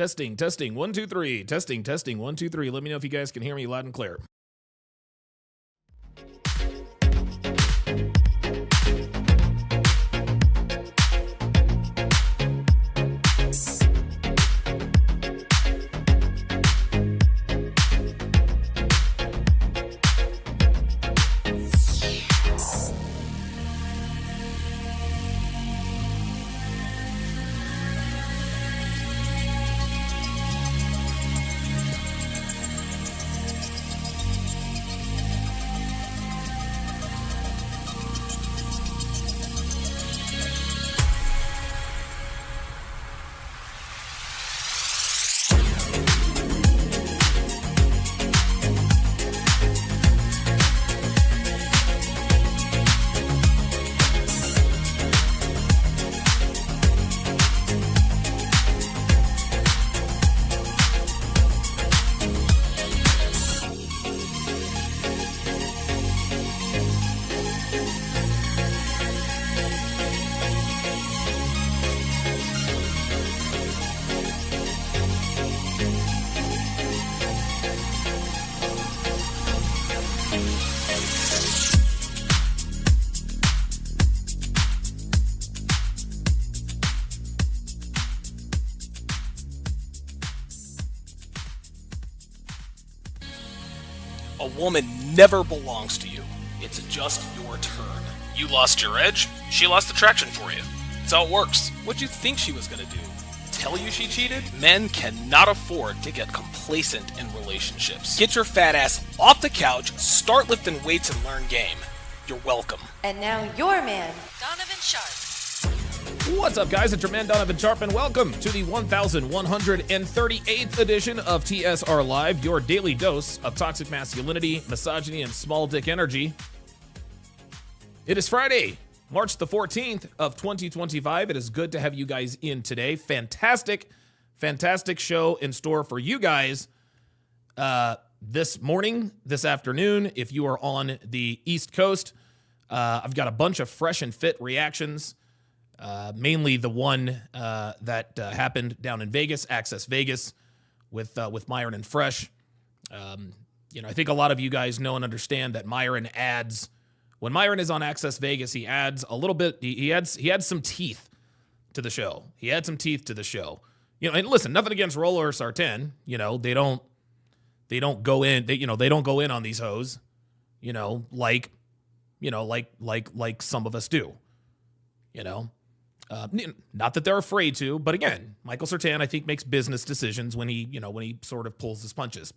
Testing, testing, 1, 2, 3. Testing, testing, 1, 2, 3. Let me know if you guys can hear me loud and clear. A woman never belongs to you. It's just your turn. You lost your edge, she lost attraction for you. That's how it works. What'd you think she was gonna do? Tell you she cheated? Men cannot afford to get complacent in relationships. Get your fat ass off the couch, start lifting weights and learn game. You're welcome. And now your man, Donovan Sharp. What's up, guys? It's your man, Donovan Sharp, and welcome to the 1138th edition of TSR Live, your daily dose of toxic masculinity, misogyny, and small dick energy. It is Friday, March the 14th of 2025. It is good to have you guys in today. Fantastic show in store for you guys this morning, this afternoon. If you are on the East Coast, I've got a bunch of fresh and fit reactions. Mainly the one that happened down in Vegas, Access Vegas, with Myron and Fresh. I think a lot of you guys know and understand that Myron adds, when Myron is on Access Vegas, he adds a little bit. He adds some teeth to the show. He had some teeth to the show. And listen, nothing against Rollo or Sartain. They don't go in. They don't go in on these hoes. Like some of us do. Not that they're afraid to, but again, Michael Sartain, I think, makes business decisions when he sort of pulls his punches.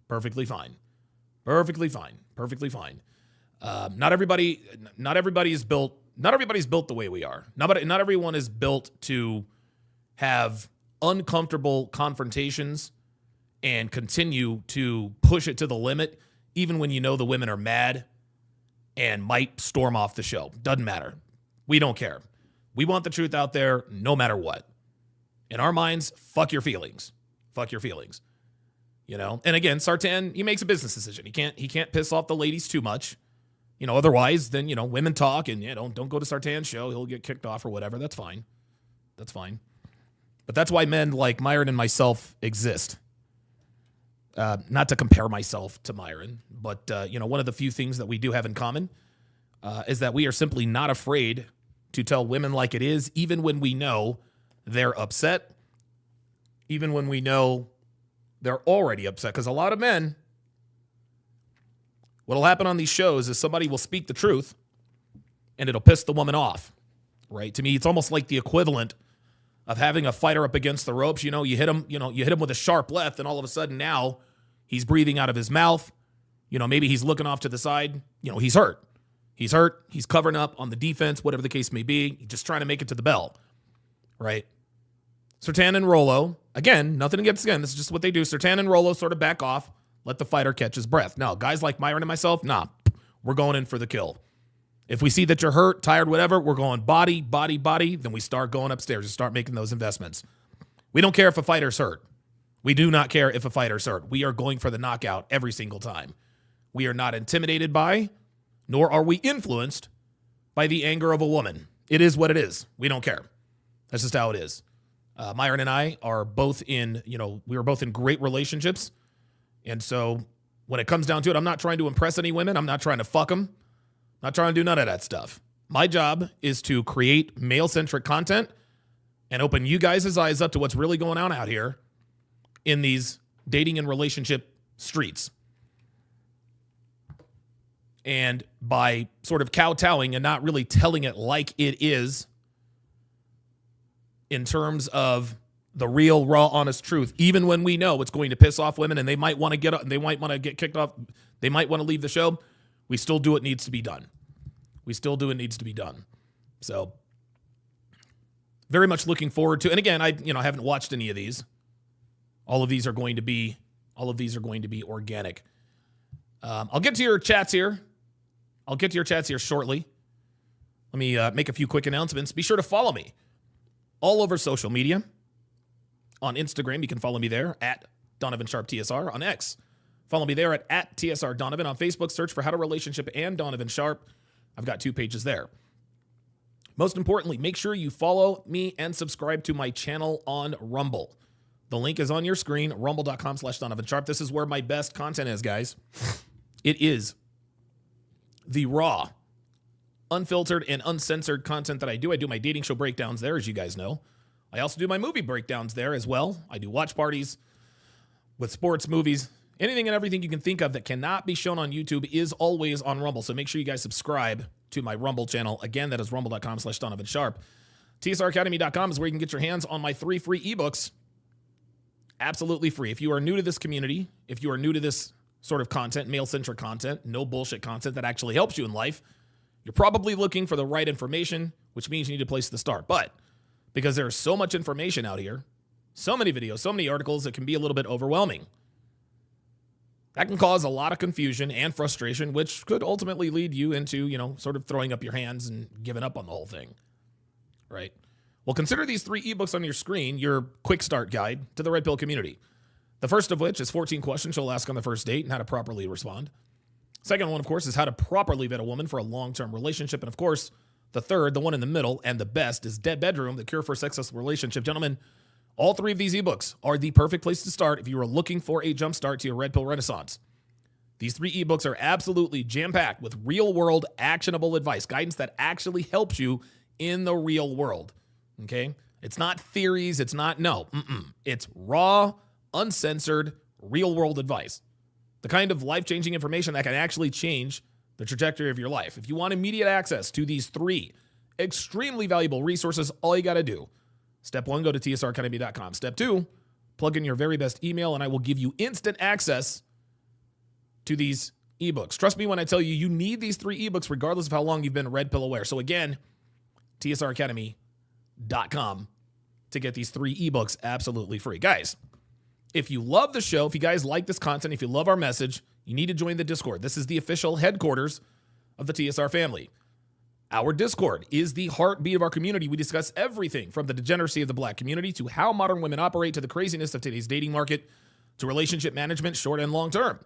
Perfectly fine. Not everybody's built the way we are. Not everyone is built to have uncomfortable confrontations and continue to push it to the limit, even when the women are mad and might storm off the show. Doesn't matter. We don't care. We want the truth out there no matter what. In our minds, fuck your feelings. And again, Sartain, he makes a business decision. He can't piss off the ladies too much. Otherwise, then, women talk and don't go to Sartain's show. He'll get kicked off or whatever. That's fine. But that's why men like Myron and myself exist. Not to compare myself to Myron, but one of the few things that we do have in common is that we are simply not afraid to tell women like it is, even when we know they're upset, even when we know they're already upset. Because a lot of men, what'll happen on these shows is somebody will speak the truth and it'll piss the woman off, right? To me, it's almost like the equivalent of having a fighter up against the ropes. You hit him with a sharp left, and all of a sudden now he's breathing out of his mouth. Maybe he's looking off to the side. He's hurt. He's covering up on the defense, whatever the case may be. He's just trying to make it to the bell, right? Sartain and Rollo, again, nothing against, this is just what they do. Sartain and Rollo sort of back off, let the fighter catch his breath. No, guys like Myron and myself, we're going in for the kill. If we see that you're hurt, tired, whatever, we're going body, then we start going upstairs and start making those investments. We don't care if a fighter's hurt. We do not care if a fighter's hurt. We are going for the knockout every single time. We are not intimidated by, nor are we influenced by the anger of a woman. It is what it is. We don't care. That's just how it is. Myron and I are both in, we were both in great relationships. And so when it comes down to it, I'm not trying to impress any women. I'm not trying to fuck them. Not trying to do none of that stuff. My job is to create male-centric content and open you guys' eyes up to what's really going on out here in these dating and relationship streets. And by sort of kowtowing and not really telling it like it is in terms of the real, raw, honest truth, even when we know it's going to piss off women and they might want to get kicked off, they might want to leave the show, we still do what needs to be done. So very much looking forward to, and again, I haven't watched any of these. All of these are going to be organic. I'll get to your chats here. Shortly. Let me make a few quick announcements. Be sure to follow me all over social media. On Instagram, you can follow me there at Donovan Sharp TSR. On X, follow me there at TSR Donovan. On Facebook, search for How to Relationship and Donovan Sharp. I've got 2 pages there. Most importantly, make sure you follow me and subscribe to my channel on Rumble. The link is on your screen, rumble.com/Donovan Sharp. This is where my best content is, guys. It is the raw, unfiltered, and uncensored content that I do. I do my dating show breakdowns there, as you guys know. I also do my movie breakdowns there as well. I do watch parties with sports, movies, anything and everything you can think of that cannot be shown on YouTube is always on Rumble. So make sure you guys subscribe to my Rumble channel. Again, that is rumble.com/Donovan Sharp. TSRacademy.com is where you can get your hands on my 3 free ebooks. Absolutely free. If you are new to this community, if you are new to this sort of content, male-centric content, no bullshit content that actually helps you in life, you're probably looking for the right information, which means you need a place to start. But because there's so much information out here, so many videos, so many articles, it can be a little bit overwhelming. That can cause a lot of confusion and frustration, which could ultimately lead you into, sort of throwing up your hands and giving up on the whole thing, right? Well, consider these 3 ebooks on your screen your quick start guide to the Red Pill community. The first of which is 14 questions you'll ask on the first date and how to properly respond. Second one, of course, is how to properly vet a woman for a long-term relationship. And of course, the third, the one in the middle, and the best is Dead Bedroom, the cure for a successful relationship. Gentlemen, all 3 of these ebooks are the perfect place to start if you are looking for a jump start to your Red Pill renaissance. These 3 ebooks are absolutely jam-packed with real-world, actionable advice, guidance that actually helps you in the real world, okay? It's not theories. It's not, It's raw, uncensored, real-world advice. The kind of life-changing information that can actually change the trajectory of your life. If you want immediate access to these 3 extremely valuable resources, all you got to do, step 1, go to tsracademy.com. Step 2, plug in your very best email, and I will give you instant access to these ebooks. Trust me when I tell you, you need these 3 ebooks regardless of how long you've been Red Pill aware. So again, tsracademy.com to get these 3 ebooks absolutely free. Guys, if you love the show, if you guys like this content, if you love our message, you need to join the Discord. This is the official headquarters of the TSR family. Our Discord is the heartbeat of our community. We discuss everything from the degeneracy of the black community to how modern women operate to the craziness of today's dating market to relationship management, short and long term.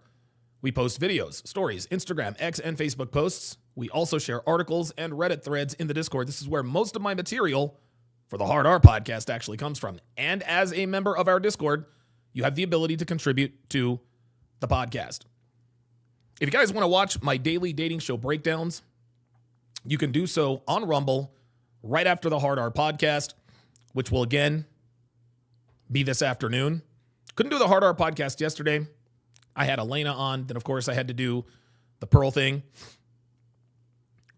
We post videos, stories, Instagram, X, and Facebook posts. We also share articles and Reddit threads in the Discord. This is where most of my material for the Hard R podcast actually comes from. And as a member of our Discord, you have the ability to contribute to the podcast. If you guys want to watch my daily dating show breakdowns, you can do so on Rumble right after the Hard R podcast, which will again be this afternoon. Couldn't do the Hard R podcast yesterday. I had Elena on. Then, of course, I had to do the Pearl thing.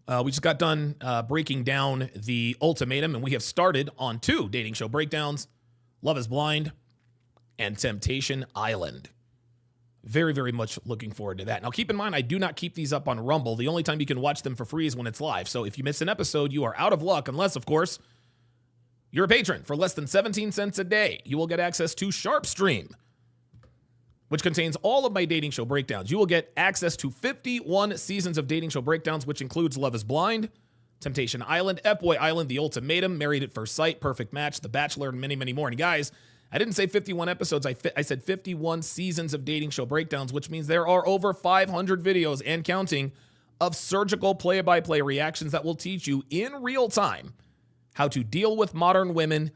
We just got done breaking down the ultimatum, and we have started on 2 dating show breakdowns, Love is Blind and Temptation Island. Very, very much looking forward to that. Now, keep in mind, I do not keep these up on Rumble. The only time you can watch them for free is when it's live. So if you miss an episode, you are out of luck, unless, of course, you're a patron. For less than 17 cents a day, you will get access to Sharp Stream, which contains all of my dating show breakdowns. You will get access to 51 seasons of dating show breakdowns, which includes Love is Blind, Temptation Island, F-Boy Island, The Ultimatum, Married at First Sight, Perfect Match, The Bachelor, and many, many more. And guys, I didn't say 51 episodes. I said 51 seasons of dating show breakdowns, which means there are over 500 videos and counting of surgical play-by-play reactions that will teach you in real time how to deal with modern women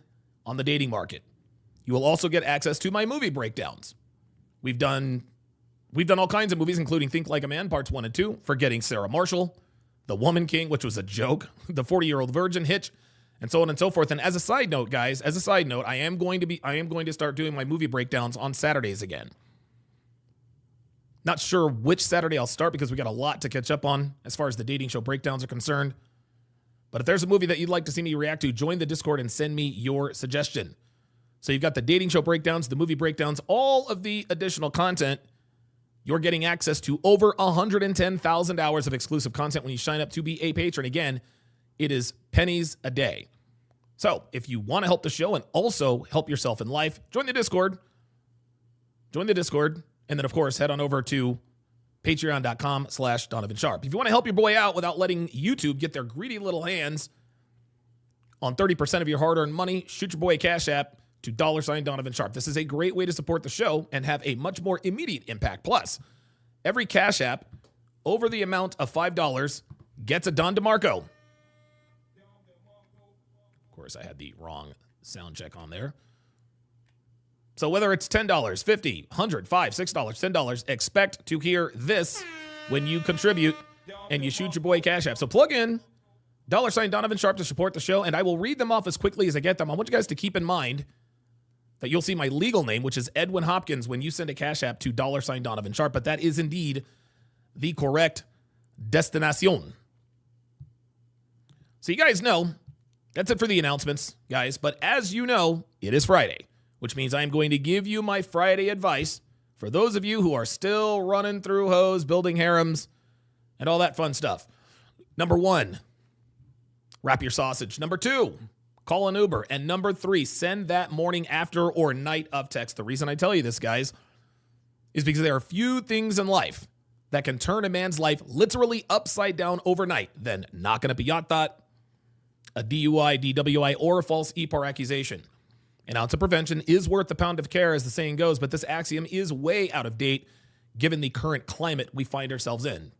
on the dating market. You will also get access to my movie breakdowns. We've done all kinds of movies, including Think Like a Man, parts 1 and 2, Forgetting Sarah Marshall, The Woman King, which was a joke, The 40-Year-Old Virgin, Hitch, and so on and so forth. And as a side note, guys, I am going to start doing my movie breakdowns on Saturdays again. Not sure which Saturday I'll start because we got a lot to catch up on as far as the dating show breakdowns are concerned. But if there's a movie that you'd like to see me react to, join the Discord and send me your suggestion. So you've got the dating show breakdowns, the movie breakdowns, all of the additional content. You're getting access to over 110,000 hours of exclusive content when you sign up to be a patron. Again, it is pennies a day. So if you want to help the show and also help yourself in life, join the Discord. And then, of course, head on over to patreon.com/Donovan Sharp. If you want to help your boy out without letting YouTube get their greedy little hands on 30% of your hard-earned money, shoot your boy a Cash App to $Donovan Sharp. This is a great way to support the show and have a much more immediate impact. Plus, every Cash App over the amount of $5 gets a Don DeMarco. Of course, I had the wrong sound check on there. So whether it's $10, $50, $100, $5, $6, $10, expect to hear this when you contribute and you shoot your boy Cash App. So plug in $Donovan Sharp to support the show, and I will read them off as quickly as I get them. I want you guys to keep in mind that you'll see my legal name, which is Edwin Hopkins, when you send a Cash App to $Donovan Sharp, but that is indeed the correct destination. So you guys know, that's it for the announcements, guys. But as you know, it is Friday, which means I'm going to give you my Friday advice for those of you who are still running through hoes, building harems, and all that fun stuff. Number 1, wrap your sausage. Number 2, call an Uber. And number 3, send that morning, after, or night of text. The reason I tell you this, guys, is because there are few things in life that can turn a man's life literally upside down overnight than knocking up a yacht thought, a DUI, DWI, or a false EPAR accusation. An ounce of prevention is worth a pound of care, as the saying goes, but this axiom is way out of date given the current climate we find ourselves in.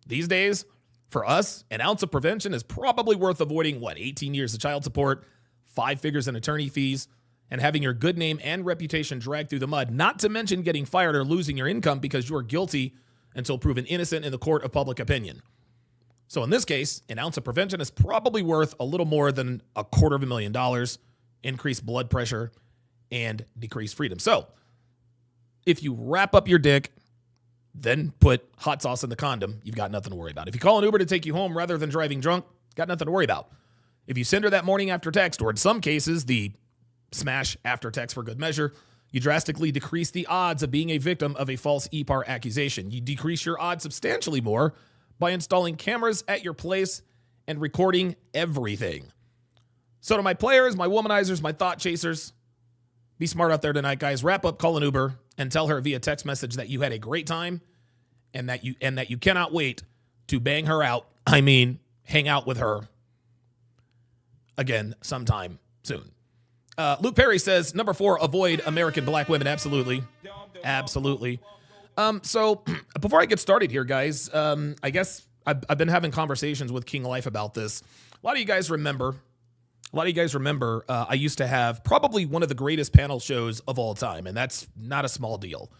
These days, for us, an ounce of prevention is probably worth avoiding, 18 years of child support, 5 figures in attorney fees, and having your good name and reputation dragged through the mud, not to mention getting fired or losing your income because you are guilty until proven innocent in the court of public opinion. So in this case, an ounce of prevention is probably worth a little more than $250,000, increased blood pressure, and decreased freedom. So if you wrap up your dick, then put hot sauce in the condom, you've got nothing to worry about. If you call an Uber to take you home rather than driving drunk, got nothing to worry about. If you send her that morning after text, or in some cases, the smash after text for good measure, you drastically decrease the odds of being a victim of a false EPAR accusation. You decrease your odds substantially more by installing cameras at your place and recording everything. So to my players, my womanizers, my thought chasers, be smart out there tonight, guys. Wrap up, call an Uber, and tell her via text message that you had a great time and that you cannot wait to bang her out. I mean, hang out with her again sometime soon. Luke Perry says, number 4, avoid American black women. Absolutely. So before I get started here, guys, I guess I've been having conversations with King Life about this. A lot of you guys remember, I used to have probably one of the greatest panel shows of all time, and that's not a small deal.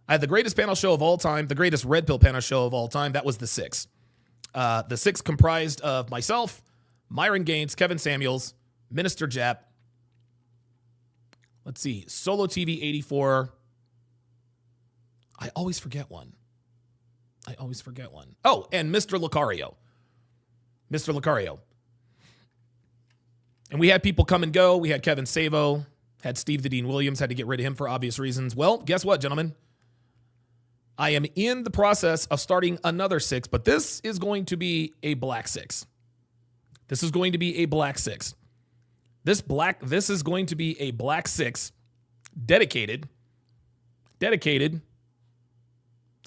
I had the greatest panel show of all time, the greatest red pill panel show of all time. That was The Six. The Six comprised of myself, Myron Gaines, Kevin Samuels, Minister Jap. Let's see, Solo TV 84. I always forget one. Oh, and Mr. Lucario. And we had people come and go. We had Kevin Savo, had Steve the Dean Williams, had to get rid of him for obvious reasons. Well, guess what, gentlemen? I am in the process of starting another 6, but this is going to be a black 6. This is going to be a black 6. This is going to be a black 6 dedicated. It's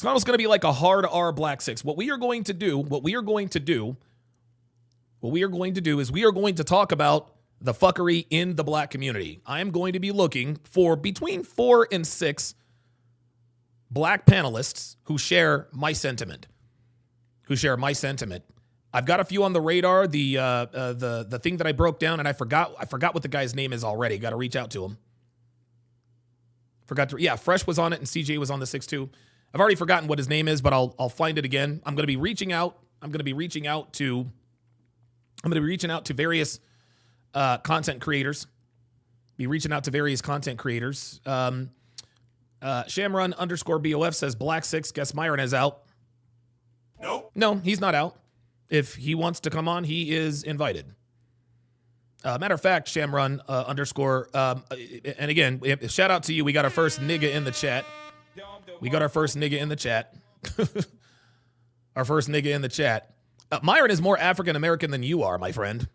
almost going to be like a hard R black 6. What we are going to do is we are going to talk about the fuckery in the black community. I am going to be looking for between 4 and 6 black panelists who share my sentiment. I've got a few on the radar. The thing that I broke down, and I forgot what the guy's name is already. Got to reach out to him. Fresh was on it, and CJ was on the 6-2. I've already forgotten what his name is, but I'll find it again. I'm going to be reaching out. I'm going to be reaching out to various content creators. Shamrun _BOF says Black 6. Guess Myron is out. Nope. No, he's not out. If he wants to come on, he is invited. Matter of fact, Shamrun and again, shout out to you. We got our first nigga in the chat. Our first nigga in the chat. Myron is more African American than you are, my friend.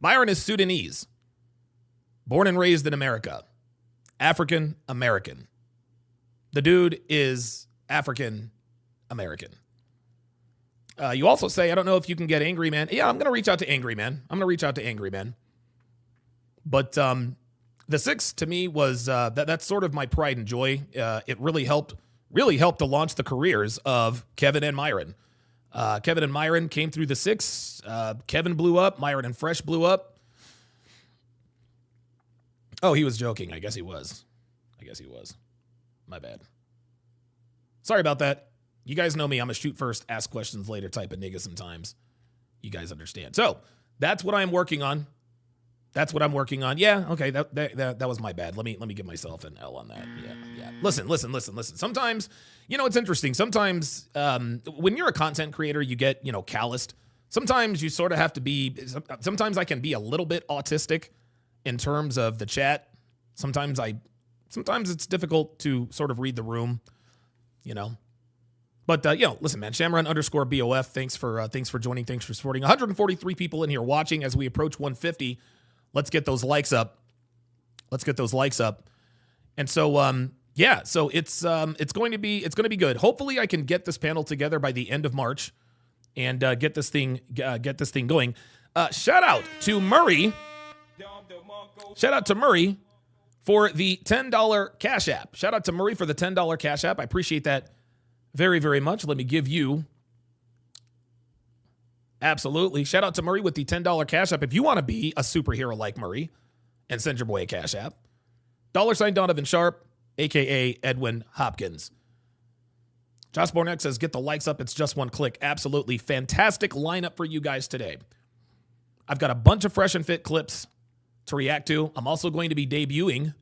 Myron is Sudanese. Born and raised in America. African American. The dude is African American. You also say, I don't know if you can get Angry Man. Yeah, I'm going to reach out to Angry Man. But the 6 to me was that's sort of my pride and joy. It really helped to launch the careers of Kevin and Myron. Kevin and Myron came through the 6. Kevin blew up. Myron and Fresh blew up. Oh, he was joking. I guess he was. My bad. Sorry about that. You guys know me. I'm a shoot first, ask questions later type of nigga sometimes. You guys understand. So that's what I'm working on. Yeah, okay, that was my bad. Let me give myself an L on that. Yeah. Listen. Sometimes, it's interesting. Sometimes when you're a content creator, you get, calloused. Sometimes you sort of have to be, sometimes I can be a little bit autistic in terms of the chat. Sometimes it's difficult to sort of read the room, But, listen, man, Shamrun _BOF, thanks for joining. Thanks for supporting. 143 people in here watching as we approach 150. Let's get those likes up. And so, so it's going to be good. Hopefully I can get this panel together by the end of March and get this thing going. Shout out to Murray. For the $10 Cash App. Shout out to Murray for the $10 Cash App. I appreciate that very, very much. Let me give you. Absolutely. Shout out to Murray with the $10 Cash App. If you want to be a superhero like Murray and send your boy a Cash App. $ Donovan Sharp, a.k.a. Edwin Hopkins. Josh Bornek says, get the likes up. It's just one click. Absolutely. Fantastic lineup for you guys today. I've got a bunch of fresh and fit clips to react to. I'm also going to be debuting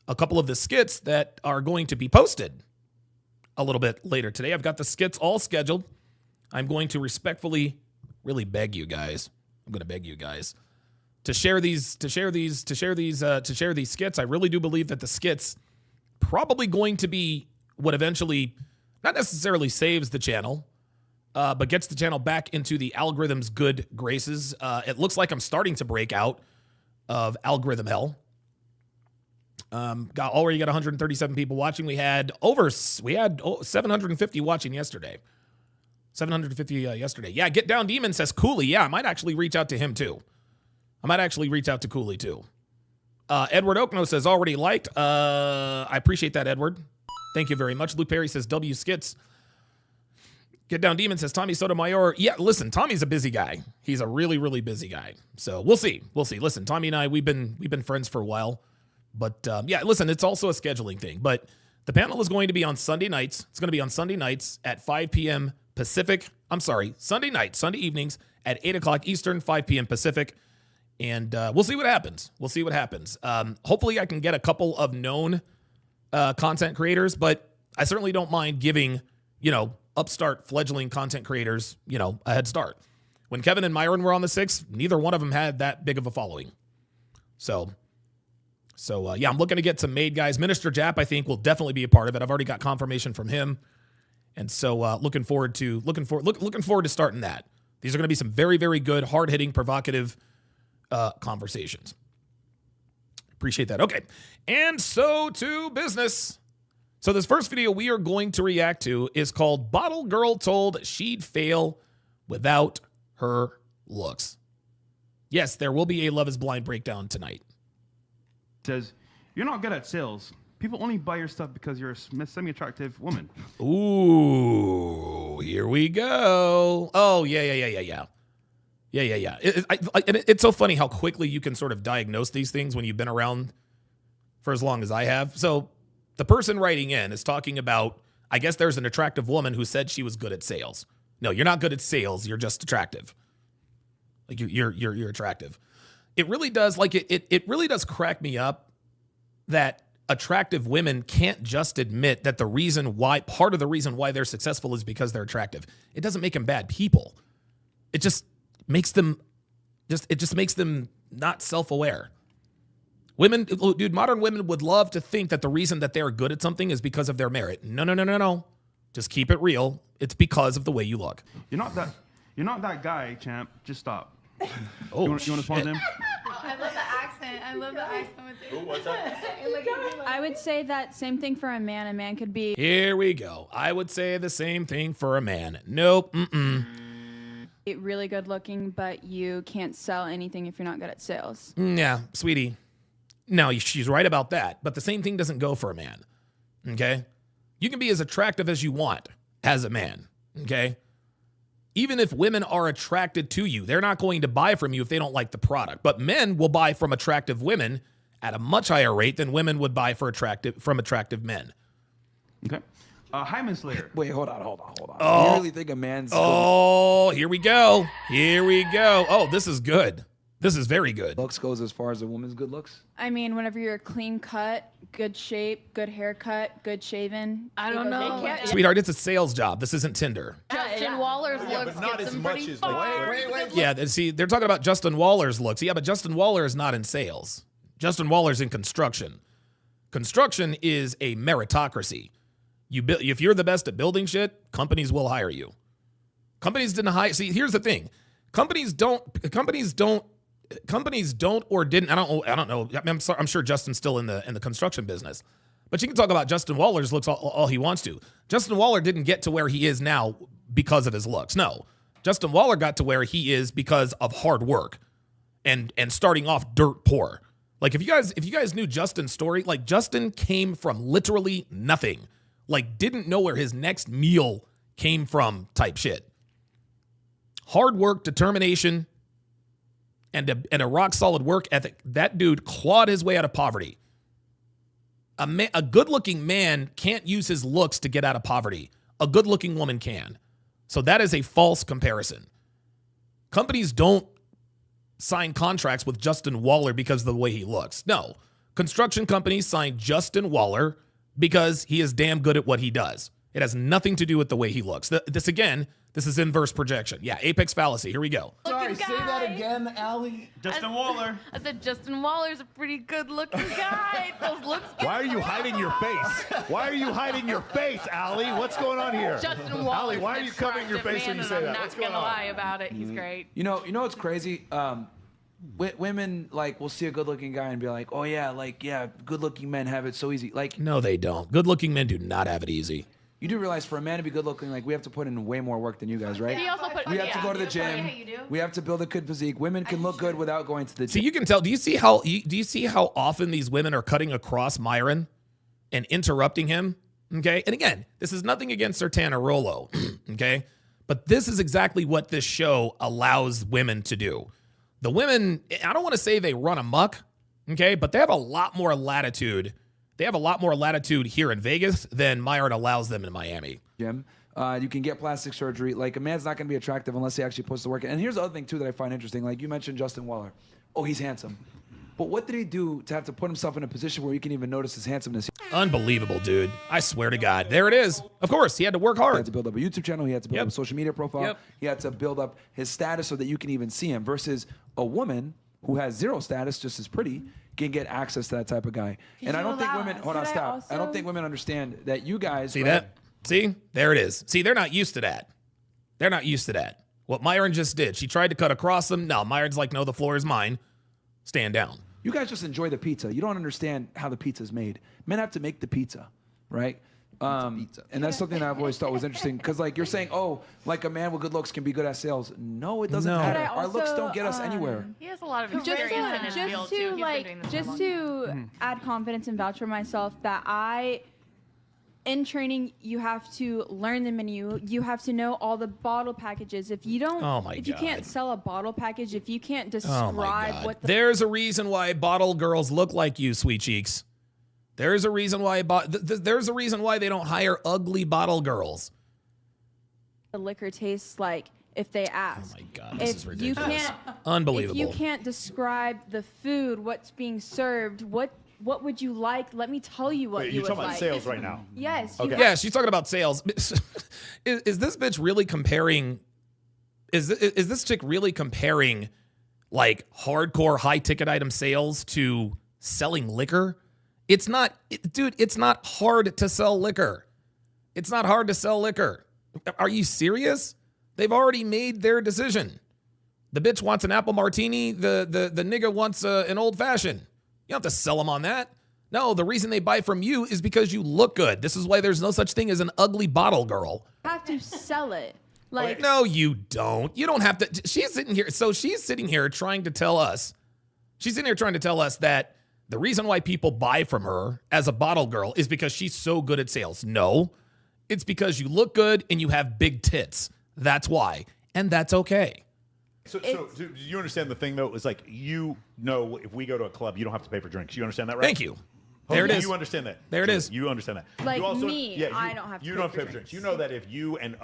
a couple of the skits that are going to be posted a little bit later today. I've got the skits all scheduled. I'm going to respectfully really beg you guys. I'm going to beg you guys to share these skits. I really do believe that the skits probably going to be what eventually not necessarily saves the channel, but gets the channel back into the algorithm's good graces. It looks like I'm starting to break out of algorithm hell. Already got 137 people watching. We had 750 watching yesterday. 750 yesterday. Yeah, Get Down Demon says Cooley. Yeah, I might actually reach out to him too. Cooley too. Edward Okno says already liked. I appreciate that, Edward. Thank you very much. Luke Perry says W Skits. Get Down Demon says Tommy Sotomayor. Yeah, listen, Tommy's a busy guy. He's a really, really busy guy. So we'll see. Listen, Tommy and I, we've been friends for a while. But listen, it's also a scheduling thing. But the panel is going to be on Sunday nights. It's going to be on Sunday nights at 5 p.m. Pacific. I'm sorry, Sunday evenings at 8 o'clock Eastern, 5 p.m. Pacific. And we'll see what happens. Hopefully I can get a couple of known content creators, but I certainly don't mind giving, upstart fledgling content creators, a head start. When Kevin and Myron were on the 6, neither one of them had that big of a following. So I'm looking to get some made guys. Minister Jap, I think, will definitely be a part of it. I've already got confirmation from him. And so looking forward to starting that. These are going to be some very, very good, hard-hitting, provocative conversations. Appreciate that. Okay. And so to business. So this first video we are going to react to is called Bottle Girl Told She'd Fail Without Her Looks. Yes, there will be a Love is Blind breakdown tonight. Says, you're not good at sales. People only buy your stuff because you're a semi-attractive woman. Ooh, Here we go. Oh, yeah. It's so funny how quickly you can sort of diagnose these things when you've been around for as long as I have. So the person writing in is talking about, I guess there's an attractive woman who said she was good at sales. No, you're not good at sales. You're just attractive. Like you're attractive. It really does, like it really does crack me up that attractive women can't just admit that part of the reason why they're successful is because they're attractive. It doesn't make them bad people. It just makes them not self-aware. Women, dude, modern women would love to think that the reason that they're good at something is because of their merit. No. Just keep it real. It's because of the way you look. You're not that guy, champ. Just stop. Oh, you want to pause him? I love the accent. I love the accent with it. Ooh, what's that? I would say that same thing for a man. A man could be Here we go. I would say the same thing for a man. Nope. really good looking, but you can't sell anything if you're not good at sales. Yeah, sweetie. No, she's right about that. But the same thing doesn't go for a man. Okay? You can be as attractive as you want as a man. Okay? Even if women are attracted to you, they're not going to buy from you if they don't like the product. But men will buy from attractive women at a much higher rate than women would buy from attractive men. Okay. Hyman Slayer. Wait, hold on. Oh. You really think a man's Oh, here we go. Oh, this is good. This is very good. looks goes as far as a woman's good looks? I mean, whenever you're clean cut, good shape, good haircut, good shaven. I don't know. Sweetheart, it's a sales job. This isn't Tinder. Justin Waller's looks but not gets as him much pretty as far. wait. Yeah, see, they're talking about Justin Waller's looks. Yeah, but Justin Waller is not in sales. Justin Waller's in construction. Construction is a meritocracy. If you're the best at building shit, companies will hire you. Companies didn't hire. See, here's the thing. Companies don't or didn't. I don't know. I'm sure Justin's still in the construction business. But you can talk about Justin Waller's looks all he wants to. Justin Waller didn't get to where he is now because of his looks. No. Justin Waller got to where he is because of hard work and starting off dirt poor. Like if you guys knew Justin's story, like Justin came from literally nothing. Like didn't know where his next meal came from type shit. Hard work, determination, and a rock solid work ethic. That dude clawed his way out of poverty. A good-looking man can't use his looks to get out of poverty. A good-looking woman can. So that is a false comparison. Companies don't sign contracts with Justin Waller because of the way he looks. No. Construction companies sign Justin Waller because he is damn good at what he does. It has nothing to do with the way he looks. This is inverse projection. Yeah, apex fallacy. Here we go. Sorry, say that again, Allie. Justin Waller. I said Justin Waller's a pretty good looking guy. Those looks good. Why are you hiding your face? Allie? What's going on here? Justin Waller's Allie, why are you covering your face when you say that? I'm What's not going gonna on? lie about it. He's great. You know what's crazy? Women like will see a good-looking guy and be like, "Oh yeah, good-looking men have it so easy." Like, No, they don't. Good-looking men do not have it easy. you do realize for a man to be good-looking, like we have to put in way more work than you guys, right? He also put. We have to go to the gym. Yeah, you do. We have to build a good physique. Women can look good without going to the See, gym. you can tell. Do you see how often these women are cutting across Myron and interrupting him? Okay, and again, this is nothing against Sertana Rolo. Okay, but this is exactly what this show allows women to do. The women, I don't want to say they run amok, okay, but they have a lot more latitude. They have a lot more latitude here in Vegas than Myron allows them in Miami. Gym. You can get plastic surgery. Like, a man's not going to be attractive unless he actually puts the work in. And here's the other thing, too, that I find interesting. Like, you mentioned Justin Waller. Oh, he's handsome. But what did he do to have to put himself in a position where you can even notice his handsomeness? Unbelievable, dude. I swear to God. There it is. Of course, he had to work He had hard. to build up a YouTube channel. He had to build Yep. up a social media profile. Yep. He had to build up his status so that you can even see him. Versus a woman who has zero status, just as pretty, can get access to that type of guy. And I don't think women. Hold on, stop. I don't think women understand that you guys. See right? that? See? There it is. See, they're not used to that. They're not used to that. What Myron just did, she tried to cut across them. No, Myron's like, no, the floor is mine. Stand down. You guys just enjoy the pizza. You don't understand how the pizza's made. Men have to make the pizza, right? And that's something that I've always thought was interesting. Because, like, you're saying, oh, like a man with good looks can be good at sales. No, it doesn't No. matter. But I Our looks also, don't get us anywhere. He has a lot of Just experience in his field too. He's been doing this for a long time. to add confidence and vouch for myself that I in training, you have to learn the menu. You have to know all the bottle packages. If you don't, if you can't sell a bottle package, if you can't describe what the There's a reason why bottle girls look like you, sweet cheeks. There's a reason why there's a reason why they don't hire ugly bottle girls. the liquor tastes like if they ask. Oh my God, this is ridiculous. You can't, Unbelievable. If you can't describe the food, what's being served, what would you like? Let me tell you what you You're would talking about like. sales right now. Yes. Okay. Yeah, she's talking about sales. Is this bitch really comparing? Is this chick really comparing like hardcore high ticket item sales to selling liquor? It's not, dude. It's not hard to sell liquor. It's not hard to sell liquor. Are you serious? They've already made their decision. The bitch wants an apple martini. The nigga wants an old fashioned. You don't have to sell them on that. No, the reason they buy from you is because you look good. This is why there's no such thing as an ugly bottle girl. You have to sell it. Like No, you don't. You don't have to. She's sitting here. So she's sitting here trying to tell us. She's sitting here trying to tell us that the reason why people buy from her as a bottle girl is because she's so good at sales. No, it's because you look good and you have big tits. That's why. And that's okay. So do you understand the thing, though? It's like, if we go to a club, you don't have to pay for drinks. You understand that, right? Thank you. There it is. You understand that. There it is. You understand that. Like you also, me, yeah, I don't have to You pay don't have for to pay for drinks. drinks. You know that if you and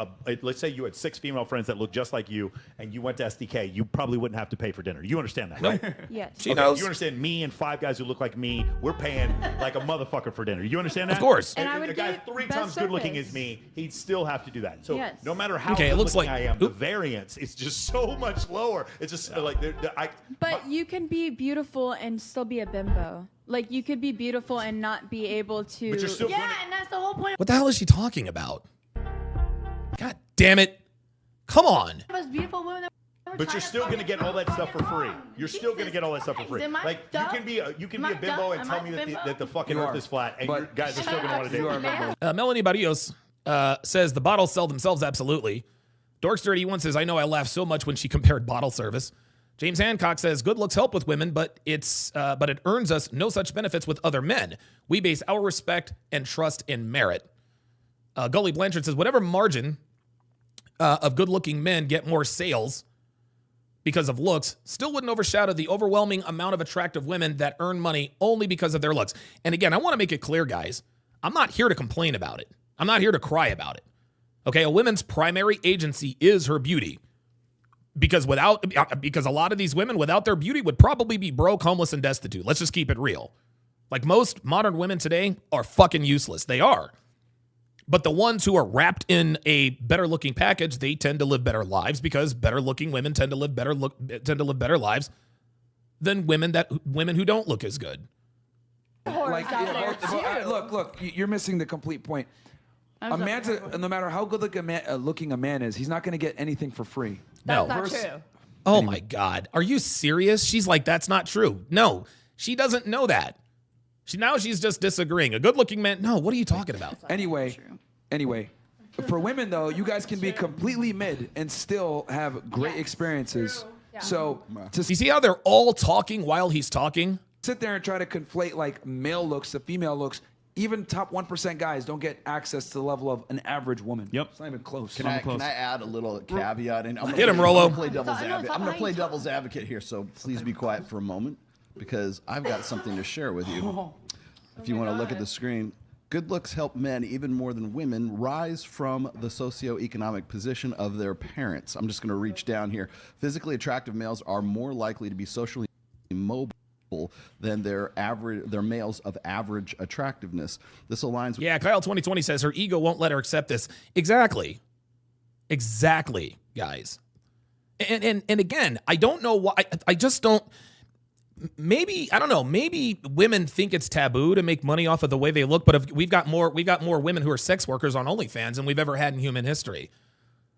let's say you had 6 female friends that look just like you, and you went to SDK, you probably wouldn't have to pay for dinner. You understand that, right? yes. She knows. You understand? Me and 5 guys who look like me, we're paying like a motherfucker for dinner. You understand that? Of course. And I If would a guy get 3 best times good looking service. as me, he'd still have to do that. So Yes. no matter how Okay, it good looks looking like- I am, the variance is just so much lower. It's just like But you can be beautiful and still be a bimbo. Like you could be beautiful and not be able to. But you're still Yeah, and that's the whole point What the hell is she talking about? God damn it. Come on. of us beautiful women. That we're But trying you're to still going to fucking get all that stuff for free. wrong. You're still going to get all that stuff for free. Am I Like you dumb? can be a Am I bimbo and dumb? tell Am me I that bimbo? the fucking You earth are. is flat, and But you guys are still going to want to You date. are me. bimbo. Melanie Barrios says the bottles sell themselves absolutely. Dorks31 says, I know I laughed so much when she compared bottle service. James Hancock says, good looks help with women, but it earns us no such benefits with other men. We base our respect and trust in merit. Gully Blanchard says, whatever margin of good-looking men get more sales because of looks still wouldn't overshadow the overwhelming amount of attractive women that earn money only because of their looks. And again, I want to make it clear, guys, I'm not here to complain about it. I'm not here to cry about it. Okay, a woman's primary agency is her beauty. Because a lot of these women without their beauty would probably be broke, homeless, and destitute. Let's just keep it real. Like most modern women today are fucking useless. They are. But the ones who are wrapped in a better looking package, they tend to live better lives because better looking women tend to live better lives than women who don't look as good. Like, out yeah, there, but, too. look, you're missing the complete point. A man's no matter how good looking a man is, he's not going to get anything for free. No. That's not true. Oh my God. Are you serious? She's like, that's not true. No, she doesn't know that. She's just disagreeing. A good looking man. No, what are you talking about? Anyway, for women though, you guys can be completely mid and still have great experiences. So to You see how they're all talking while he's talking? sit there and try to conflate like male looks to female looks, even top 1% guys don't get access to the level of an average woman. Yep. It's not even close. Can I add a little caveat? And Get him, Rolo. I'm going to play devil's advocate here, so please be quiet for a moment because I've got something to share with you. If you want to look at the screen, good looks help men even more than women rise from the socioeconomic position of their parents. I'm just going to reach down here. Physically attractive males are more likely to be socially mobile than their males of average attractiveness. This aligns with Yeah, Kyle 2020 says her ego won't let her accept this. Exactly, guys. And again, I don't know why. I just don't. Maybe I don't know. Maybe women think it's taboo to make money off of the way they look. But if we've got more women who are sex workers on OnlyFans than we've ever had in human history.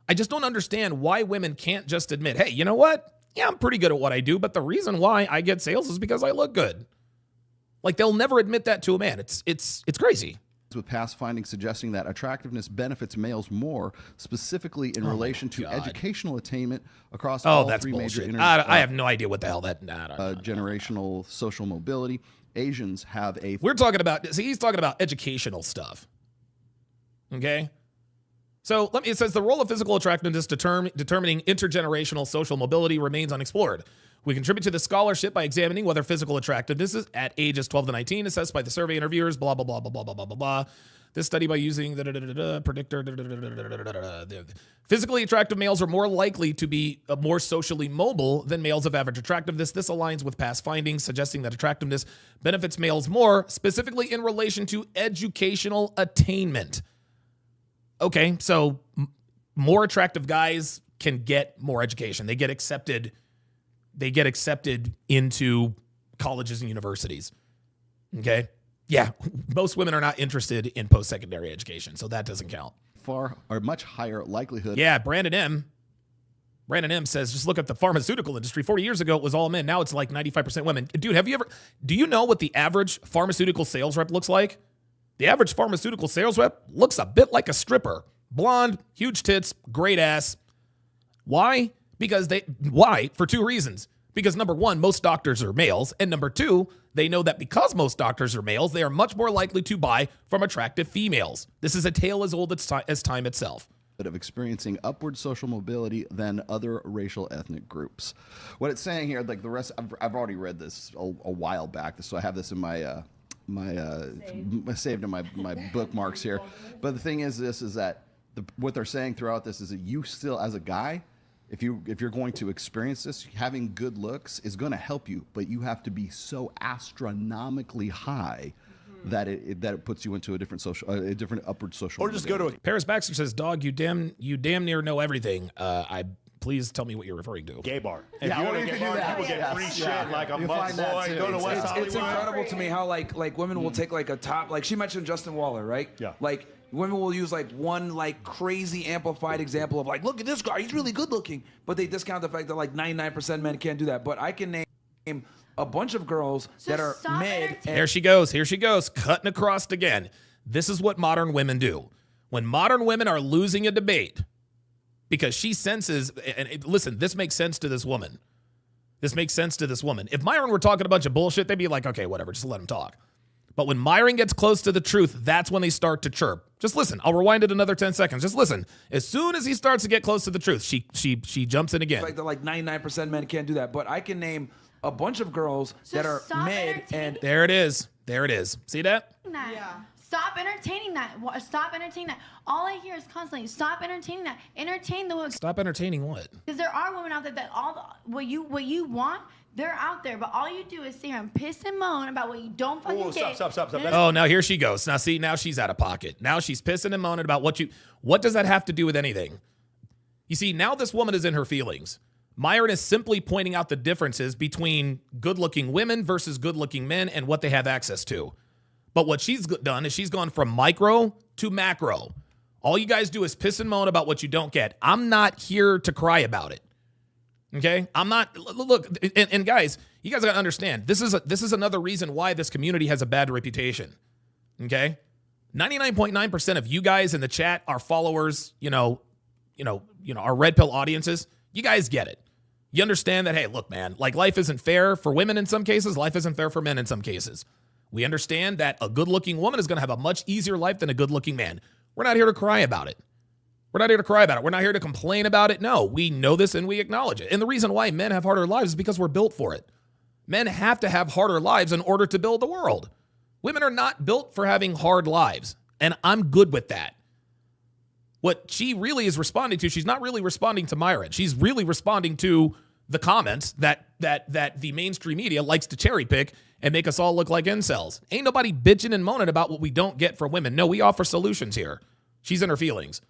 I just don't understand why women can't just admit, hey, you know what? Yeah, I'm pretty good at what I do, but the reason why I get sales is because I look good. Like they'll never admit that to a man. It's crazy. with past findings suggesting that attractiveness benefits males more, specifically in relation to educational attainment across all that's three bullshit. major I have no idea what the hell that. generational social mobility. Asians have a We're talking about. See, he's talking about educational stuff. Okay? So it says the role of physical attractiveness determining intergenerational social mobility remains unexplored. We contribute to the scholarship by examining whether physical attractiveness is at ages 12 to 19, assessed by the survey interviewers, blah, blah, blah, blah, blah, blah, blah, blah, blah. This study by using the predictor. Physically attractive males are more likely to be more socially mobile than males of average attractiveness. This aligns with past findings, suggesting that attractiveness benefits males more, specifically in relation to educational attainment. Okay, so more attractive guys can get more education. They get accepted into colleges and universities. Okay? Yeah, most women are not interested in post-secondary education, so that doesn't count. Far or much higher likelihood. Yeah, Brandon M says, just look at the pharmaceutical industry. 40 years ago, it was all men. Now it's like 95% women. Dude, do you know what the average pharmaceutical sales rep looks like? The average pharmaceutical sales rep looks a bit like a stripper. Blonde, huge tits, great ass. Why? For two reasons. Because number one, most doctors are males. And number two, they know that because most doctors are males, they are much more likely to buy from attractive females. This is a tale as old as time itself. Of experiencing upward social mobility than other racial ethnic groups. What it's saying here, like the rest, I've already read this a while back, so I have this in my saved in my bookmarks here. But the thing is, what they're saying throughout this is that you still, as a guy, if you're going to experience this, having good looks is going to help you, but you have to be so astronomically high that it puts you into a different upward social. Or just go to a Paris Baxter says, "Dog, you damn near know everything. Please tell me what you're referring to." gay bar. If Yeah, you go well, to a you gay can do bar, that. you will get free Yes, shit yeah. like a You'll mug find that boy. too. Go to West Hollywood. It's incredible to me how like women will take like a top, like she mentioned Justin Waller, right? Yeah. Like women will use like one like crazy amplified example of like, look at this guy, he's really good looking, but they discount the fact that like 99% men can't do that. But I can name a bunch of girls that are mid. Here she goes, cutting across again. This is what modern women do. When modern women are losing a debate, because she senses, and listen, this makes sense to this woman. If Myron were talking a bunch of bullshit, they'd be like, okay, whatever, just let him talk. But when Myron gets close to the truth, that's when they start to chirp. Just listen. I'll rewind it another 10 seconds. Just listen. As soon as he starts to get close to the truth, she jumps in again. Like that, like 99% men can't do that. But I can name a bunch of girls that are mid and There it is. See that? Yeah. Stop entertaining that. Stop entertaining that. All I hear is constantly, stop entertaining that. Entertain the women. Stop entertaining what? Because there are women out there that what you want, they're out there. But all you do is sit here and piss and moan about what you don't fucking get. Stop. Oh, now here she goes. Now she's out of pocket. Now she's pissing and moaning about what does that have to do with anything? You see, now this woman is in her feelings. Myron is simply pointing out the differences between good-looking women versus good-looking men and what they have access to. But what she's done is she's gone from micro to macro. All you guys do is piss and moan about what you don't get. I'm not here to cry about it. Okay? I'm not. Look, and guys, you guys got to understand. This is another reason why this community has a bad reputation. Okay? 99.9% of you guys in the chat are followers. Our red pill audiences. You guys get it. You understand that. Hey, look, man. Like life isn't fair for women in some cases. Life isn't fair for men in some cases. We understand that a good-looking woman is going to have a much easier life than a good-looking man. We're not here to cry about it. We're not here to complain about it. No, we know this and we acknowledge it. And the reason why men have harder lives is because we're built for it. Men have to have harder lives in order to build the world. Women are not built for having hard lives, and I'm good with that. What she really is responding to, she's not really responding to Myron. She's really responding to the comments that the mainstream media likes to cherry pick and make us all look like incels. Ain't nobody bitching and moaning about what we don't get from women. No, we offer solutions here. She's in her feelings.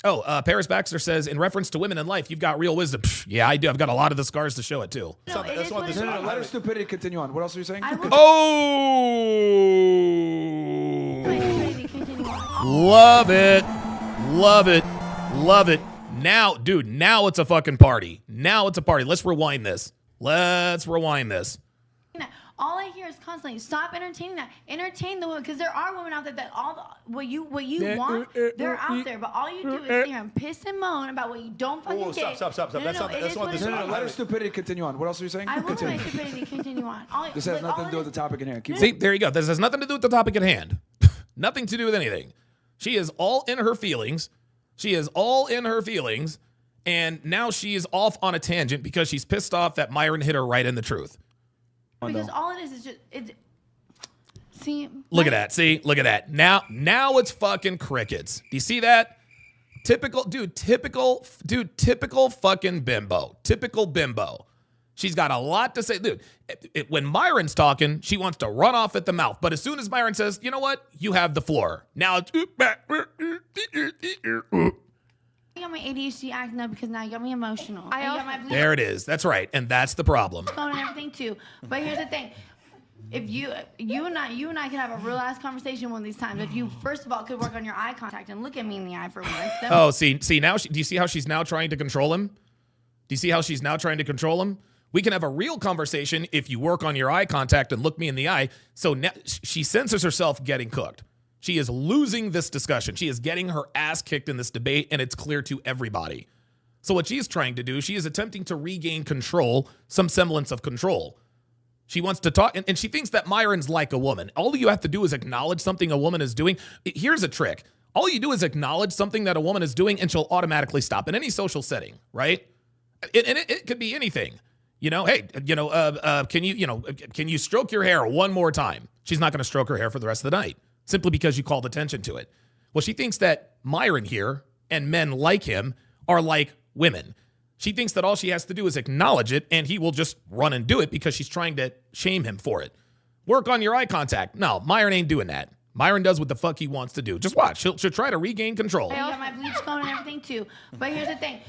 Oh, Paris Baxter says, in reference to women in life, you've got real wisdom. Psh, yeah, I do. I've got a lot of the scars to show it, too. No, it is what it is. No, let her stupidity continue on. What else are you saying? Oh! Continue on. Love it. Now, dude, now it's a fucking party. Let's rewind this. All I hear is constantly, stop entertaining that. Entertain the women, because there are women out there that what you want, they're out there. But all you do is sit here and piss and moan about what you don't fucking get. Stop. No, Let her stupidity continue on. What else are you saying? I will let my stupidity continue on. This has nothing to do with the topic in here. Keep See, there you go. This has nothing to do with the topic at hand. Nothing to do with anything. She is all in her feelings. And now she is off on a tangent because she's pissed off that Myron hit her right in the truth. Because all it is just see. Look at that. See, look at that. Now it's fucking crickets. Do you see that? Typical fucking bimbo. Typical bimbo. She's got a lot to say. Dude, when Myron's talking, she wants to run off at the mouth. But as soon as Myron says, you know what? You have the floor. Now it's... You got my ADHD acting up because now you got me emotional. There it is. That's right. And that's the problem. And everything too. But here's the thing. If you and I can have a real ass conversation one of these times. If you first of all could work on your eye contact and look at me in the eye for once. Oh, see now. Do you see how she's now trying to control him? We can have a real conversation if you work on your eye contact and look me in the eye. So now she senses herself getting cooked. She is losing this discussion. She is getting her ass kicked in this debate, and it's clear to everybody. So what she's trying to do, she is attempting to regain control, some semblance of control. She wants to talk, and she thinks that Myron's like a woman. All you have to do is acknowledge something a woman is doing. Here's a trick. All you do is acknowledge something that a woman is doing, and she'll automatically stop in any social setting, right? It could be anything. You know, hey, can you stroke your hair one more time? She's not going to stroke her hair for the rest of the night simply because you called attention to it. Well, she thinks that Myron here and men like him are like women. She thinks that all she has to do is acknowledge it and he will just run and do it because she's trying to shame him for it. Work on your eye contact. No, Myron ain't doing that. Myron does what the fuck he wants to do. Just watch. She'll try to regain control. I got my bleach going and everything too. But here's the thing.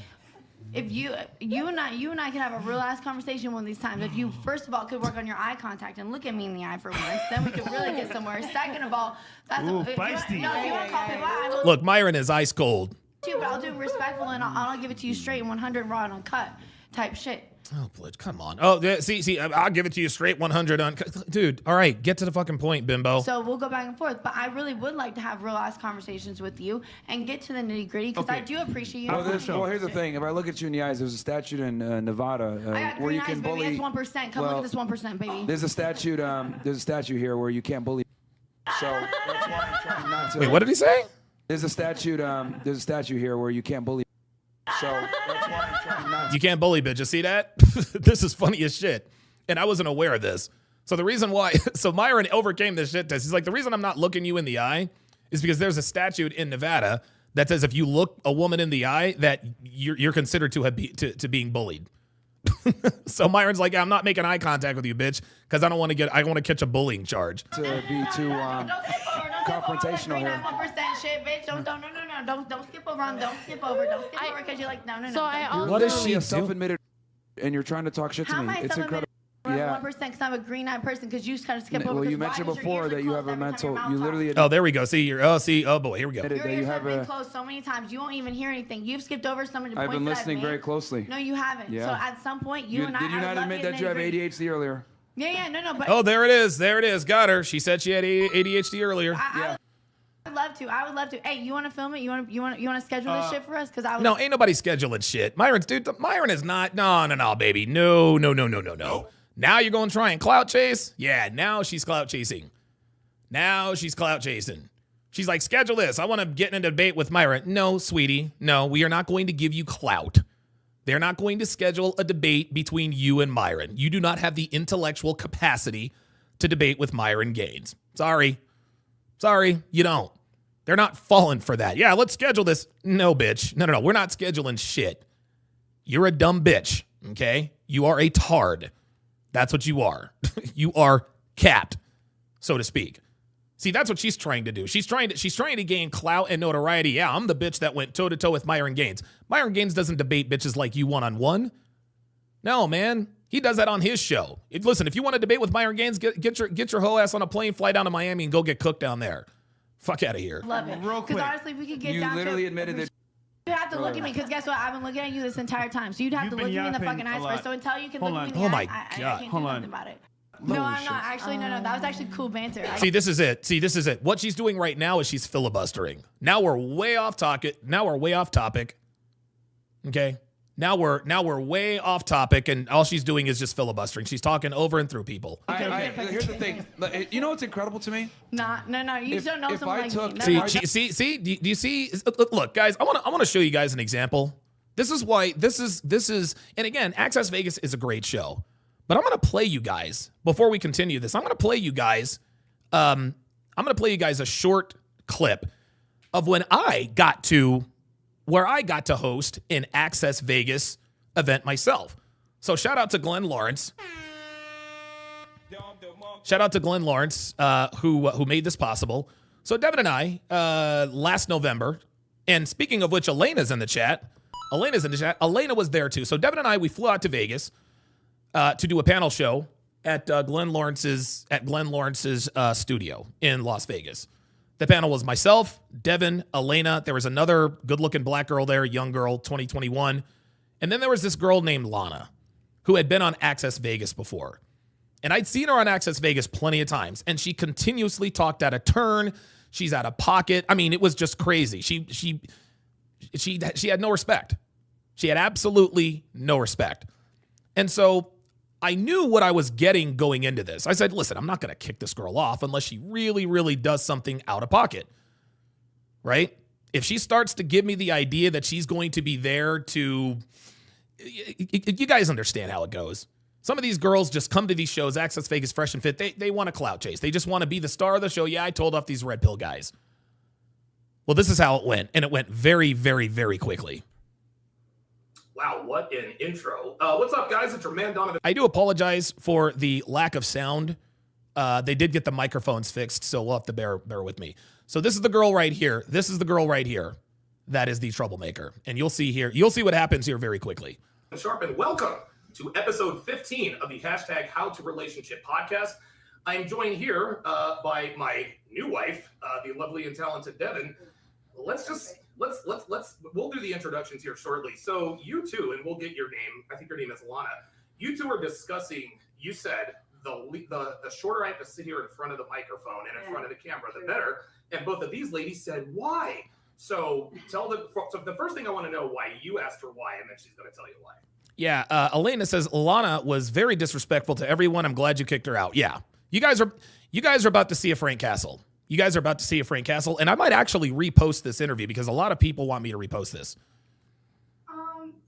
If you and I can have a real ass conversation one of these times. If you first of all could work on your eye contact and look at me in the eye for once, then we could really get somewhere. Second of all, that's feisty. If you want to call me I will. Look, Myron is ice cold. Too, but I'll do it respectful and I'll give it to you straight and 100 raw and uncut type shit. Oh, Blitz, come on. Oh, see, I'll give it to you straight 100 on. Dude, all right, get to the fucking point, bimbo. So we'll go back and forth, but I really would like to have real ass conversations with you and get to the nitty gritty because I do appreciate you. Well, here's the thing. If I look at you in the eyes, there's a statute in Nevada where you can bully. Baby, that's 1%. Come look at this 1%, baby. There's a statute. There's a statute here where you can't bully. So that's why I'm trying not to. Wait, what did he say? There's a statute. There's a statute here where you can't bully. So that's why I'm trying not to. You can't bully bitches. See that? This is funny as shit. And I wasn't aware of this. So the reason why, so Myron overcame this shit test. He's like, the reason I'm not looking you in the eye is because there's a statute in Nevada that says if you look a woman in the eye, that you're considered to being bullied. So Myron's like, I'm not making eye contact with you, bitch, because I want to catch a bullying charge. To be too confrontational here. 1% shit, bitch. Don't skip over. Don't skip over because you're like, no. What is she self-admitted, and you're trying to talk shit to me. It's incredible. Yeah. 1% because I'm a green-eyed person because you kind of skip over. Well, you mentioned before that you have a mental. You literally. Oh, there we go. See, oh boy, here we go. Your ears have been closed so many times you won't even hear anything. You've skipped over somebody. I've been listening very closely. No, you haven't. Yeah. So at some point, you and I. Did you not admit that you have ADHD earlier? Yeah, no, but. Oh, there it is. Got her. She said she had ADHD earlier. I would love to. Hey, you want to film it? You want to schedule this shit for us? Because I. No, ain't nobody scheduling shit. Myron is not. No, baby. No. Now you're going to try and clout chase? Yeah, now she's clout chasing. She's like, schedule this. I want to get in a debate with Myron. No, sweetie. No, we are not going to give you clout. They're not going to schedule a debate between you and Myron. You do not have the intellectual capacity to debate with Myron Gaines. Sorry, you don't. They're not falling for that. Yeah, let's schedule this. No, bitch. No. We're not scheduling shit. You're a dumb bitch, okay? You are a tard. That's what you are. You are capped, so to speak. See, that's what she's trying to do. She's trying to gain clout and notoriety. Yeah, I'm the bitch that went toe-to-toe with Myron Gaines. Myron Gaines doesn't debate bitches like you one-on-one. No, man. He does that on his show. Listen, if you want to debate with Myron Gaines, get your whole ass on a plane, fly down to Miami, and go get cooked down there. Fuck out of here. Love it. Real quick. Because honestly, we could get down to... You literally admitted that... You have to look at me, because guess what? I've been looking at you this entire time. So you'd have to look at me in the fucking eyes first. So until you can look at me in the eyes, I can't do nothing about it. No, I'm not. Actually, no. That was actually cool banter. See, this is it. What she's doing right now is she's filibustering. Now we're way off topic. Okay? Now we're way off topic, and all she's doing is just filibustering. She's talking over and through people. Here's the thing. You know what's incredible to me? No. You don't know someone like me. See, do you see? Look, guys, I want to show you guys an example. This is why this is, and again, Access Vegas is a great show, but I'm going to play you guys before we continue this. I'm going to play you guys. I'm going to play you guys a short clip of when I got to host an Access Vegas event myself. So shout out to Glenn Lawrence. Shout out to Glenn Lawrence, who made this possible. So Devin and I, last November, and speaking of which, Elena's in the chat. Elena was there too. So Devin and I, we flew out to Vegas to do a panel show at Glenn Lawrence's studio in Las Vegas. The panel was myself, Devin, Elena. There was another good-looking black girl there, young girl, 2021. And then there was this girl named Lana, who had been on Access Vegas before. And I'd seen her on Access Vegas plenty of times, and she continuously talked out of turn. She's out of pocket. I mean, it was just crazy. She had no respect. She had absolutely no respect. And so I knew what I was getting going into this. I said, listen, I'm not going to kick this girl off unless she really, really does something out of pocket, right? If she starts to give me the idea that she's going to be there to, you guys understand how it goes. Some of these girls just come to these shows, Access Vegas, Fresh and Fit. They want a clout chase. They just want to be the star of the show. Yeah, I told off these red pill guys. Well, this is how it went, and it went very, very, very quickly. Wow, what an intro. What's up, guys? It's your man, Donovan. I do apologize for the lack of sound. They did get the microphones fixed, so we'll have to bear with me. So this is the girl right here. This is the girl right here. That is the troublemaker. And you'll see what happens here very quickly. Sharp, welcome to episode 15 of the hashtag How to Relationship podcast. I am joined here by my new wife, the lovely and talented Devin. We'll do the introductions here shortly. So you two, and we'll get your name. I think your name is Lana. You two are discussing. You said the shorter I have to sit here in front of the microphone and in front of the camera, the better. And both of these ladies said why. So so the first thing I want to know why you asked her why, and then she's going to tell you why. Yeah, Elena says Lana was very disrespectful to everyone. I'm glad you kicked her out. Yeah, you guys are about to see a Frank Castle. And I might actually repost this interview because a lot of people want me to repost this.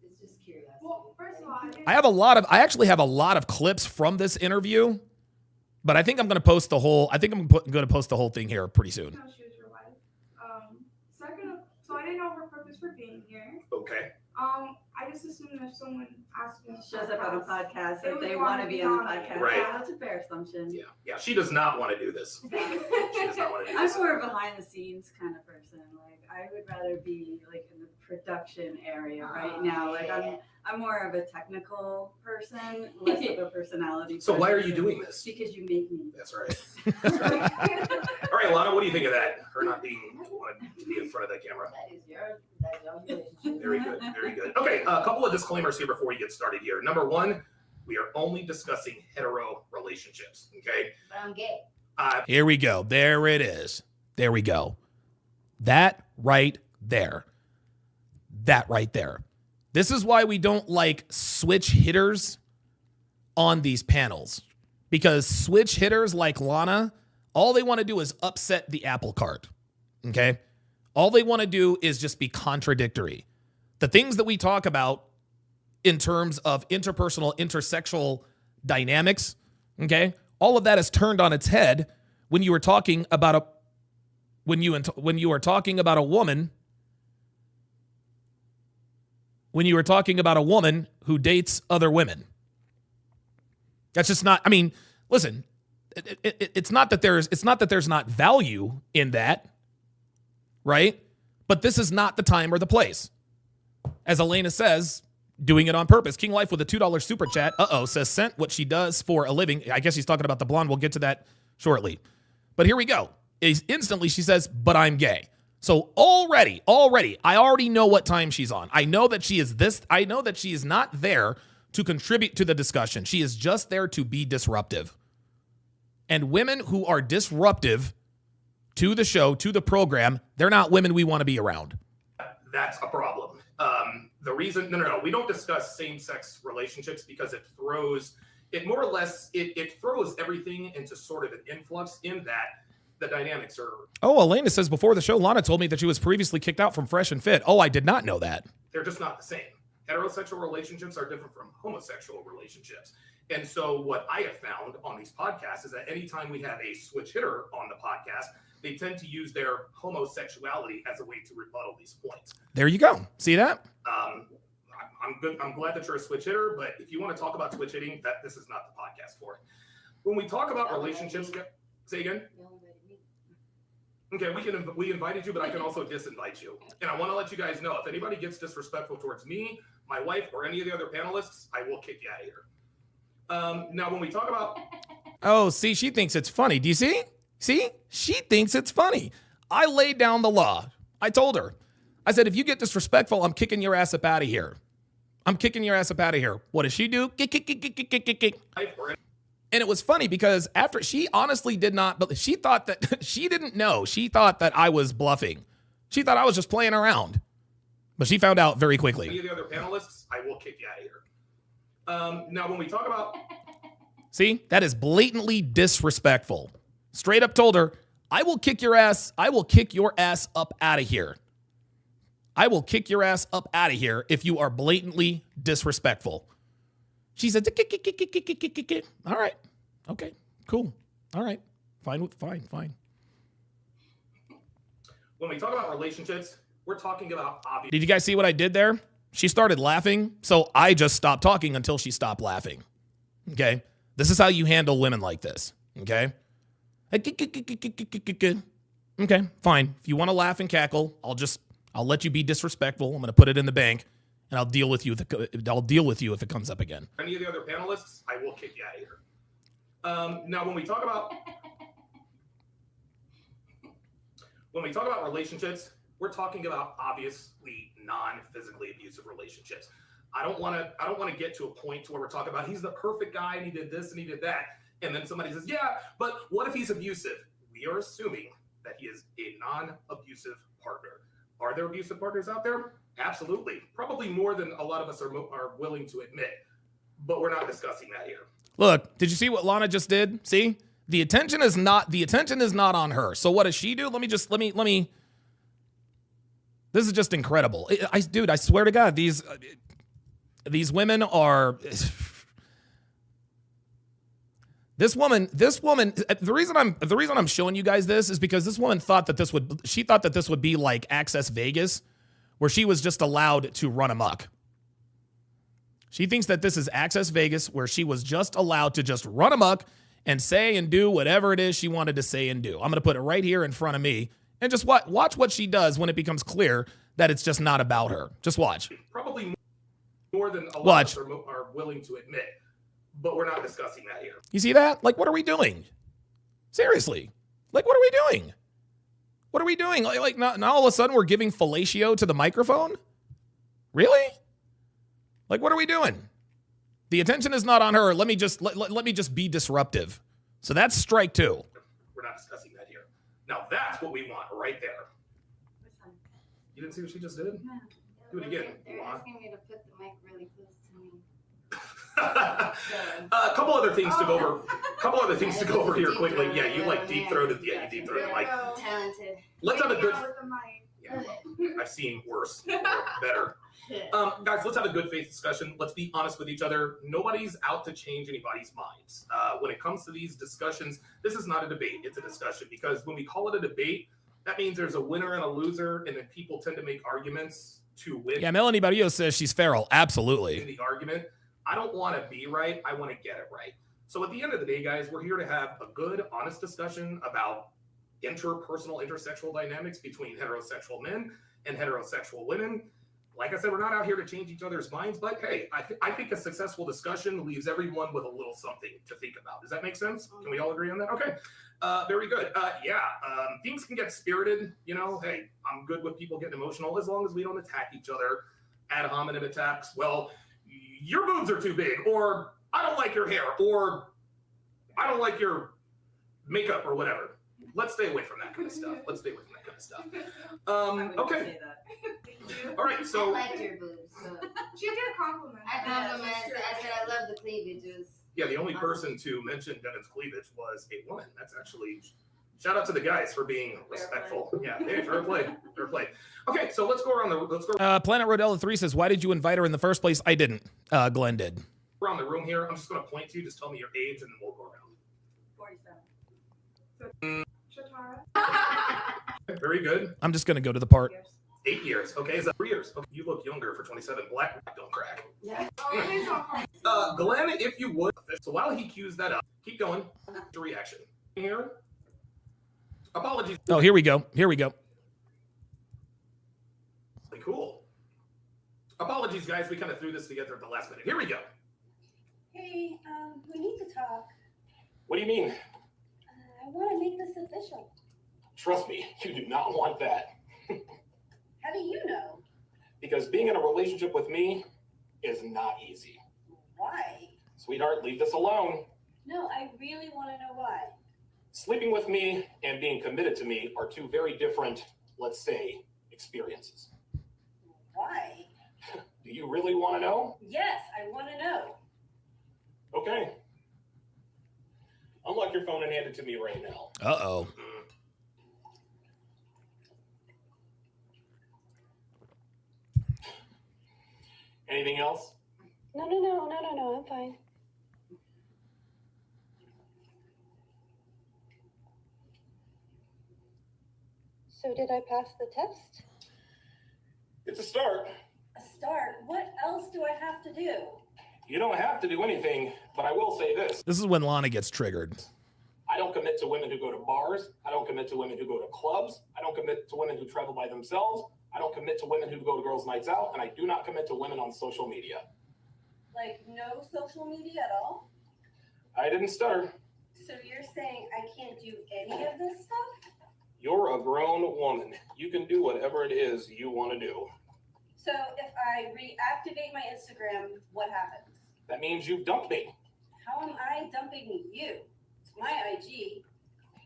It's just curious. Well, first of all, I actually have a lot of clips from this interview, but I think I'm going to post the whole. I think I'm going to post the whole thing here pretty soon. No, she was your wife. Second, so I didn't know her purpose for being here. Okay. I just assumed if someone asked me shows up on a podcast that they want to be on the podcast. Right. Yeah, that's a fair assumption. Yeah. She does not want to do this. She does not want to do I'm this. sort of behind the scenes kind of person. Like I would rather be like in the production area right now. Like I'm more of a technical person, less of a personality. So why are you doing this? Because you make me. That's right. All right, Lana, what do you think of that? Her not being wanted to be in front of that camera. That is your relationship. Very good. Very good. Okay, a couple of disclaimers here before we get started here. Number one, we are only discussing hetero relationships. Okay. But I'm gay. Here we go. There it is. There we go. That right there. This is why we don't like switch hitters on these panels. Because switch hitters like Lana, all they want to do is upset the apple cart. Okay? All they want to do is just be contradictory. The things that we talk about in terms of interpersonal, intersexual dynamics, okay? All of that is turned on its head when you are talking about a woman who dates other women. That's just not, I mean, listen, it's not that there's not value in that, right? But this is not the time or the place. As Elena says, doing it on purpose. King Life with a $2 super chat, says sent what she does for a living. I guess she's talking about the blonde. We'll get to that shortly. But here we go. Instantly she says, but I'm gay. So already, I already know what time she's on. I know that she is not there to contribute to the discussion. She is just there to be disruptive. And women who are disruptive to the show, to the program, they're not women we want to be around. That's a problem. The reason, no, we don't discuss same-sex relationships because it throws everything into sort of an influx in that the dynamics are. Oh, Elena says before the show, Lana told me that she was previously kicked out from Fresh and Fit. Oh, I did not know that. They're just not the same. Heterosexual relationships are different from homosexual relationships. And so what I have found on these podcasts is that anytime we have a switch hitter on the podcast, they tend to use their homosexuality as a way to rebuttal these points. There you go. See that? I'm good. I'm glad that you're a switch hitter, but if you want to talk about switch hitting, this is not the podcast for it. When we talk about relationships, say again. Okay, we invited you, but I can also disinvite you. And I want to let you guys know, if anybody gets disrespectful towards me, my wife, or any of the other panelists, I will kick you out of here. Now, when we talk about... Oh, see, she thinks it's funny. Do you see? See? She thinks it's funny. I laid down the law. I told her. I said, if you get disrespectful, I'm kicking your ass up out of here. I'm kicking your ass up out of here. What does she do? Kick. And it was funny because after she honestly did not, but she thought that she didn't know. She thought that I was bluffing. She thought I was just playing around. But she found out very quickly. Any of the other panelists, I will kick you out of here. Now, when we talk about... See, that is blatantly disrespectful. Straight up told her, I will kick your ass. I will kick your ass up out of here. I will kick your ass up out of here if you are blatantly disrespectful. She said, all right. Okay, cool. All right. Fine. When we talk about relationships, we're talking about obvious. Did you guys see what I did there? She started laughing, so I just stopped talking until she stopped laughing. Okay? This is how you handle women like this. Okay? Okay, fine. If you want to laugh and cackle, I'll let you be disrespectful. I'm going to put it in the bank, and I'll deal with you if it comes up again. Any of the other panelists, I will kick you out of here. Now, when we talk about relationships, we're talking about obviously non-physically abusive relationships. I don't want to get to a point to where we're talking about he's the perfect guy and he did this and he did that, and then somebody says, yeah, but what if he's abusive? We are assuming that he is a non-abusive partner. Are there abusive partners out there? Absolutely. Probably more than a lot of us are willing to admit, but we're not discussing that here. Look, did you see what Lana just did? See? The attention is not on her. So what does she do? Let me this is just incredible. Dude, I swear to God, these women are This woman, the reason I'm showing you guys this is because this woman thought that this would be like Access Vegas, where she was just allowed to run amok. She thinks that this is Access Vegas, where she was just allowed to just run amok and say and do whatever it is she wanted to say and do. I'm going to put it right here in front of me and just watch what she does when it becomes clear that it's just not about her. Just watch. Probably more than a lot of us are willing to admit, but we're not discussing that here. You see that? Like, what are we doing? Seriously. Like, what are we doing? What are we doing? Like now all of a sudden we're giving fellatio to the microphone? Really? Like, what are we doing? The attention is not on her. Let me just be disruptive. So that's strike two. We're not discussing that here. Now that's what we want right there. You didn't see what she just did? Yeah. Do it again. They're asking me to put the mic really close to me. A couple other things to go over here quickly. Yeah, you like deep throated. Yeah, you deep throated the mic. Talented. Let's have a good. Yeah, well, I've seen worse, or better. Guys, let's have a good faith discussion. Let's be honest with each other. Nobody's out to change anybody's minds. When it comes to these discussions, this is not a debate. It's a discussion, because when we call it a debate, that means there's a winner and a loser, and then people tend to make arguments to win. Yeah, Melanie Barrios says she's feral. Absolutely. In the argument, I don't want to be right. I want to get it right. So at the end of the day, guys, we're here to have a good, honest discussion about interpersonal, intersexual dynamics between heterosexual men and heterosexual women. Like I said, we're not out here to change each other's minds, but hey, I think a successful discussion leaves everyone with a little something to think about. Does that make sense? Can we all agree on that? Okay, very good. Things can get spirited. You know, hey, I'm good with people getting emotional as long as we don't attack each other. Ad hominem attacks. Well, your boobs are too big, or I don't like your hair, or I don't like your makeup, or whatever. Let's stay away from that kind of stuff. Okay. All right, so I like your boobs. So. She did compliment. I complimented. I said I love the cleavages. Yeah, the only person to mention Devin's cleavage was a woman. That's actually shout out to the guys for being respectful. Yeah, hey, fair play, fair play. Okay, so let's go around the Planet Rodella 3 says, "Why did you invite her in the first place?" I didn't. Glenn did. Around the room here. I'm just going to point to you. Just tell me your age, and then we'll go around. 47. Very good. I'm just gonna go to the part. 8 years. Okay, is that 3 years? Okay, you look younger for 27. Black don't crack. Yeah. Glenn, if you would. So while he cues that up, keep going. The reaction here. Apologies. Oh, here we go. Here we go. Cool. Apologies, guys. We kind of threw this together at the last minute. Here we go. Hey, we need to talk. What do you mean? I want to make this official. Trust me, you do not want that. How do you know? Because being in a relationship with me is not easy. Why? Sweetheart, leave this alone. No, I really want to know why. Sleeping with me and being committed to me are two very different, let's say, experiences. Why? Do you really want to know? Yes, I want to know. Okay. Unlock your phone and hand it to me right now. Uh-oh. Anything else? No, I'm fine. So did I pass the test? It's a start. A start? What else do I have to do? You don't have to do anything, but I will say this. This is when Lana gets triggered. I don't commit to women who go to bars. I don't commit to women who go to clubs. I don't commit to women who travel by themselves. I don't commit to women who go to girls' nights out. And I do not commit to women on social media. Like no social media at all? I didn't stutter. So you're saying I can't do any of this stuff? You're a grown woman. You can do whatever it is you want to do. So if I reactivate my Instagram, what happens? That means you've dumped me. How am I dumping you? It's my IG.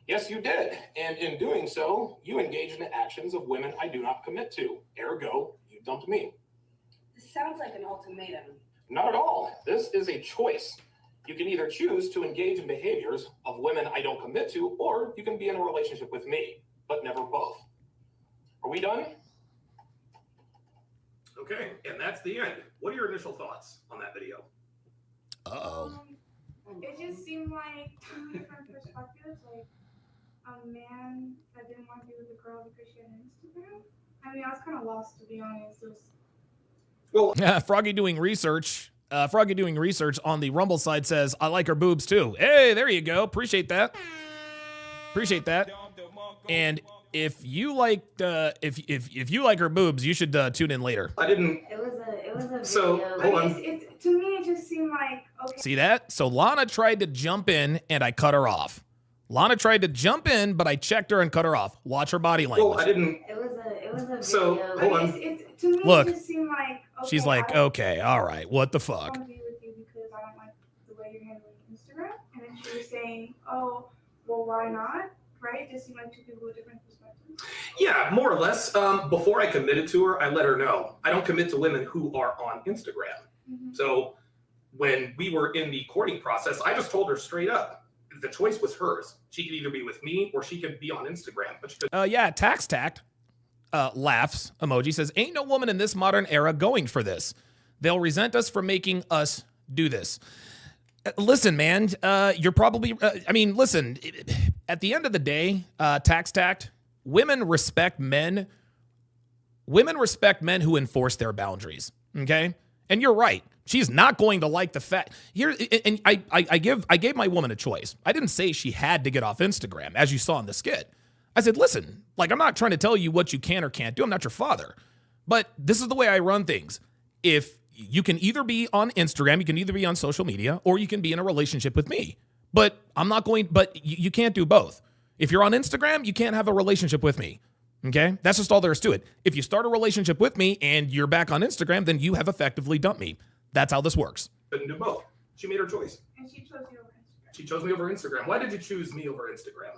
Yes, you did. And in doing so, you engage in the actions of women I do not commit to. Ergo, you dumped me. This sounds like an ultimatum. Not at all. This is a choice. You can either choose to engage in behaviors of women I don't commit to, or you can be in a relationship with me, but never both. Are we done? Okay, and that's the end. What are your initial thoughts on that video? Uh-oh. It just seemed like two different perspectives. Like a man that didn't want to be with a girl because she had an Instagram. I mean, I was kind of lost, to be honest. It was... Well, Froggy doing research on the Rumble side says, "I like her boobs too." Hey, there you go. Appreciate that. Appreciate that. And if you like if you like her boobs, you should tune in later. I didn't. It was a video. So hold on. To me, it just seemed like okay. See that? So Lana tried to jump in and I cut her off. Lana tried to jump in, but I checked her and cut her off. Watch her body language. Well, I didn't. It was a video. So hold on. To me, Look, it just seemed like okay, she's like, okay, all right, what the fuck? I want to be with you because I don't like the way you're handling Instagram. And then she was saying, oh, well, why not? Right? It just seemed like two people with different perspectives. Yeah, more or less. Before I committed to her, I let her know I don't commit to women who are on Instagram. Mm-hmm. So when we were in the courting process, I just told her straight up. The choice was hers. She could either be with me or she could be on Instagram. But she could. Yeah, Tax Tact laughs emoji says, "Ain't no woman in this modern era going for this. They'll resent us for making us do this." Listen, man, you're probably. Listen. At the end of the day, Tax Tact, women respect men. Women respect men who enforce their boundaries. Okay, and you're right. She's not going to like the fact here. And I gave my woman a choice. I didn't say she had to get off Instagram, as you saw in the skit. I said, listen, like, I'm not trying to tell you what you can or can't do. I'm not your father. But this is the way I run things. If you can either be on Instagram, you can either be on social media, or you can be in a relationship with me. But you can't do both. If you're on Instagram, you can't have a relationship with me. Okay? That's just all there is to it. If you start a relationship with me and you're back on Instagram, then you have effectively dumped me. That's how this works. Couldn't do both. She made her choice. And she chose you over Instagram. She chose me over Instagram. Why did you choose me over Instagram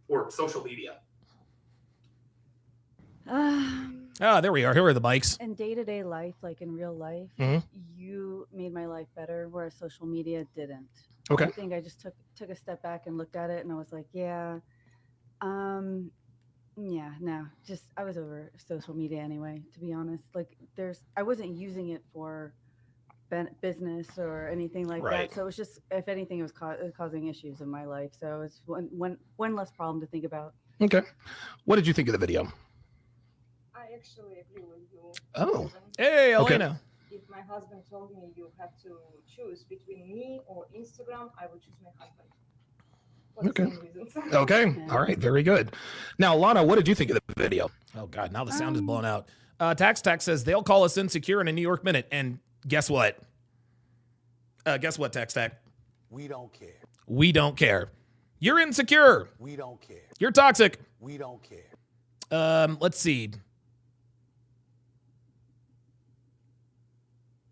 or social media? Ah, there we are. Here are the bikes. In day-to-day life, like in real life, you made my life better, whereas social media didn't. Okay. I think I just took a step back and looked at it, and I was like, yeah, no, just I was over social media anyway. To be honest, like I wasn't using it for business or anything like that. So it was just, if anything, it was causing issues in my life. So it's one less problem to think about. Okay. What did you think of the video? I actually agree with you. Oh. Hey, Elena. If my husband told me you have to choose between me or Instagram, I would choose my husband. For the same reasons. Okay. All right. Very good. Now, Lana, what did you think of the video? Oh, God. Now the sound is blown out. Tax says they'll call us insecure in a New York minute. And guess what? Guess what, Tax? We don't care. We don't care. You're insecure. We don't care. You're toxic. We don't care. Let's see.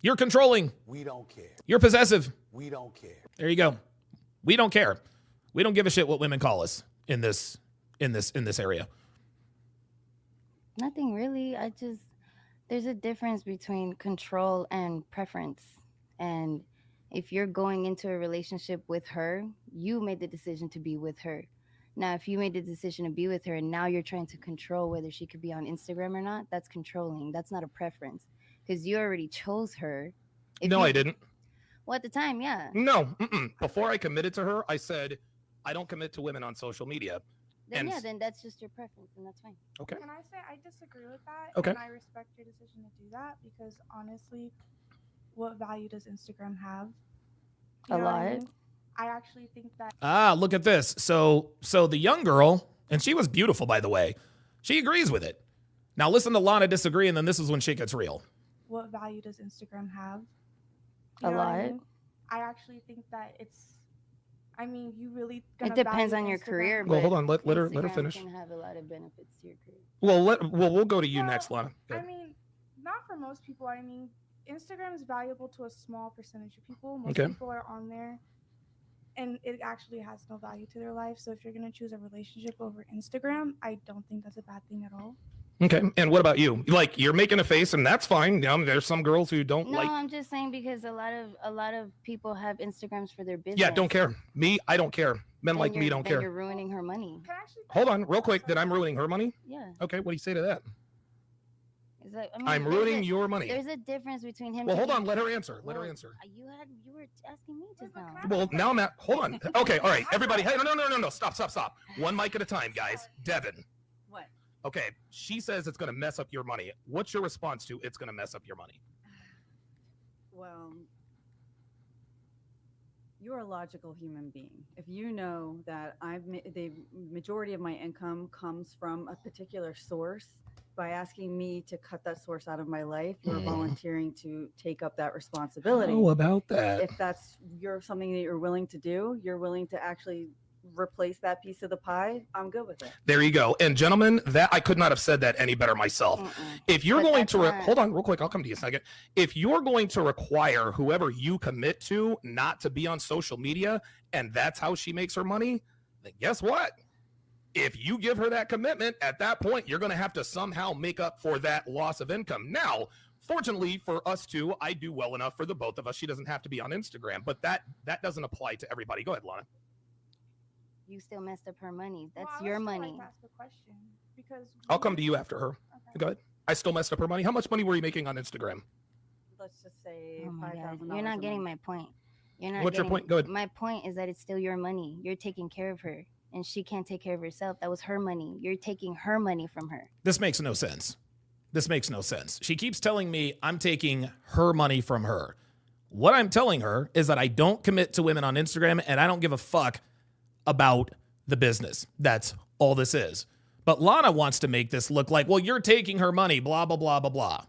You're controlling. We don't care. You're possessive. We don't care. There you go. We don't care. We don't give a shit what women call us in this area. Nothing really. There's a difference between control and preference. And if you're going into a relationship with her, you made the decision to be with her. Now, if you made the decision to be with her and now you're trying to control whether she could be on Instagram or not, that's controlling. That's not a preference because you already chose her. I didn't. Well, at the time, yeah. No. Before I committed to her, I said, I don't commit to women on social media. Then then that's just your preference, and that's fine. Okay. Can I say I disagree with that? Okay. And I respect your decision to do that because honestly, what value does Instagram have? A lot. I actually think that. Look at this. So the young girl, and she was beautiful, by the way, she agrees with it. Now listen to Lana disagree, and then this is when shit gets real. What value does Instagram have? A lot. I actually think that you really. It depends on your career. Well, hold on. Let her Instagram finish. Can have a lot of benefits to your career. Well, we'll go to you next, Lana. Go. Not for most people. Instagram is valuable to a small percentage of people. Most Okay. people are on there, and it actually has no value to their life. So if you're gonna choose a relationship over Instagram, I don't think that's a bad thing at all. Okay. And what about you? Like, you're making a face, and that's fine. There's some girls who don't No, like. I'm just saying because a lot of people have Instagrams for their business. Yeah, don't care. Me, I don't care. Men like me don't care. You're ruining her money. Hold on, real quick. Then I'm ruining her money? Yeah. Okay. What do you say to that? It's like, I'm ruining your money. There's a difference between him. Well, hold on. Let her answer. Let her answer. You were asking me just now. Well, now I'm at. Hold on. Okay. All right. Everybody. Hey, no. Stop. One mic at a time, guys. Devin. What? Okay. She says it's going to mess up your money. What's your response to it's going to mess up your money? Well, you're a logical human being. If you know that the majority of my income comes from a particular source, by asking me to cut that source out of my life, you're volunteering to take up that responsibility. Oh, about that. If that's something that you're willing to do, you're willing to actually replace that piece of the pie, I'm good with it. There you go. And gentlemen, that I could not have said that any better myself. If you're going to hold on real quick, I'll come to you in a second. If you're going to require whoever you commit to not to be on social media, and that's how she makes her money, then guess what? If you give her that commitment, at that point, you're going to have to somehow make up for that loss of income. Now, fortunately for us two, I do well enough for the both of us. She doesn't have to be on Instagram, but that doesn't apply to everybody. Go ahead, Lana. You still messed up her money. That's your money. Like to ask a question because I'll come to you after her. Okay. Go ahead. I still messed up her money. How much money were you making on Instagram? Let's just say $5,000. You're not getting my point. What's your point? Go ahead. My point is that it's still your money. You're taking care of her. And she can't take care of herself. That was her money. You're taking her money from her. This makes no sense. She keeps telling me I'm taking her money from her. What I'm telling her is that I don't commit to women on Instagram and I don't give a fuck about the business. That's all this is. But Lana wants to make this look like, well, you're taking her money, blah, blah, blah, blah, blah.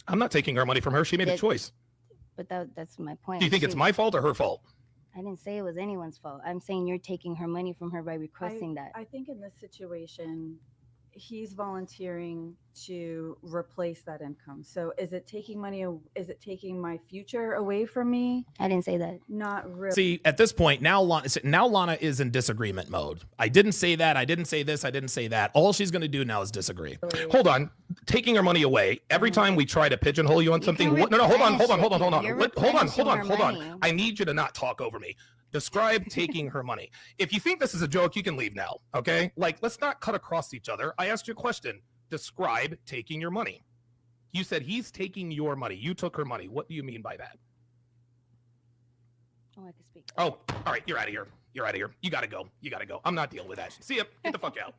I'm not taking her money from her. She made a choice. But that's my point. Do you think it's my fault or her fault? I didn't say it was anyone's fault. I'm saying you're taking her money from her by requesting that. I think in this situation, he's volunteering to replace that income. So is it taking money? Is it taking my future away from me? I didn't say that. Not really. See, at this point, now Lana is in disagreement mode. I didn't say that. I didn't say this. I didn't say that. All she's going to do now is disagree. Hold on. Taking her money away. Every time we try to pigeonhole you on something. No, hold on. Hold on. I need you to not talk over me. Describe taking her money. If you think this is a joke, you can leave now, okay? Like, let's not cut across each other. I asked you a question. Describe taking your money. You said he's taking your money. You took her money. What do you mean by that? Oh, I can speak. Oh, all right. You're out of here. You're out of here. You got to go. You got to go. I'm not dealing with that. See ya. Get the fuck out.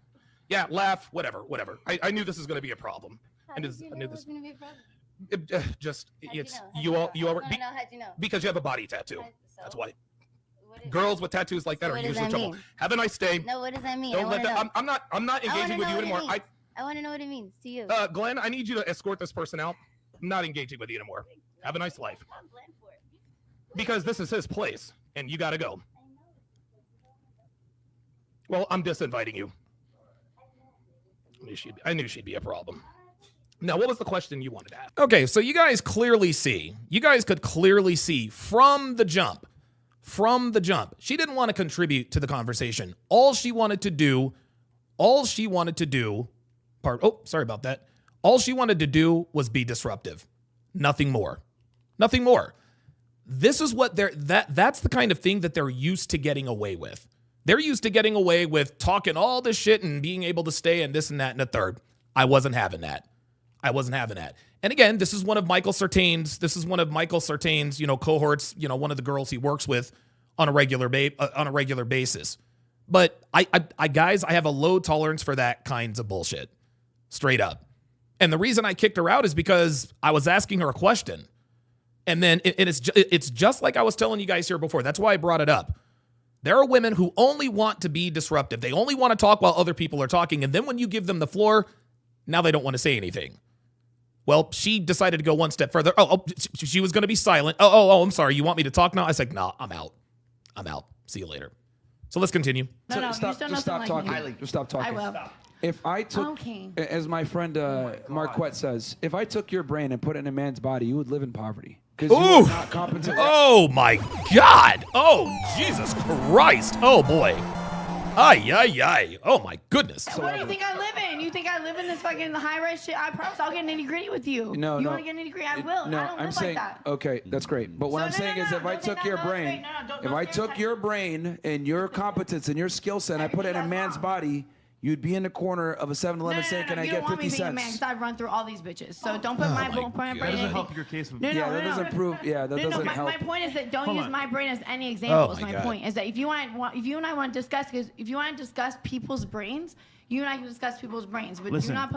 Yeah, laugh. Whatever. I knew this was going to be a problem. How did you know it was going to be a problem? Because you have a body tattoo. So? That's why. Girls with tattoos like that are usually trouble. Have a nice day. No, what does that mean? Don't let that. I'm not engaging with you anymore. I want to know what it means to you. Glenn, I need you to escort this person out. I'm not engaging with you anymore. Have a nice life. Because this is his place, and you got to go. Well, I'm disinviting you. I knew she'd be a problem. Now, what was the question you wanted to ask? Okay, so you guys could clearly see from the jump, she didn't want to contribute to the conversation. All she wanted to do was be disruptive. Nothing more. This is what that's the kind of thing that they're used to getting away with. They're used to getting away with talking all this shit and being able to stay and this and that and a third. I wasn't having that. And again, this is one of Michael Sartain's, cohorts, one of the girls he works with on a regular basis. But I guys, I have a low tolerance for that kinds of bullshit. Straight up. And the reason I kicked her out is because I was asking her a question. And then it's just like I was telling you guys here before. That's why I brought it up. There are women who only want to be disruptive. They only want to talk while other people are talking. And then when you give them the floor, now they don't want to say anything. Well, she decided to go one step further. She was going to be silent. I'm sorry. You want me to talk now? I was like, no, I'm out. See you later. So let's continue. Stop talking. Just stop talking. I will. If I took, as my friend Marquette says, if I took your brain and put it in a man's body, you would live in poverty. Because you would not compensate. Oh, my God. Oh, Jesus Christ. Oh, boy. Ay. Oh, my goodness. What do you think I live in? You think I live in this fucking high-rise shit? I promise I'll get nitty-gritty with you. No. You want to get nitty-gritty? I will. No, I don't I'm live saying, like that. okay, that's great. But what I'm saying is if I took your brain, your brain and your competence and your skill set and I put it in a man's body, you'd be in the corner of a 7-Eleven saying, can I get 50 cents? You don't want me being a man because I run through all these bitches. So don't put my brain. That doesn't help your case. That doesn't prove. Yeah, that doesn't help. My point is that don't use my brain as any example. My point is that if you and I want to discuss, because if you want to discuss people's brains, you and I can discuss people's brains. But do not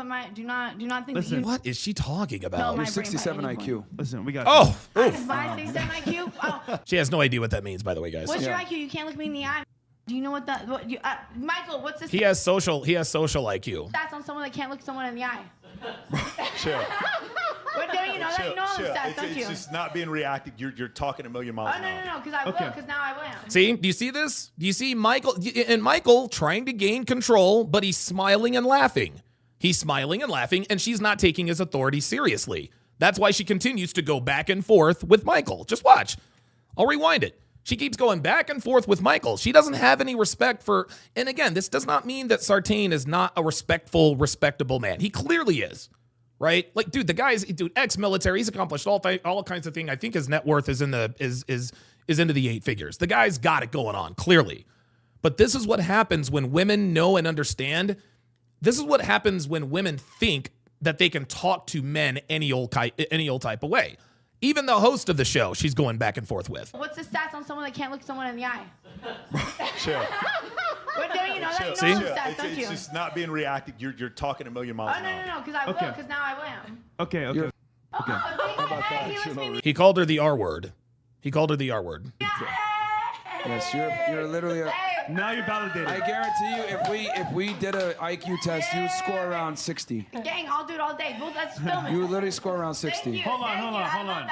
think. Listen, what is she talking about? You're 67 IQ. Listen, we got. Oh, 67 IQ. Oh. She has no idea what that means, by the way, guys. What's your IQ? You can't look me in the eye. Do you know what that? Michael, what's this? He has social IQ. Stats on someone that can't look someone in the eye. Sure. What do you know that? You know all the stats, don't you? It's just not being reactive. You're talking a million miles an hour. No, because I will, because now I will. See, do you see this? Do you see Michael trying to gain control, but he's smiling and laughing. And she's not taking his authority seriously. That's why she continues to go back and forth with Michael. Just watch. I'll rewind it. She keeps going back and forth with Michael. She doesn't have any respect for, and again, this does not mean that Sartain is not a respectable man. He clearly is, right? Like, dude, the guy's ex-military. He's accomplished all kinds of things. I think his net worth is into the 8 figures. The guy's got it going on, clearly. But this is what happens when women know and understand. This is what happens when women think that they can talk to men any old type of way. Even the host of the show, she's going back and forth with. What's the stats on someone that can't look someone in the eye? Sure. What do you know that? You know all the stats, don't you? It's just not being reactive. You're talking a million miles an hour. No, because I will, because now I will. Okay. He called her the R word. Yes, you're literally. Now you're validated. I guarantee you, if we did an IQ test, you would score around 60. Gang, I'll do it all day. Well, let's film it. You would literally score around 60. Hold on.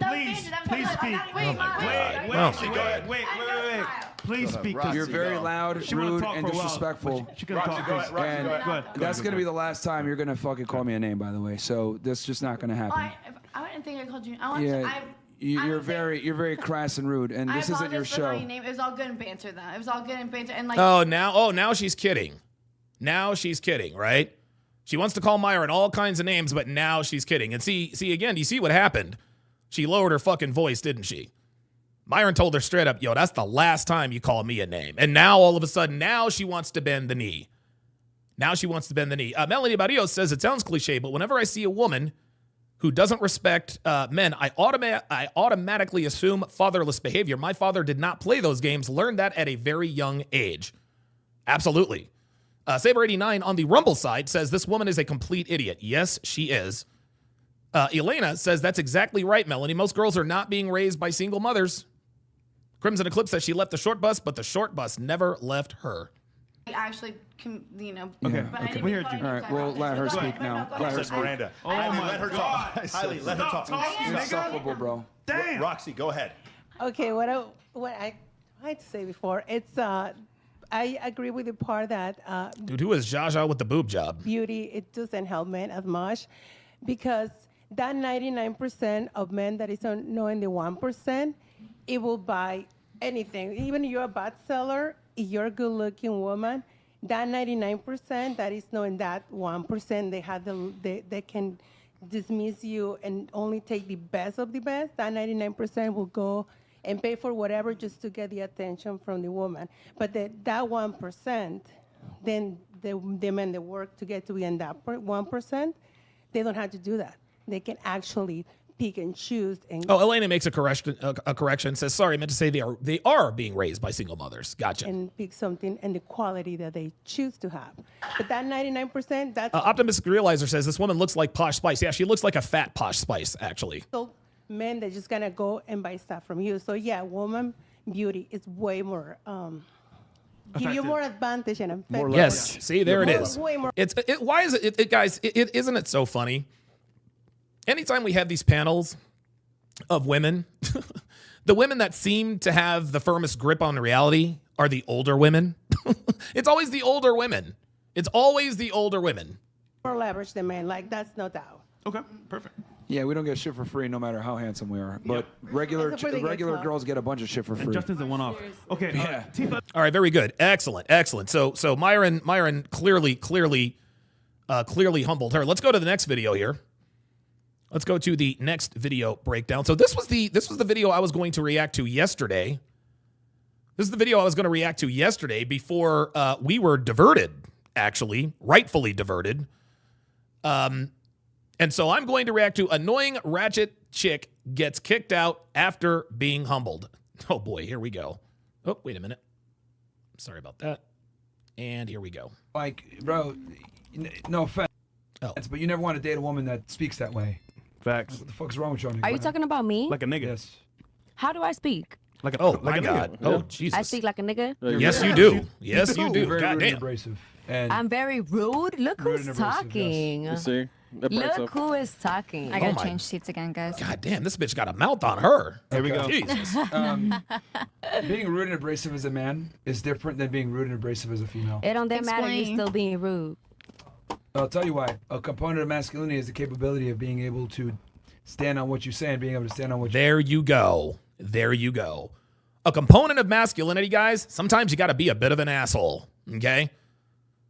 Please speak. Wait. Please speak. You're very loud, rude, and disrespectful. She can talk. Go ahead. That's gonna be the last time you're gonna fucking call me a name, by the way. So that's just not gonna happen. I didn't think I called you. You're very crass and rude, and this isn't your show. It was all good in banter, though. It was all good in banter, and like. Now she's kidding. Now she's kidding, right? She wants to call Myron all kinds of names, but now she's kidding. And see again, do you see what happened? She lowered her fucking voice, didn't she? Myron told her straight up, yo, that's the last time you call me a name. And now all of a sudden, now she wants to bend the knee. Melanie Barrios says, it sounds cliche, but whenever I see a woman who doesn't respect men, I automatically assume fatherless behavior. My father did not play those games, learned that at a very young age. Absolutely. Saber89 on the Rumble side says, this woman is a complete idiot. Yes, she is. Elena says, that's exactly right, Melanie. Most girls are not being raised by single mothers. Crimson Eclipse says she left the short bus, but the short bus never left her. Actually, Okay. We heard you. All right, we'll let her speak now. Let her speak. Miranda. Oh my let her talk. Kylie, let her talk. You're insufferable, bro. Damn. Roxy, go ahead. Okay, what I tried to say before, it's I agree with the part that Dude, who is Jaja with the boob job? beauty, it doesn't help men as much, because that 99% of men that is knowing the 1%, it will buy anything. Even if you're a bad seller, if you're a good-looking woman, that 99% that is knowing that 1%, they can dismiss you and only take the best of the best. That 99% will go and pay for whatever just to get the attention from the woman. But that 1%, then the men that work to get to be in that 1%, they don't have to do that. They can actually pick and choose. And Elena makes a correction. Says, sorry, I meant to say they are being raised by single mothers. Gotcha. And pick something and the quality that they choose to have. But that 99%, that's Optimistic Realizer says this woman looks like Posh Spice. Yeah, she looks like a fat Posh Spice, actually. so men that just gonna go and buy stuff from you. So yeah, woman beauty is way more give you more advantage and effect. Yes. See, there it is. Way more. Why is it guys? Isn't it so funny? Anytime we have these panels of women, the women that seem to have the firmest grip on reality are the older women. It's always the older women. More leverage than men. Like, that's no doubt. Okay, perfect. Yeah, we don't get shit for free no matter how handsome we are. But regular girls get a bunch of shit for free. And Justin's a one-off. Okay. Yeah. All right, very good. Excellent. So Myron clearly humbled her. Let's go to the next video here. Let's go to the next video breakdown. So this was the video I was going to react to yesterday. This is the video I was going to react to yesterday before we were diverted, actually, rightfully diverted. And so I'm going to react to annoying ratchet chick gets kicked out after being humbled. Oh boy, here we go. Oh, wait a minute. Sorry about that. And here we go. Like, bro, no offense, but you never want to date a woman that speaks that way. Facts. What the fuck's wrong with you? Are you talking about me? Like a nigga. Yes. How do I speak? Like a, oh like my a God. nigga. Oh Yeah. Jesus. I speak like a nigga? Yes, you do. Yes, you do. Very God rude and damn. abrasive. And I'm very rude. Look Rude who's and abrasive, talking. yes. See? Look who is talking. I gotta my- change seats again, guys. God damn, this bitch got a mouth on her. Here we go. Jesus. being rude and abrasive as a man is different than being rude and abrasive as a female. It don't matter. You're Explain. still being rude. I'll tell you why. A component of masculinity is the capability of being able to stand on what you say and being able to stand on what you There you go. There you go. A component of masculinity, guys, sometimes you got to be a bit of an asshole, okay?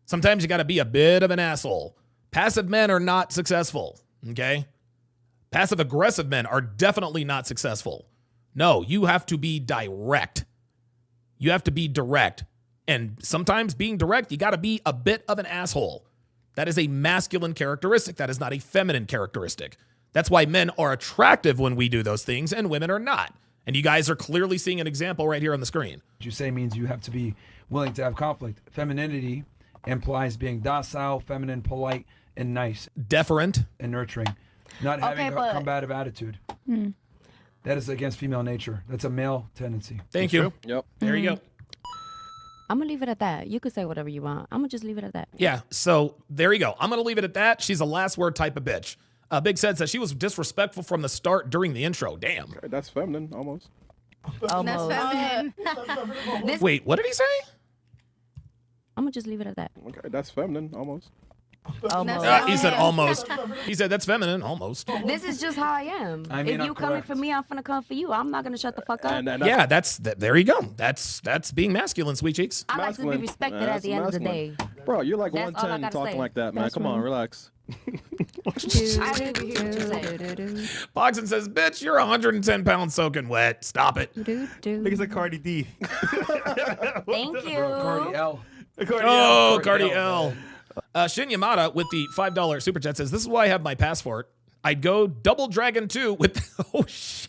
Sometimes you got to be a bit of an asshole. Passive men are not successful, okay? Passive aggressive men are definitely not successful. No, you have to be direct. You have to be direct. And sometimes being direct, you got to be a bit of an asshole. That is a masculine characteristic. That is not a feminine characteristic. That's why men are attractive when we do those things and women are not. And you guys are clearly seeing an example right here on the screen. What you say means you have to be willing to have conflict. Femininity implies being docile, feminine, polite, and nice. Deferent. And nurturing. Not having a combative attitude. That is against female nature. That's a male tendency. Thank you. Yep. There you go. I'm gonna leave it at that. You could say whatever you want. I'm gonna just leave it at that. Yeah, so there you go. I'm going to leave it at that. She's a last word type of bitch. Big said says she was disrespectful from the start during the intro. Damn. Okay, that's feminine, almost. Almost. Wait, what did he say? I'm gonna just leave it at that. Okay, that's feminine, almost. Almost. He said almost. He said that's feminine, almost. This is just how I am. I mean, if you coming for me, I'm gonna come for you. I'm not gonna shut the fuck up. Yeah, there you go. That's being masculine, sweet cheeks. I like to be respected at the end of the day. Bro, you're like That's all I 110 gotta talking say. like that, man. That's Come on, right. relax. Boxing says, bitch, you're 110 pounds soaking wet. Stop it. Niggas like Cardi D. Thank you. Cardi L. Oh, Cardi L. Shin Yamada with the $5 super chat says, this is why I have my passport. I'd go Double Dragon 2 with, oh shit.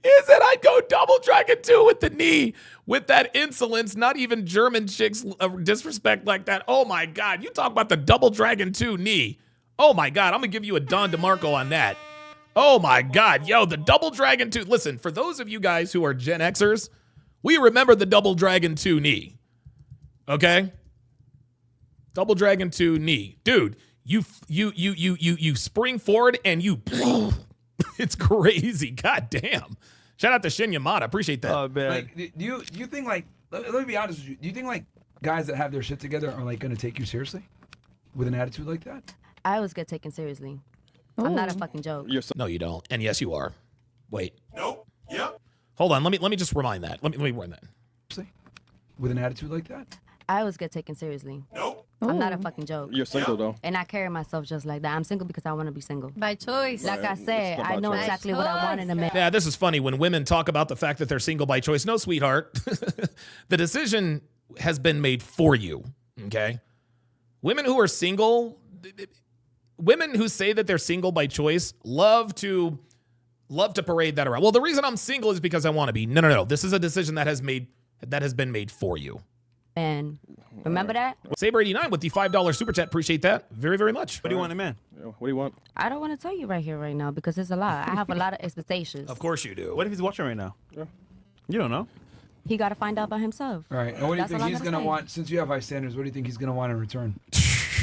Is that I'd go Double Dragon 2 with the knee. With that insolence, not even German chicks disrespect like that. Oh my God, you talk about the Double Dragon 2 knee. Oh my God, I'm gonna give you a Don DeMarco on that. Oh my God, yo, the Double Dragon 2. Listen, for those of you guys who are Gen Xers, we remember the Double Dragon 2 knee. Okay? Double Dragon 2 knee. Dude, you spring forward and you it's crazy. God damn. Shout out to Shin Yamada. Appreciate that. Oh, man. Like, do you think like let me be honest with you. Do you think like guys that have their shit together are like gonna take you seriously with an attitude like that? I always get taken seriously. I'm not a fucking joke. No, you don't. And yes, you are. Wait. Nope. Yep. Hold on. Let me just rewind that. Let me rewind that. With an attitude like that? I always get taken seriously. Nope. I'm not a fucking joke. You're single, though. And I carry myself just like that. I'm single because I want to be single. By choice. Like I said, I know exactly what I want in a man. Yeah, this is funny when women talk about the fact that they're single by choice. No, sweetheart. The decision has been made for you. Okay? Women who are single, women who say that they're single by choice love to parade that around. Well, the reason I'm single is because I want to be. No. This is a decision that has been made for you. And remember that? Saber89 with the $5 super chat. Appreciate that very, very much. What do you want in a man? What do you want? I don't want to tell you right here, right now, because it's a lot. I have a lot of expectations. Of course you do. What if he's watching right now? Yeah. You don't know. He got to find out by himself. All right. And what do you That's think all I'm he's gonna gonna say. want? Since you have high standards, what do you think he's gonna want in return?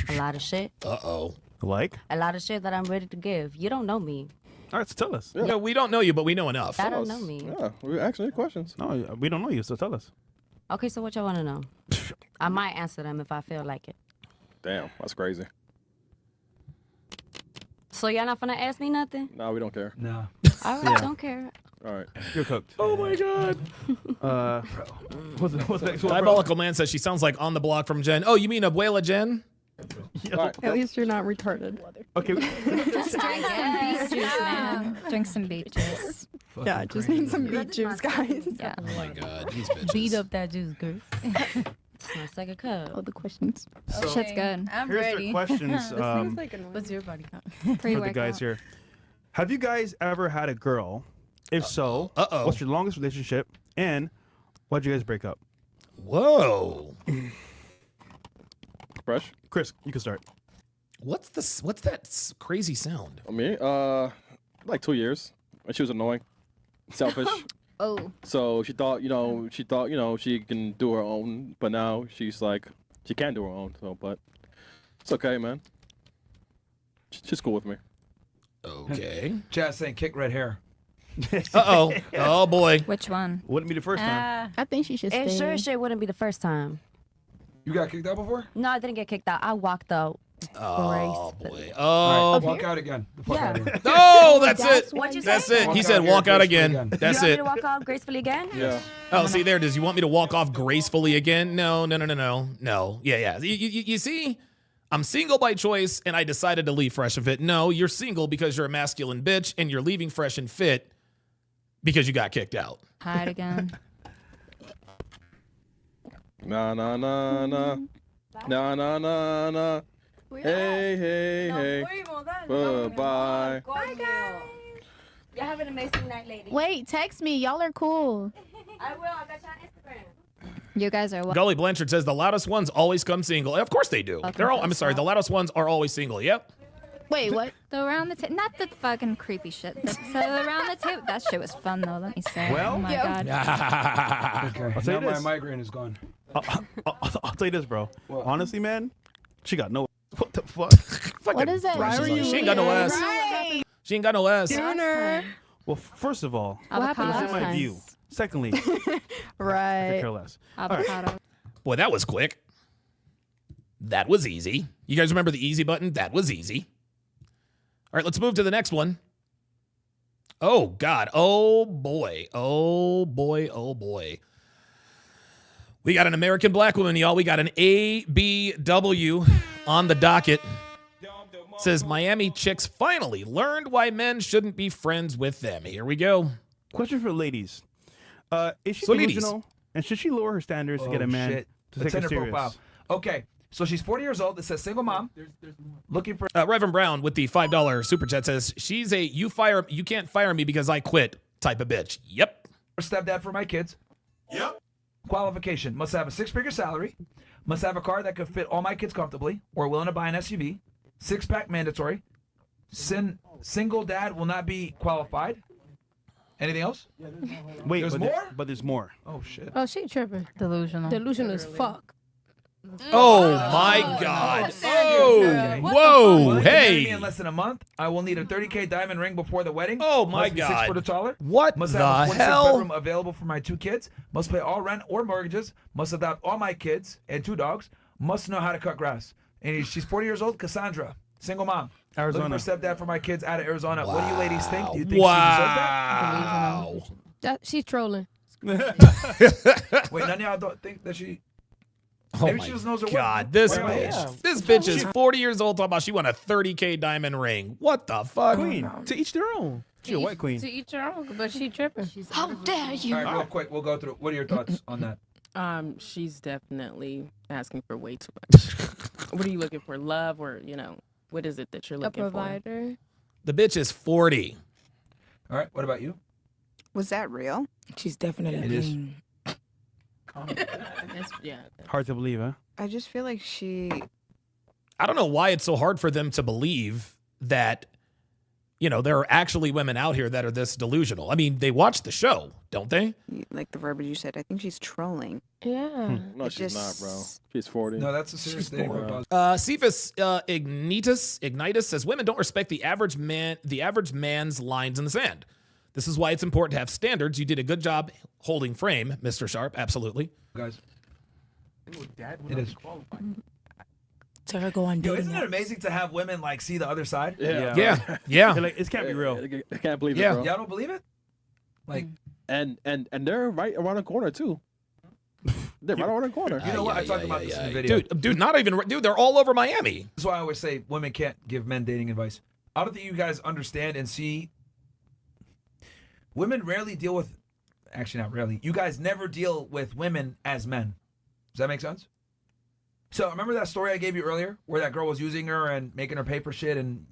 A lot of shit. Uh-oh. Like? A lot of shit that I'm ready to give. You don't know me. All right, so tell us. Yeah. No, we don't know you, but we know enough. I don't know me. Yeah, we're asking you questions. No, we don't know you, so tell us. Okay, so what y'all want to know? I might answer them if I feel like it. Damn, that's crazy. So y'all not gonna ask me nothing? No, we don't care. No. All right, don't care. All right. You're cooked. Oh my God. What's the next one? Diabolical Man says she sounds like On the Block from Jen. Oh, you mean Abuela Jen? At least you're not retarded. Okay. Just drink some beet juice, man. Drink some beet juice. Yeah, just need some beet juice, guys. Yeah. Oh my God, these bitches. Beat up that juice, girl. It's my second cup. All the questions. So, shit's good. I'm Here's ready. the questions. What's your body count? For the guys here. Have you guys ever had a girl? If so, what's your longest relationship? And why'd you guys break up? Whoa. Fresh? Chris, you can start. What's that crazy sound? Me? Like 2 years. And she was annoying. Selfish. Oh. So she thought, she can do her own, but now she's like, she can't do her own. So, but it's okay, man. She's cool with me. Okay. Chat saying kick red hair. Uh-oh. Oh, boy. Which one? Wouldn't be the first time. I think she should stay. It sure shit wouldn't be the first time. You got kicked out before? No, I didn't get kicked out. I walked out. Oh, boy. All Oh. right, walk out again. The fuck out of here. Oh, that's it. What you That's say? it. He said walk out again. You That's want me it. to walk out gracefully again? Yeah. Oh, see, there it is. You want me to walk off gracefully again? No. Yeah. You see, I'm single by choice, and I decided to leave Fresh and Fit. No, you're single because you're a masculine bitch, and you're leaving Fresh and Fit because you got kicked out. Hide again. Nah. Hey. Bye. Bye, guys. Y'all have an amazing night, lady. Wait, text me. Y'all are cool. I will. I got you on Instagram. You guys are Gully Blanchard says the loudest ones always come single. Of course they do. Welcome They're all. to I'm the sorry. The loudest ones are always single. Yep. Wait, what? The around the table, not the fucking creepy shit. So around the table, that shit was fun though. Let me say. Well, oh my yeah. god. Okay. I'll tell you Now my this. migraine is gone. I'll tell you this, bro. What? Honestly, man, she got no. What the fuck? What is that? She ain't got no ass. She ain't got no ass. Sooner. Well, first of all, What happened that's last my time? view. Secondly, I could Right. care less. Avocado. Boy, that was quick. That was easy. You guys remember the easy button? That was easy. All right, let's move to the next one. Oh, God. Oh, boy. Oh, boy. Oh, boy. We got an American black woman, y'all. We got an ABW on the docket. Says Miami chicks finally learned why men shouldn't be friends with them. Here we go. Question for ladies. Is she So ladies. delusional? And should she lower her standards to get a man Shit. to The take her Tinder serious? profile. Okay, so she's 40 years old. It says single mom. Looking for. Reverend Brown with the $5 super chat says she's a you can't fire me because I quit type of bitch. Yep. Stepdad for my kids. Yep. Qualification: must have a 6-figure salary, must have a car that could fit all my kids comfortably, or willing to buy an SUV. 6-pack mandatory. Single dad will not be qualified. Anything else? Wait, There's but more? but there's more. Oh shit. Oh, she tripping. Delusional. Delusional as fuck. Oh my God. Oh, Okay. whoa. Willing to marry me Hey. in less than a month. I will need a 30K diamond ring before the wedding. Oh my Must be 6 God. foot or taller. What Must the have a 46 hell? bedroom available for my 2 kids. Must pay all rent or mortgages. Must adopt all my kids and 2 dogs. Must know how to cut grass. And she's 40 years old. Cassandra, single mom. Arizona. Looking for stepdad for my kids out of Arizona. What do you ladies think? Do you think she deserves Wow. She's trolling. that? Wait, none of y'all don't think that she. Oh Maybe my she just knows her God. worth. This Wait, wait, bitch. This bitch is 40 years old talking about she want a 30K diamond ring. What the fuck? Queen. To each their own. She a white queen. To each her own, but she tripping. How dare you? All right, real quick, we'll go through. What are your thoughts on that? She's definitely asking for way too much. What are you looking for? Love or, what is it that you're A looking for? provider. The bitch is 40. All right, what about you? Was that real? She's definitely. It is. Yeah. Hard to believe, huh? I just feel like she. I don't know why it's so hard for them to believe that, there are actually women out here that are this delusional. I mean, they watch the show, don't they? Like the verbiage you said, I think she's trolling. Yeah. No, she's not, bro. She's 40. No, that's a serious thing. Cephas Ignitus says women don't respect the average man's lines in the sand. This is why it's important to have standards. You did a good job holding frame, Mr. Sharp. Absolutely. Guys. It is. To her go on Yo, dating isn't it amazing to have women like see the other side? Yeah. Yeah. They're like, it can't be real. I can't believe Yeah. it, bro. Y'all don't believe it? Like, And they're right around the corner too. They're right around the corner. you know what? I talked about this in the video. Dude, they're all over Miami. That's why I always say women can't give men dating advice. I don't think you guys understand and see. Women rarely deal with, actually not rarely. You guys never deal with women as men. Does that make sense? So remember that story I gave you earlier, where that girl was using her and making her pay for shit, and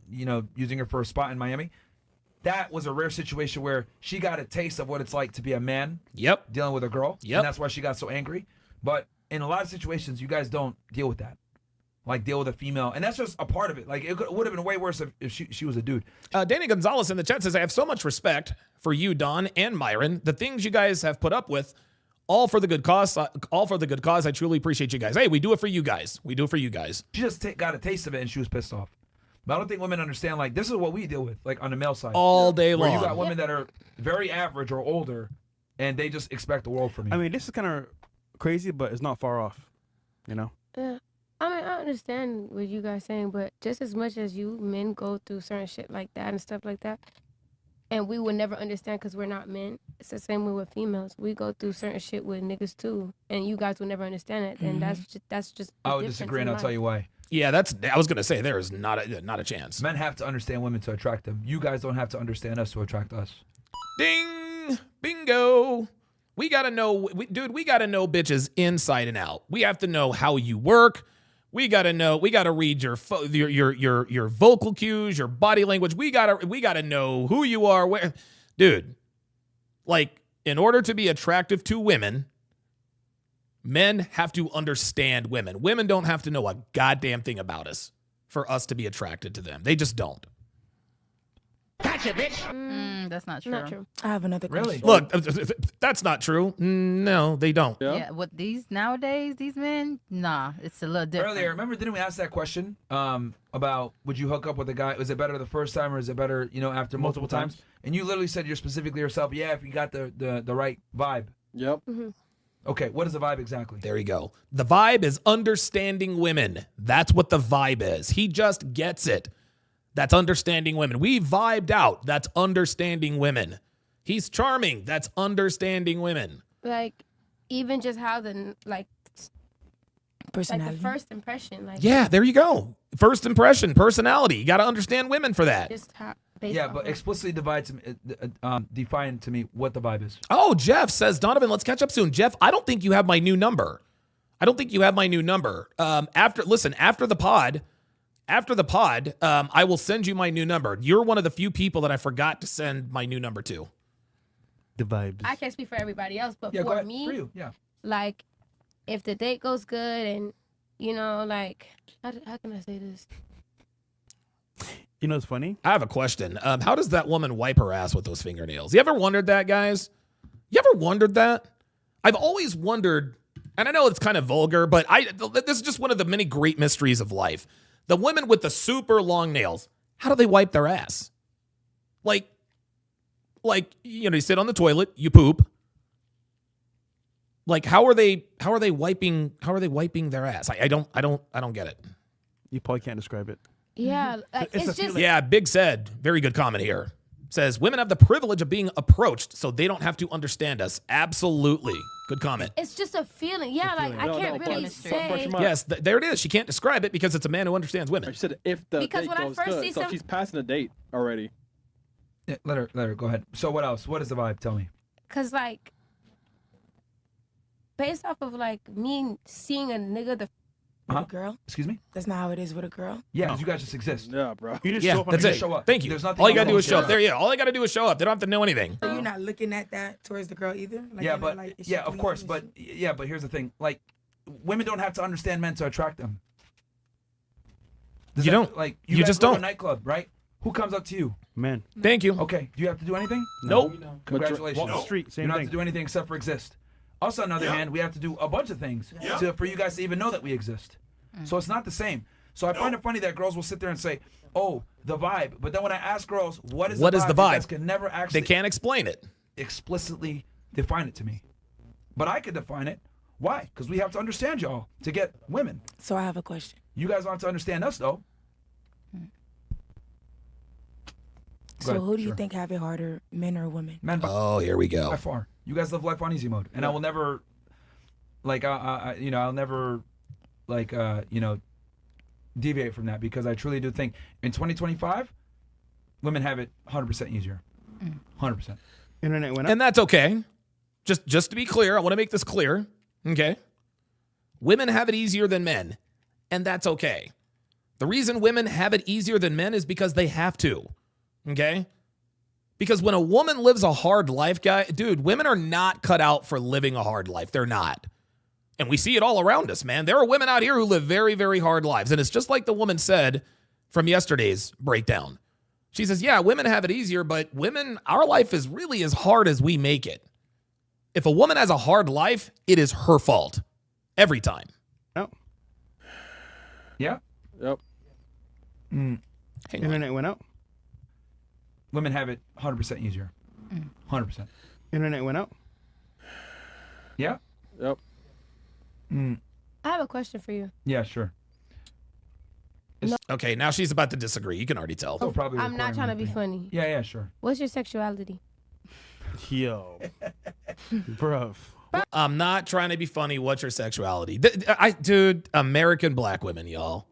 using her for a spot in Miami. That was a rare situation where she got a taste of what it's like to be a man. Yep. Dealing with a girl. Yep. And that's why she got so angry. But in a lot of situations, you guys don't deal with that. Like deal with a female, and that's just a part of it. Like it would have been way worse if she was a dude. Danny Gonzalez in the chat says, I have so much respect for you, Don and Myron. The things you guys have put up with, all for the good cause. I truly appreciate you guys. Hey, we do it for you guys. We do it for you guys. She just got a taste of it, and she was pissed off. But I don't think women understand. Like this is what we deal with, like on the male side, all day where long. you got women that are very average or older, and they just expect the world from you. I mean, this is kind of crazy, but it's not far off. Yeah. I mean, I understand what you guys saying, but just as much as you men go through certain shit like that and stuff like that, and we would never understand because we're not men. It's the same way with females. We go through certain shit with niggas too, and you guys will never understand it. And that's just. I would disagree, and I'll tell you why. Yeah, I was gonna say there is not a chance. Men have to understand women to attract them. You guys don't have to understand us to attract us. Ding, bingo. We gotta know, we gotta know bitches inside and out. We have to know how you work. We gotta read your vocal cues, your body language. We gotta know who you are. Where, dude, like in order to be attractive to women, men have to understand women. Women don't have to know a goddamn thing about us. for us to be attracted to them. They just don't. Gotcha, bitch. That's not true. Not true. I have another question. Look, that's not true. No, they don't. Yeah, what these nowadays, these men, nah, it's a little different. Earlier, remember, didn't we ask that question about would you hook up with a guy? Was it better the first time or is it better, after multiple times? And you literally said you're specifically yourself, yeah, if you got the right vibe. Yep. Okay, what is the vibe exactly? There you go. The vibe is understanding women. That's what the vibe is. He just gets it. That's understanding women. We vibed out. That's understanding women. He's charming. That's understanding women. Like, even just how the Personality. Like the first impression. Like, Yeah, there you go. First impression, personality. You got to understand women for that. Just how. Yeah, but explicitly define to me what the vibe is. Oh, Jeff says, Donovan, let's catch up soon. Jeff, I don't think you have my new number. After the pod, I will send you my new number. You're one of the few people that I forgot to send my new number to. The vibes. I can't speak for everybody else, but Yeah, go for ahead. me, For you, yeah. like, if the date goes good and, like, how can I say this? You know what's funny? I have a question. How does that woman wipe her ass with those fingernails? You ever wondered that, guys? You ever wondered that? I've always wondered, and I know it's kind of vulgar, but this is just one of the many great mysteries of life. The women with the super long nails, how do they wipe their ass? Like, you sit on the toilet, you poop. Like, how are they wiping their ass? I don't get it. You probably can't describe it. Yeah, like, it's just. Yeah, Big said, very good comment here. Says, women have the privilege of being approached, so they don't have to understand us. Absolutely. Good comment. It's just a feeling. Yeah, like, I can't really say. Yes, there it is. She can't describe it because it's a man who understands women. She said if the Because date when I goes first good, see so some- she's passing the date already. Yeah, let her go ahead. So what else? What is the vibe? Tell me. Because, like, based off of, like, me seeing a nigga the With a girl? Excuse me? That's not how it is with a girl. Yeah, because you guys just exist. Yeah, bro. You just Yeah, show up on that's the it. date. Show up. Thank you. There's nothing All you got to else do is to show show. up. There, yeah. All they got to do is show up. They don't have to know anything. So you're not looking at that towards the girl either? Like, Yeah, you're but not like, is she of clean? course, Is but she- but here's the thing: like, women don't have to understand men to attract them. You don't. Like, You guys just go to don't. a nightclub, right? Who comes up to you? Man. Thank you. Okay. Do you have to do anything? Nope. Congratulations. Walk the street, same you don't thing. have to do anything except for exist. Also, on the other hand, we have to do a bunch of things for you guys to even know that we exist. So it's not the same. So I find it funny that girls will sit there and say, "Oh, the vibe," but then when I ask girls, "What is the vibe?" You guys can never actually. They can't explain it. Explicitly define it to me, but I could define it. Why? Because we have to understand y'all to get women. So I have a question. You guys don't have to understand us though. So ahead, who do you sure. think have it harder, men or women? Men. Oh, here we go. By far, you guys live life on easy mode, and I will never, I'll never, deviate from that because I truly do think in 2025, women have it 100% easier, 100%. Internet went up. And that's okay. Just to be clear, I want to make this clear. Okay. Women have it easier than men, and that's okay. The reason women have it easier than men is because they have to. Okay? Because when a woman lives a hard life, dude, women are not cut out for living a hard life. They're not. And we see it all around us, man. There are women out here who live very, very hard lives. And it's just like the woman said from yesterday's breakdown. She says, yeah, women have it easier, but women, our life is really as hard as we make it. If a woman has a hard life, it is her fault. Every time. Oh. Yeah. Yep. Internet went out. Women have it 100% easier, 100%. Internet went out. Yeah. Yep. I have a question for you. Yeah, sure. Okay, now she's about to disagree. You can already tell. I'm not trying to be funny. Yeah, sure. What's your sexuality? Yo. Bruv. I'm not trying to be funny. What's your sexuality? Dude, American black women, y'all.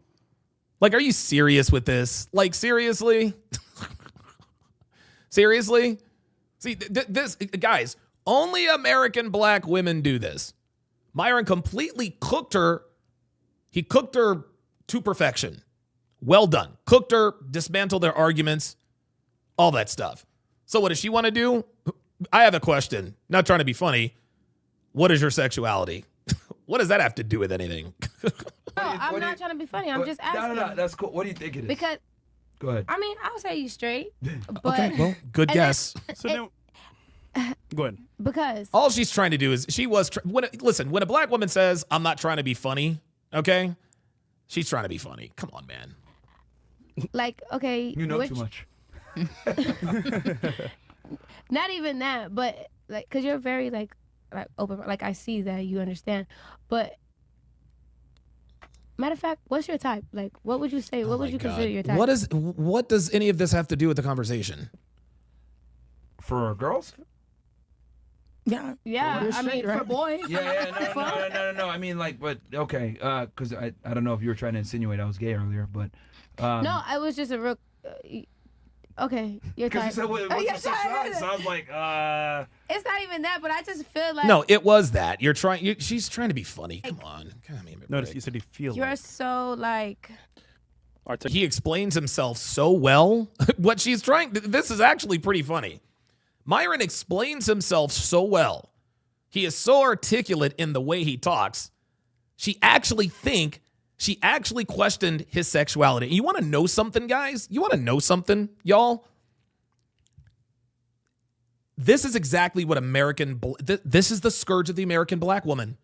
Like, are you serious with this? Like, seriously? Seriously? See, this, guys, only American black women do this. Myron completely cooked her. He cooked her to perfection. Well done. Cooked her, dismantled their arguments, all that stuff. So what does she want to do? I have a question. Not trying to be funny. What is your sexuality? What does that have to do with anything? I'm not trying to be funny. I'm just asking. No, that's cool. What do you think it is? Because Go ahead. I mean, I'll say you straight. But, Okay, well, good guess. So go ahead. Because all she's trying to do is listen, when a black woman says, I'm not trying to be funny, okay? She's trying to be funny. Come on, man. like, okay. You know too much. Not even that, but like, cause you're very like open. Like I see that you understand, but matter of fact, what's your type? Like, what would you say? What would you consider your type? What does any of this have to do with the conversation? For girls? Yeah. Yeah. I mean, for boys. No. I mean, like, but okay, because I don't know if you were trying to insinuate I was gay earlier, but no, I was just a real. Okay, your type. Because you said what's your sexuality, so I was like, It's not even that, but I just feel like No, it was that. She's trying to be funny. Come on. Notice you said you feel. You're so like. He explains himself so well. What she's trying. This is actually pretty funny. Myron explains himself so well. He is so articulate in the way he talks. She actually questioned his sexuality. You want to know something, guys? You want to know something, y'all? This is exactly what this is the scourge of the American black woman.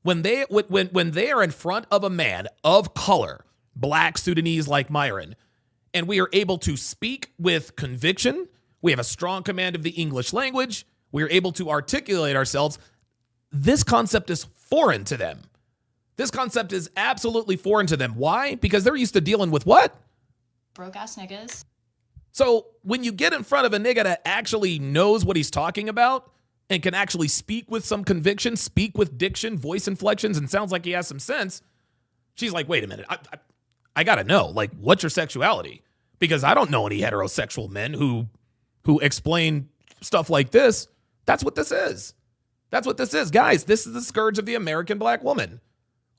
When they are in front of a man of color, black Sudanese like Myron, and we are able to speak with conviction, we have a strong command of the English language, we are able to articulate ourselves, this concept is foreign to them. This concept is absolutely foreign to them. Why? Because they're used to dealing with what? Broke ass niggas. So when you get in front of a nigga that actually knows what he's talking about and can actually speak with some conviction, speak with diction, voice inflections, and sounds like he has some sense, she's like, wait a minute, I gotta know, like, what's your sexuality? Because I don't know any heterosexual men who explain stuff like this. That's what this is. That's what this is. Guys, this is the scourge of the American black woman.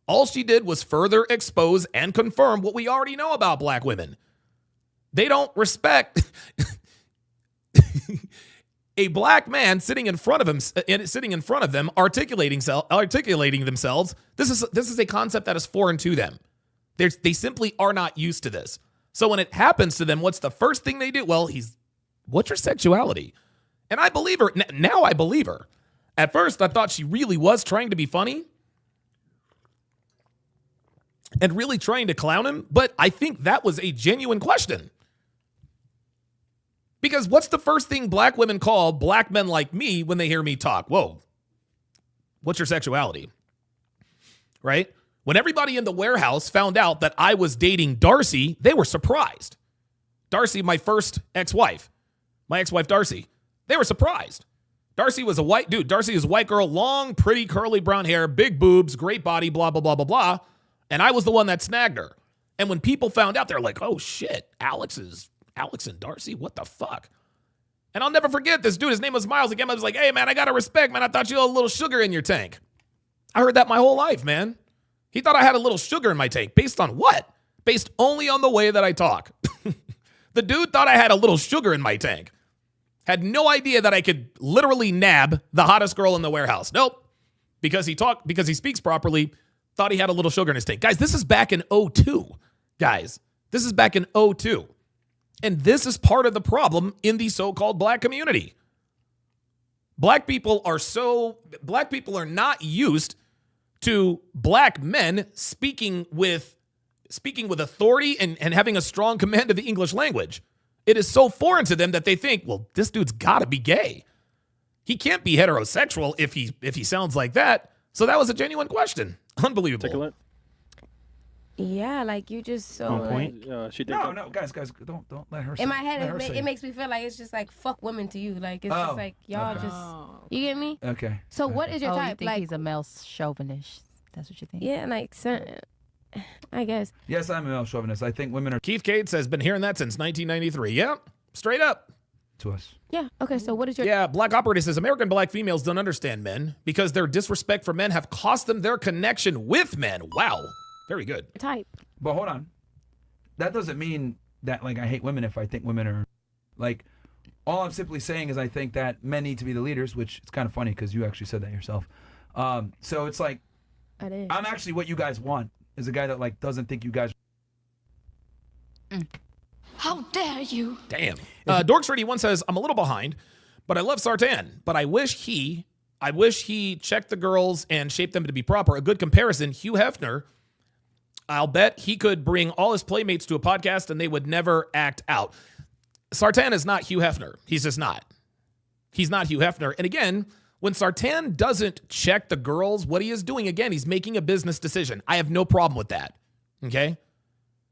All she did was further expose and confirm what we already know about black women. They don't respect a black man sitting in front of them, articulating themselves. This is a concept that is foreign to them. They simply are not used to this. So when it happens to them, what's the first thing they do? Well, what's your sexuality? And I believe her. Now I believe her. At first, I thought she really was trying to be funny and really trying to clown him, but I think that was a genuine question. Because what's the first thing black women call black men like me when they hear me talk? Whoa, what's your sexuality? Right? When everybody in the warehouse found out that I was dating Darcy, they were surprised. Darcy, my first ex-wife, my ex-wife Darcy, they were surprised. Darcy was a white dude. Darcy is a white girl, long, pretty, curly brown hair, big boobs, great body, blah, blah, blah, blah, blah. And I was the one that snagged her. And when people found out, they're like, oh shit, Alex and Darcy, what the fuck? And I'll never forget this dude. His name was Miles. Again, I was like, hey man, I gotta respect, man. I thought you had a little sugar in your tank. I heard that my whole life, man. He thought I had a little sugar in my tank. Based on what? Based only on the way that I talk. The dude thought I had a little sugar in my tank. Had no idea that I could literally nab the hottest girl in the warehouse. Nope. Because he speaks properly, thought he had a little sugar in his tank. Guys, this is back in 2002. Guys, this is back in 2002. And this is part of the problem in the so-called black community. Black people are not used to black men speaking with authority and having a strong command of the English language. It is so foreign to them that they think, well, this dude's got to be gay. He can't be heterosexual if he sounds like that. So that was a genuine question. Unbelievable. Take a look. Yeah, like you just so On point. She did. No, guys, don't let her say in my head, let her say it makes me feel like it's just like fuck women to you. Like it's just like y'all just you get me? Okay. So what is your type? You think like he's a male chauvinist? That's what you think? Yeah, like I guess. Yes, I'm a male chauvinist. I think women are. Keith Cates has been hearing that since 1993. Yeah, straight up. To us. Yeah. Okay. So what is your? Yeah. Black Operator says American black females don't understand men because their disrespect for men have cost them their connection with men. Wow. Very good. Type. But hold on. That doesn't mean that like I hate women if I think women are like. All I'm simply saying is I think that men need to be the leaders, which it's kind of funny because you actually said that yourself. So it's like I'm actually what you guys want. is a guy that like doesn't think you guys. How dare you? Damn. Dorks31 says, I'm a little behind, but I love Sartan. But I wish he checked the girls and shaped them to be proper. A good comparison, Hugh Hefner. I'll bet he could bring all his playmates to a podcast and they would never act out. Sartan is not Hugh Hefner. He's just not. He's not Hugh Hefner. And again, when Sartan doesn't check the girls, what he is doing, again, he's making a business decision. I have no problem with that. Okay?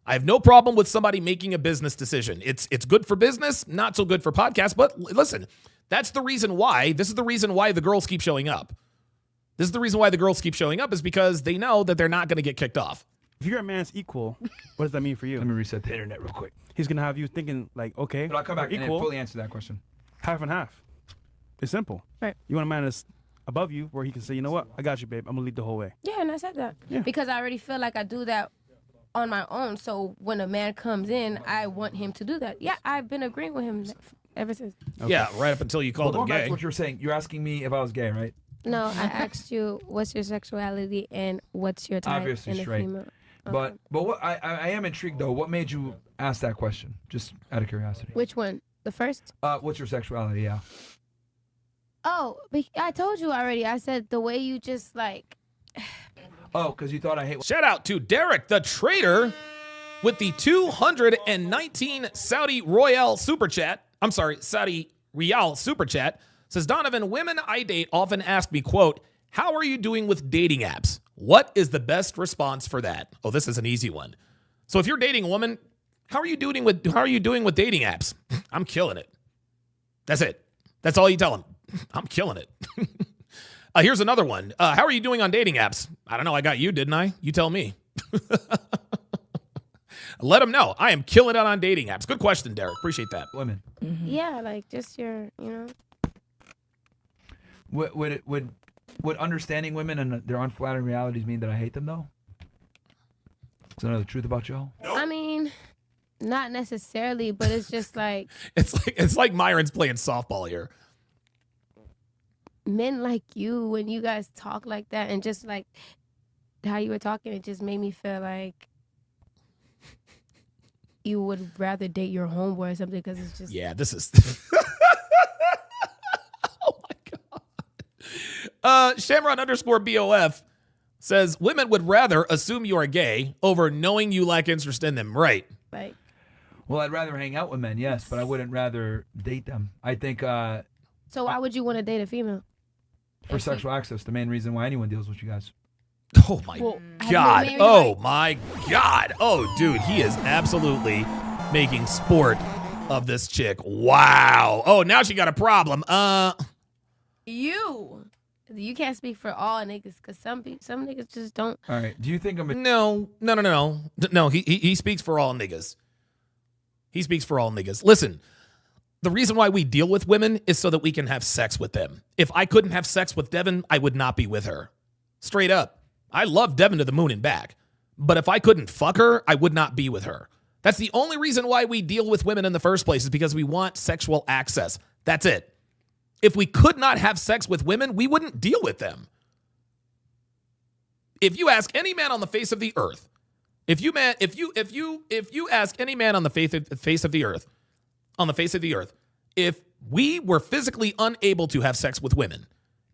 I have no problem with somebody making a business decision. It's good for business, not so good for podcasts. But listen, that's the reason why. This is the reason why the girls keep showing up. This is the reason why the girls keep showing up is because they know that they're not going to get kicked off. If you're a man's equal, what does that mean for you? Let me reset the internet real quick. He's going to have you thinking like, okay, But I'll come back and equal, fully answer that question. half and half. It's simple. Right. You want a man that's above you where he can say, you know what, I got you, babe. I'm going to lead the whole way. Yeah, and I said that. Yeah. Because I already feel like I do that on my own. So when a man comes in, I want him to do that. Yeah, I've been agreeing with him ever since. Okay. Yeah, right up until you called him Going back gay. to what you were saying, you're asking me if I was gay, right? No, I asked you what's your sexuality and what's your type Obviously in a straight. female. But what I am intrigued though. What made you ask that question? Just out of curiosity. Which one? The first? What's your sexuality? Yeah. Oh, I told you already. I said the way you just like. Oh, because you thought I hate. Shout out to Derek the Trader with the 219 Saudi Royale Super Chat. I'm sorry, Saudi Riyal Super Chat. Says, Donovan, women I date often ask me, quote, how are you doing with dating apps? What is the best response for that? Oh, this is an easy one. So if you're dating a woman, how are you doing with dating apps? I'm killing it. That's it. That's all you tell them. I'm killing it. Here's another one. How are you doing on dating apps? I don't know. I got you, didn't I? You tell me. Let them know. I am killing it on dating apps. Good question, Derek. Appreciate that. Women. Yeah, like just your, you know. Would understanding women and their unflattering realities mean that I hate them though? Is that another truth about y'all? I mean, not necessarily, but it's just like it's like Myron's playing softball here. Men like you, when you guys talk like that and just like how you were talking, it just made me feel like you would rather date your homeboy or something because it's just. Yeah, this is. Oh my God. Shamron _BOF says women would rather assume you are gay over knowing you lack interest in them. Right. Like. Well, I'd rather hang out with men, yes, but I wouldn't rather date them. I think. So why would you want to date a female? For sexual access, the main reason why anyone deals with you guys. Oh my God. Oh my God. Oh, dude, he is absolutely making sport of this chick. Wow. Oh, now she got a problem. You can't speak for all niggas because some niggas just don't. All right. Do you think I'm No. No, he speaks for all niggas. He speaks for all niggas. Listen, the reason why we deal with women is so that we can have sex with them. If I couldn't have sex with Devin, I would not be with her. Straight up. I love Devin to the moon and back. But if I couldn't fuck her, I would not be with her. That's the only reason why we deal with women in the first place is because we want sexual access. That's it. If we could not have sex with women, we wouldn't deal with them. If you ask any man on the face of the earth, if you ask any man on the face of the earth, if we were physically unable to have sex with women,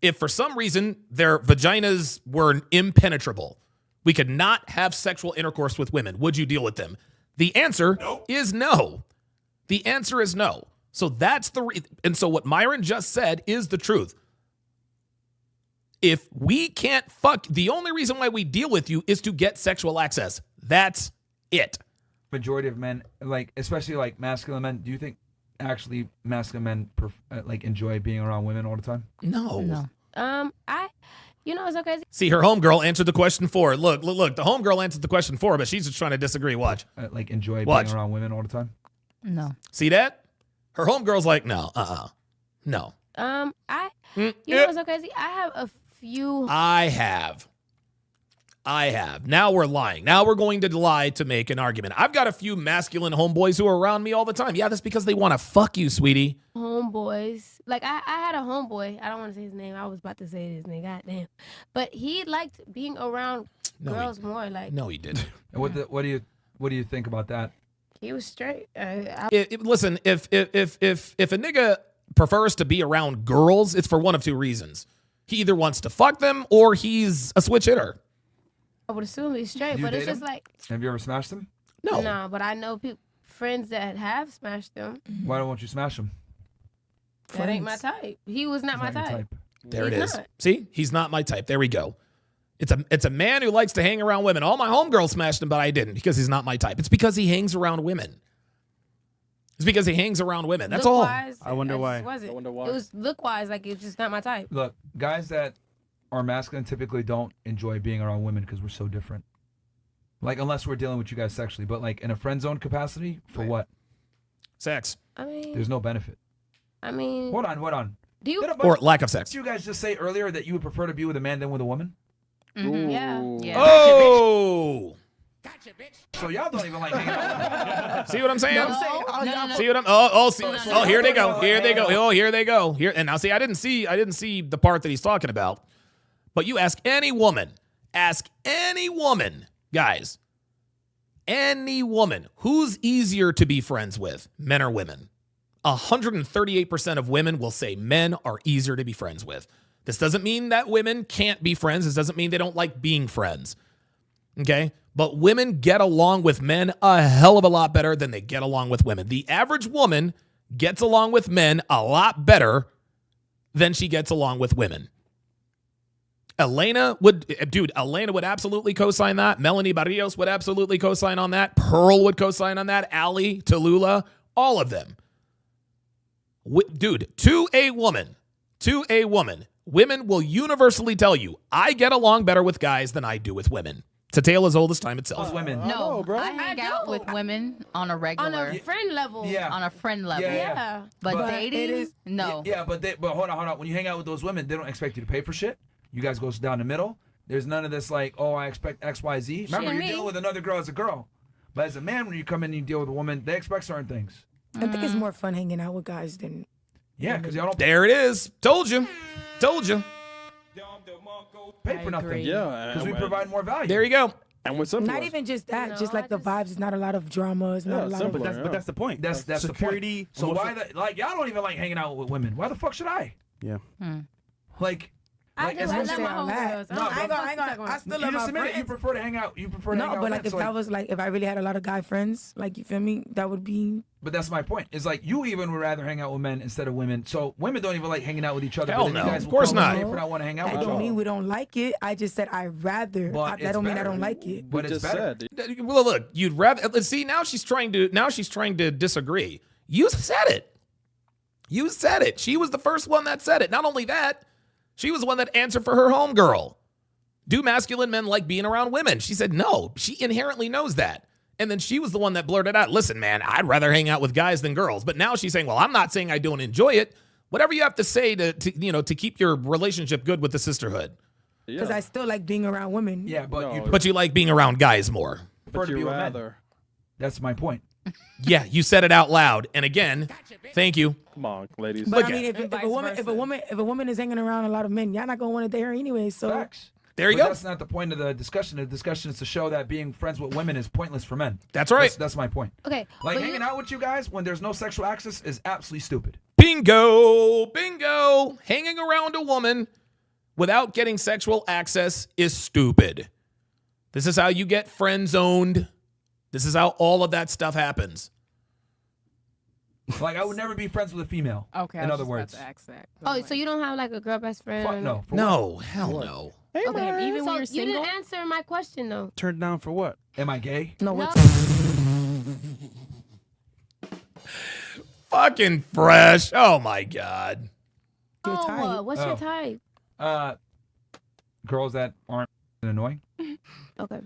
if for some reason their vaginas were impenetrable, we could not have sexual intercourse with women, would you deal with them? The answer is no. The answer is no. So that's and so what Myron just said is the truth. If we can't fuck, the only reason why we deal with you is to get sexual access. That's it. Majority of men, like especially like masculine men, do you think actually masculine men like enjoy being around women all the time? No. It's okay. See, her homegirl answered the question for her. Look. The homegirl answered the question for her, but she's just trying to disagree. Watch. Like enjoy Watch. being around women all the time? No. See that? Her homegirl's like, no. No. You know what's so crazy? I have a few. I have I have. Now we're lying. Now we're going to lie to make an argument. I've got a few masculine homeboys who are around me all the time. Yeah, that's because they want to fuck you, sweetie. Homeboys. Like, I had a homeboy. I don't want to say his name. I was about to say his name. Goddamn. But he liked being around girls more. Like, no, he didn't. And what do you think about that? he was straight. Listen, if a nigga prefers to be around girls, it's for one of two reasons. He either wants to fuck them or he's a switch hitter. I would assume he's straight, You but it's date just him? like, Have you ever smashed them? No. no, but I know friends that have smashed them. Why don't you smash them? That ain't my type. He was not my type. There He's it is. not. See, he's not my type. There we go. It's a man who likes to hang around women. All my homegirls smashed him, but I didn't because he's not my type. It's because he hangs around women. It's because he hangs around women. That's all. Look-wise, I wonder why. It was look-wise, like it's just not my type. Look, guys that are masculine typically don't enjoy being around women because we're so different. Like, unless we're dealing with you guys sexually, but like in a friend zone capacity, for what? Sex. I mean, There's no benefit. Hold on. Do you? Or lack of sex. Did you guys just say earlier that you would prefer to be with a man than with a woman? Yeah. Oh. So y'all don't even like hanging out. See what I'm saying? No. See what I'm? Oh, here they go. Here they go. Oh, here they go. Here and now, see, I didn't see the part that he's talking about. But you ask any woman, guys, any woman who's easier to be friends with, men or women. 138% of women will say men are easier to be friends with. This doesn't mean that women can't be friends. This doesn't mean they don't like being friends. Okay? But women get along with men a hell of a lot better than they get along with women. The average woman gets along with men a lot better than she gets along with women. Elena would absolutely co-sign that. Melanie Barrios would absolutely co-sign on that. Pearl would co-sign on that. Allie, Tallulah, all of them. Dude, to a woman, women will universally tell you, I get along better with guys than I do with women. It's a tale as old as time itself. Women. No, bro. I hang out with women on a regular. On a friend level. Yeah. On a friend level. Yeah. But But dating, it is- no. Yeah, but hold on. When you hang out with those women, they don't expect you to pay for shit. You guys go down the middle. There's none of this like, oh, I expect X, Y, Z. Remember, you're dealing with another girl as a girl. But as a man, when you come in and you deal with a woman, they expect certain things. I think it's more fun hanging out with guys than. Yeah, because y'all don't There it is. Told you. pay for nothing. Yeah, Because we provide more value. There you go. And what's simpler? Not even just that, just like the vibes. It's not a lot of drama. It's not a lot simpler, of. But that's the point. That's security. the point. So why y'all don't even like hanging out with women? Why the fuck should I? Yeah. Like, I do. as I much love as- my homegirls. No, I I still you love just my admit it. You friends. prefer to hang out. You prefer to hang No, out but with like men, if so, that was like if I really had a lot of guy friends, like you feel me, that would be. But that's my point. It's like you even would rather hang out with men instead of women. So women don't even like hanging out with each other. Hell but then no. you guys Of will course call not. me If I want to hang out That with don't y'all. mean we don't like it. I just said I rather. But That don't mean I better. don't like it. But it's better. Well, look, you'd rather. Let's see. Now she's trying to disagree. You said it. You said it. She was the first one that said it. Not only that, she was the one that answered for her homegirl. Do masculine men like being around women? She said no. She inherently knows that. And then she was the one that blurted out, listen, man, I'd rather hang out with guys than girls. But now she's saying, well, I'm not saying I don't enjoy it. Whatever you have to say to keep your relationship good with the sisterhood. Because I still like being around women. Yeah, but But you like being around guys more. prefer to be with men. rather. That's my point. Yeah, you said it out loud. And again, thank you. Come on, ladies. But Look I mean, at- if a woman is hanging around a lot of men, y'all not gonna want to date her anyway. So Facts. There you But go. That's not the point of the discussion. The discussion is to show that being friends with women is pointless for men. That's right. That's my point. Okay. Like but hanging out with you guys when there's no sexual access is absolutely stupid. Bingo. Hanging around a woman without getting sexual access is stupid. This is how you get friend zoned. This is how all of that stuff happens. Like I would never be friends with a female. Okay. In other words. Oh, so you don't have like a girl best friend? Fuck no. For No, what? hell no. Okay. Even so when you're you single. didn't answer my question though. Turned down for what? Am I gay? no, No. Fucking fresh. Oh my God. Your type. What's Oh. your type? Girls that aren't annoying. Okay.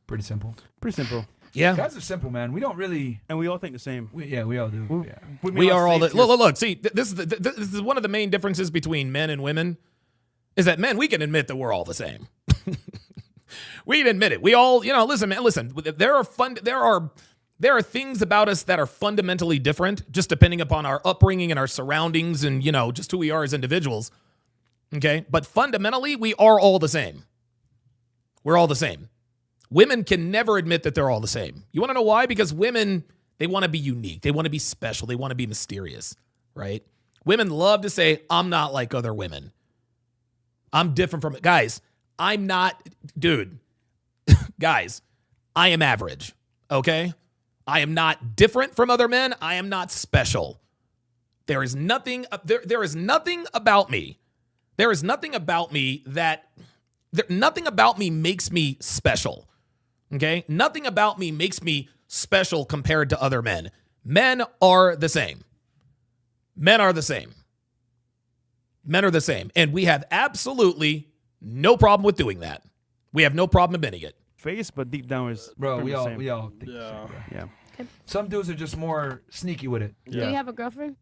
Pretty simple. Pretty simple. Yeah. Guys are simple, man. We don't really. And we all think the same. We all do. Yeah. We are all look. See, this is one of the main differences between men and women, is that men, we can admit that we're all the same. We can admit it. We all, listen, man, listen. There are things about us that are fundamentally different, just depending upon our upbringing and our surroundings, and just who we are as individuals. Okay, but fundamentally, we are all the same. We're all the same. Women can never admit that they're all the same. You want to know why? Because women, they want to be unique. They want to be special. They want to be mysterious, right? Women love to say, I'm not like other women. I'm different from it. Guys, I'm not, dude. Guys, I am average, okay? I am not different from other men. I am not special. There is nothing about me. There is nothing about me nothing about me makes me special. Okay? Nothing about me makes me special compared to other men. Men are the same. Men are the same. Men are the same. And we have absolutely no problem with doing that. We have no problem admitting it. Face, but deep down is Bro, we all same. think so, bro. Yeah. Some dudes are just more sneaky with it. Do you have a girlfriend?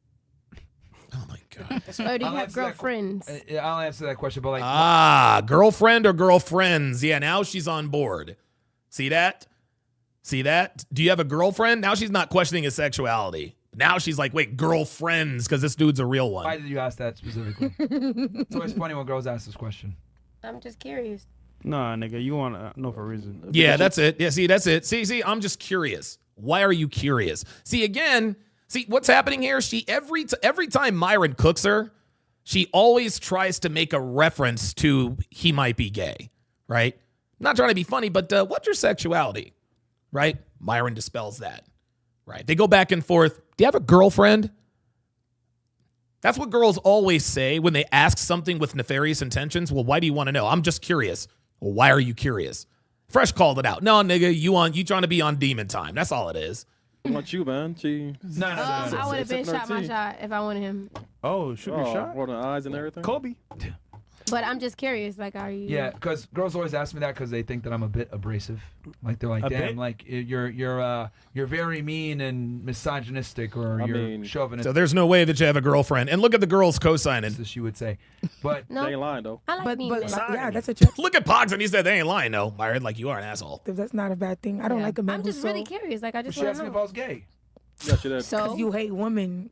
Oh my God. Or do you have girlfriends? I'll answer that question, but like girlfriend or girlfriends. Yeah, now she's on board. See that? Do you have a girlfriend? Now she's not questioning his sexuality. Now she's like, wait, girlfriends, because this dude's a real one. Why did you ask that specifically? It's always funny when girls ask this question. I'm just curious. Nah, nigga, you want to know for a reason. Yeah, that's it. Yeah, see, that's it. See, I'm just curious. Why are you curious? See, what's happening here? She every time Myron cooks her, she always tries to make a reference to he might be gay, right? Not trying to be funny, but what's your sexuality, right? Myron dispels that, right? They go back and forth. Do you have a girlfriend? That's what girls always say when they ask something with nefarious intentions. Well, why do you want to know? I'm just curious. Well, why are you curious? Fresh called it out. No, nigga, you trying to be on demon time. That's all it is. What about you, man? No. I would have been shot my shot if I wanted him. Oh, shoot your shot? What, the eyes and everything? Kobe. But I'm just curious, like, are you? Yeah, because girls always ask me that because they think that I'm a bit abrasive. Like they're like, damn, like you're very mean and misogynistic, or you're chauvinistic. So there's no way that you have a girlfriend. And look at the girls co-signing. She would say, but no, they ain't lying though. I like mean men. Yeah, that's a check. Look at Pogs, and he said they ain't lying. No, Myron, like you are an asshole. That's not a bad thing. I don't like a man I'm who's just really curious. Like I just she want asked to me know. if I was gay. Yeah, she did. So you hate women.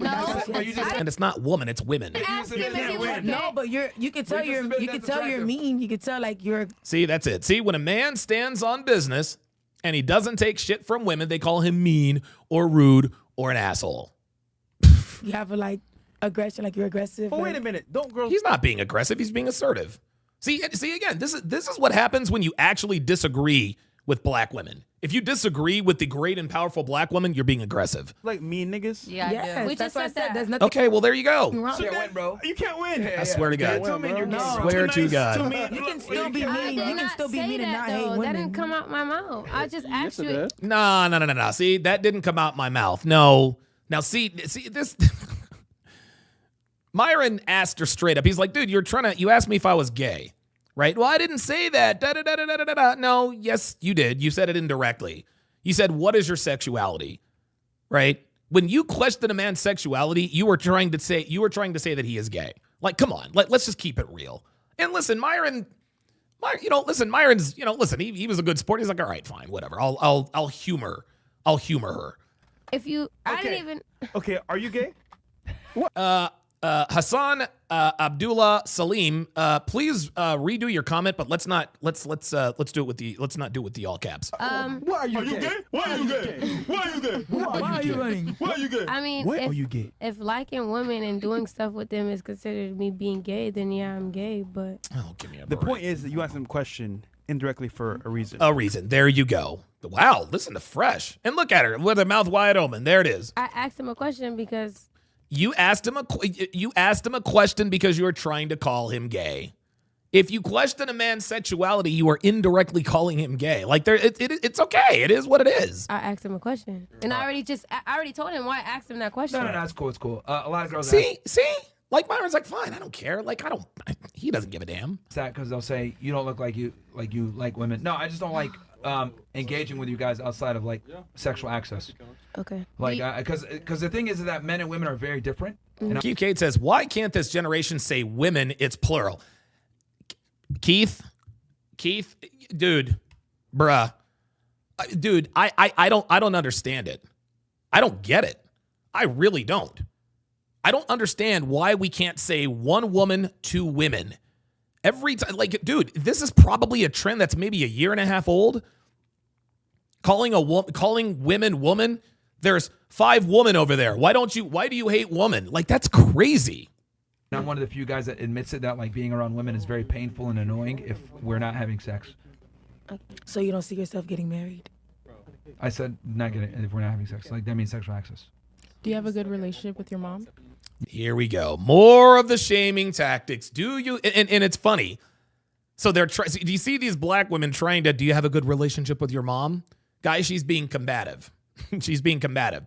No, And it's not woman, it's women. No, but you can tell you're mean. You can tell like you're. See, that's it. See, when a man stands on business and he doesn't take shit from women, they call him mean or rude or an asshole. You have a like aggression, like you're aggressive. Oh, wait a minute. Don't girls. He's not being aggressive. He's being assertive. See again, this is what happens when you actually disagree with black women. If you disagree with the great and powerful black woman, you're being aggressive. Like mean niggas? Yeah, yes, we that's just what I said said. that. There's nothing. Okay, well there you go. You can't win, bro. You can't win. I swear to God. Swear to God. You can still be mean. You can still be mean and not hate women. That didn't come out my mouth. I just asked you. No. See, that didn't come out my mouth. No. Now see this. Myron asked her straight up. He's like, dude, you asked me if I was gay. Right? Well, I didn't say that. No, yes, you did. You said it indirectly. You said, what is your sexuality? Right? When you question a man's sexuality, you were trying to say that he is gay. Like, come on. Let's just keep it real. And listen, Myron's, he was a good sport. He's like, all right, fine, whatever. I'll humor her. If you, I didn't even. Okay, are you gay? What? Hassan Abdullah Salim, please redo your comment, but let's not do it with the all caps. Why are you gay? Why are you gay? Why are you gay? Why are you running? Why are you gay? I mean, Why are you gay? If liking women and doing stuff with them is considered me being gay, then yeah, I'm gay. But give me a the point is that you asked him a question indirectly for a reason. A reason. There you go. Wow, listen to Fresh and look at her with her mouth wide open. There it is. I asked him a question because. You asked him a question because you were trying to call him gay. If you question a man's sexuality, you are indirectly calling him gay. Like it's okay. It is what it is. I asked him a question, and I already told him why I asked him that question. No, it's cool. It's cool. A lot of girls see. Like Myron's like, fine, I don't care. Like he doesn't give a damn. It's that because they'll say you don't look like you like women. No, I just don't like engaging with you guys outside of like sexual access. Okay. Like because the thing is that men and women are very different. Mm-hmm. Keith Cade says, why can't this generation say women? It's plural. Keith, Keith, dude, bruh. Dude, I don't understand it. I don't get it. I really don't. I don't understand why we can't say one woman, two women. Every time, like, dude, this is probably a trend that's maybe a year and a half old. Calling women woman. There's 5 women over there. Why do you hate woman? Like, that's crazy. I'm one of the few guys that admits it, that like being around women is very painful and annoying if we're not having sex. So you don't see yourself getting married? I said not getting, if we're not having sex. Like, that means sexual access. Do you have a good relationship with your mom? Here we go. More of the shaming tactics. Do you? And it's funny. So do you see these black women trying to, do you have a good relationship with your mom? Guys, she's being combative. She's being combative.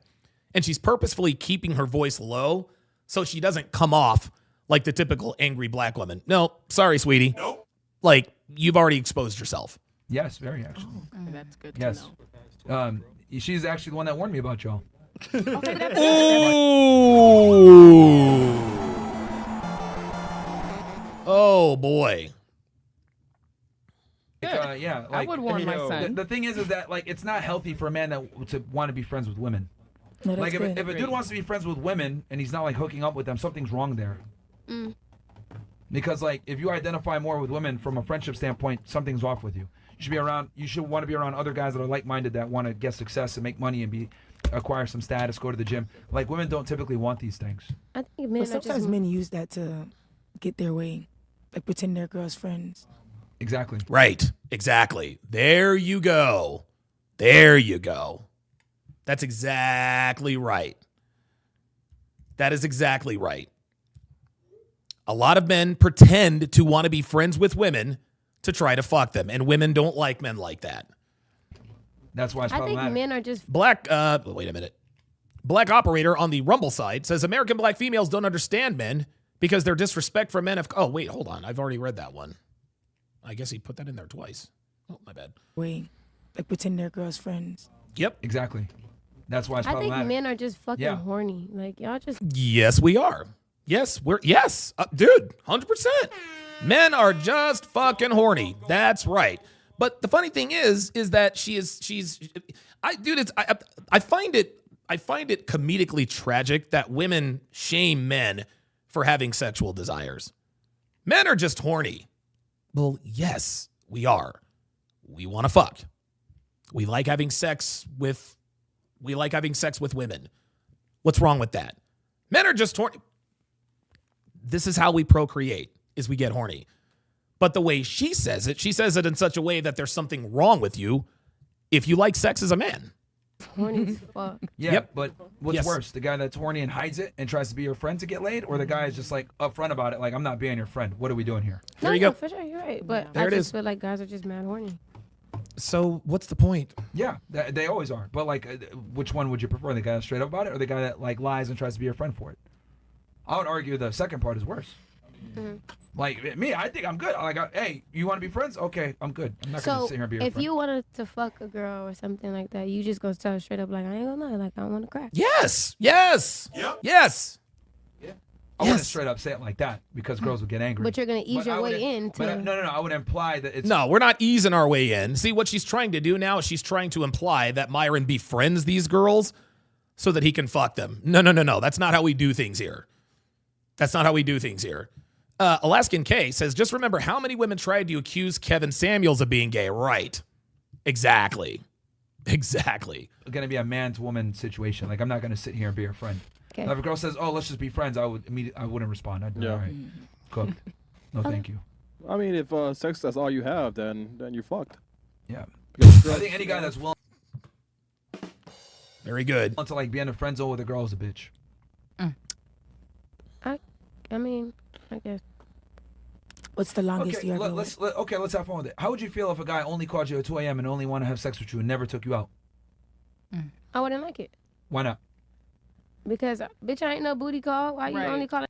And she's purposefully keeping her voice low so she doesn't come off like the typical angry black woman. No, sorry, sweetie. Nope. Like, you've already exposed yourself. Yes, very actually. Okay, that's good Yes. to know. She's actually the one that warned me about y'all. Ooh. Oh, boy. Yeah, like, I would warn my son. The thing is that like it's not healthy for a man to want to be friends with women. No, that's Like good. if a dude wants to be friends with women and he's not like hooking up with them, something's wrong there. Because like if you identify more with women from a friendship standpoint, something's off with you. You should want to be around other guys that are like-minded, that want to get success and make money and acquire some status, go to the gym. Like, women don't typically want these things. I think men But sometimes men use that to get their way, like pretend they're girls' friends. Exactly. Right. Exactly. There you go. There you go. That's exactly right. That is exactly right. A lot of men pretend to want to be friends with women to try to fuck them, and women don't like men like that. That's why it's I think problematic. men are just Black, wait a minute. Black operator on the Rumble side says American black females don't understand men because their disrespect for men have... Oh, wait, hold on. I've already read that one. I guess he put that in there twice. Oh, my bad. Wait, like pretend they're girls' friends. Yep. Exactly. That's why it's I problematic. think men are just fucking Yeah. horny. Like, y'all just... Yes, we are. Yes, dude, 100%. Men are just fucking horny. That's right. But the funny thing is that I find it comedically tragic that women shame men for having sexual desires. Men are just horny. Well, yes, we are. We want to fuck. We like having sex with women. What's wrong with that? Men are just horny. This is how we procreate, is we get horny. But the way she says it in such a way that there's something wrong with you if you like sex as a man. horny as fuck. Yeah, Yep. but what's Yes. worse, the guy that's horny and hides it and tries to be your friend to get laid, or the guy is just like upfront about it, like, I'm not being your friend. What are we doing here? There you go. For sure, you're right. But There I it just is. feel like guys are just mad horny. So what's the point? Yeah, they always are. But like, which one would you prefer? The guy that's straight up about it, or the guy that like lies and tries to be your friend for it? I would argue the second part is worse. Like me, I think I'm good. Like, hey, you want to be friends? Okay, I'm good. I'm not gonna So sit here and be your if friend. you wanted to fuck a girl or something like that, you just gonna tell her straight up like, I ain't gonna lie, like I want to crack. Yes. I wouldn't straight up say it like that because girls would get angry. But you're gonna ease But your I way wouldn't- in but to- no. I would imply that it's No, we're not easing our way in. See, what she's trying to do now is she's trying to imply that Myron befriends these girls so that he can fuck them. No. That's not how we do things here. Alaskan K says, just remember how many women tried to accuse Kevin Samuels of being gay. Right. Exactly. gonna be a man-to-woman situation. Like, I'm not gonna sit here and be your friend. Okay. Now, if a girl says, "Oh, let's just be friends," I wouldn't respond. I'd be all right, cook. No, thank you. I mean, if sex that's all you have, then you're fucked. Yeah. Because I think any guy that's willing Very good. to like be in a friend zone with a girl is a bitch. I mean, I guess. What's the longest Okay, you ever let's have fun with it. How would you feel if a guy only called you at 2 a.m. and only want to have sex with you and never took you out? I wouldn't like it Why not? because bitch, I ain't no booty call. Why you only call it?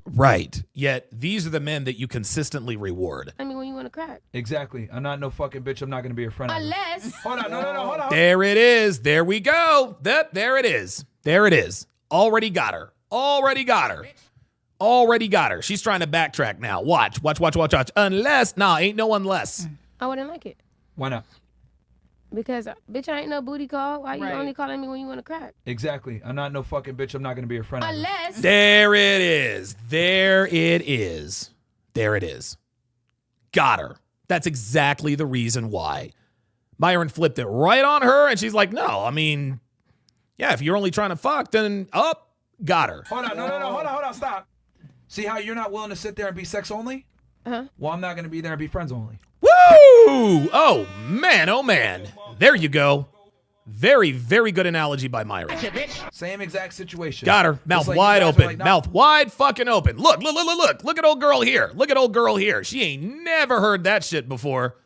Right. Yet these are the men that you consistently reward. I mean, when you want to crack. Exactly. I'm not no fucking bitch. I'm not gonna be your friend. Unless. Hold on. No. Hold on. There it is. There we go. There it is. Already got her. She's trying to backtrack now. Watch. Unless, ain't no unless. I wouldn't like it. Why not? Because, bitch, I ain't no booty call. Why you Right. only calling me when you want to crack? Exactly. I'm not no fucking bitch. I'm not gonna be your friend. Unless. There it is. There it is. There it is. Got her. That's exactly the reason why. Myron flipped it right on her, and she's like, no, I mean, yeah, if you're only trying to fuck, then got her. Hold on, no, hold on, stop. See how you're not willing to sit there and be sex only? Uh-huh. Well, I'm not gonna be there and be friends only. Woo! Oh, man, oh, man. There you go. Very, very good analogy by Myron. Same exact situation. Got her. Mouth Just like wide you guys open. are like, no. Mouth wide fucking open. Look. Look at old girl here. Look at old girl here. She ain't never heard that shit before.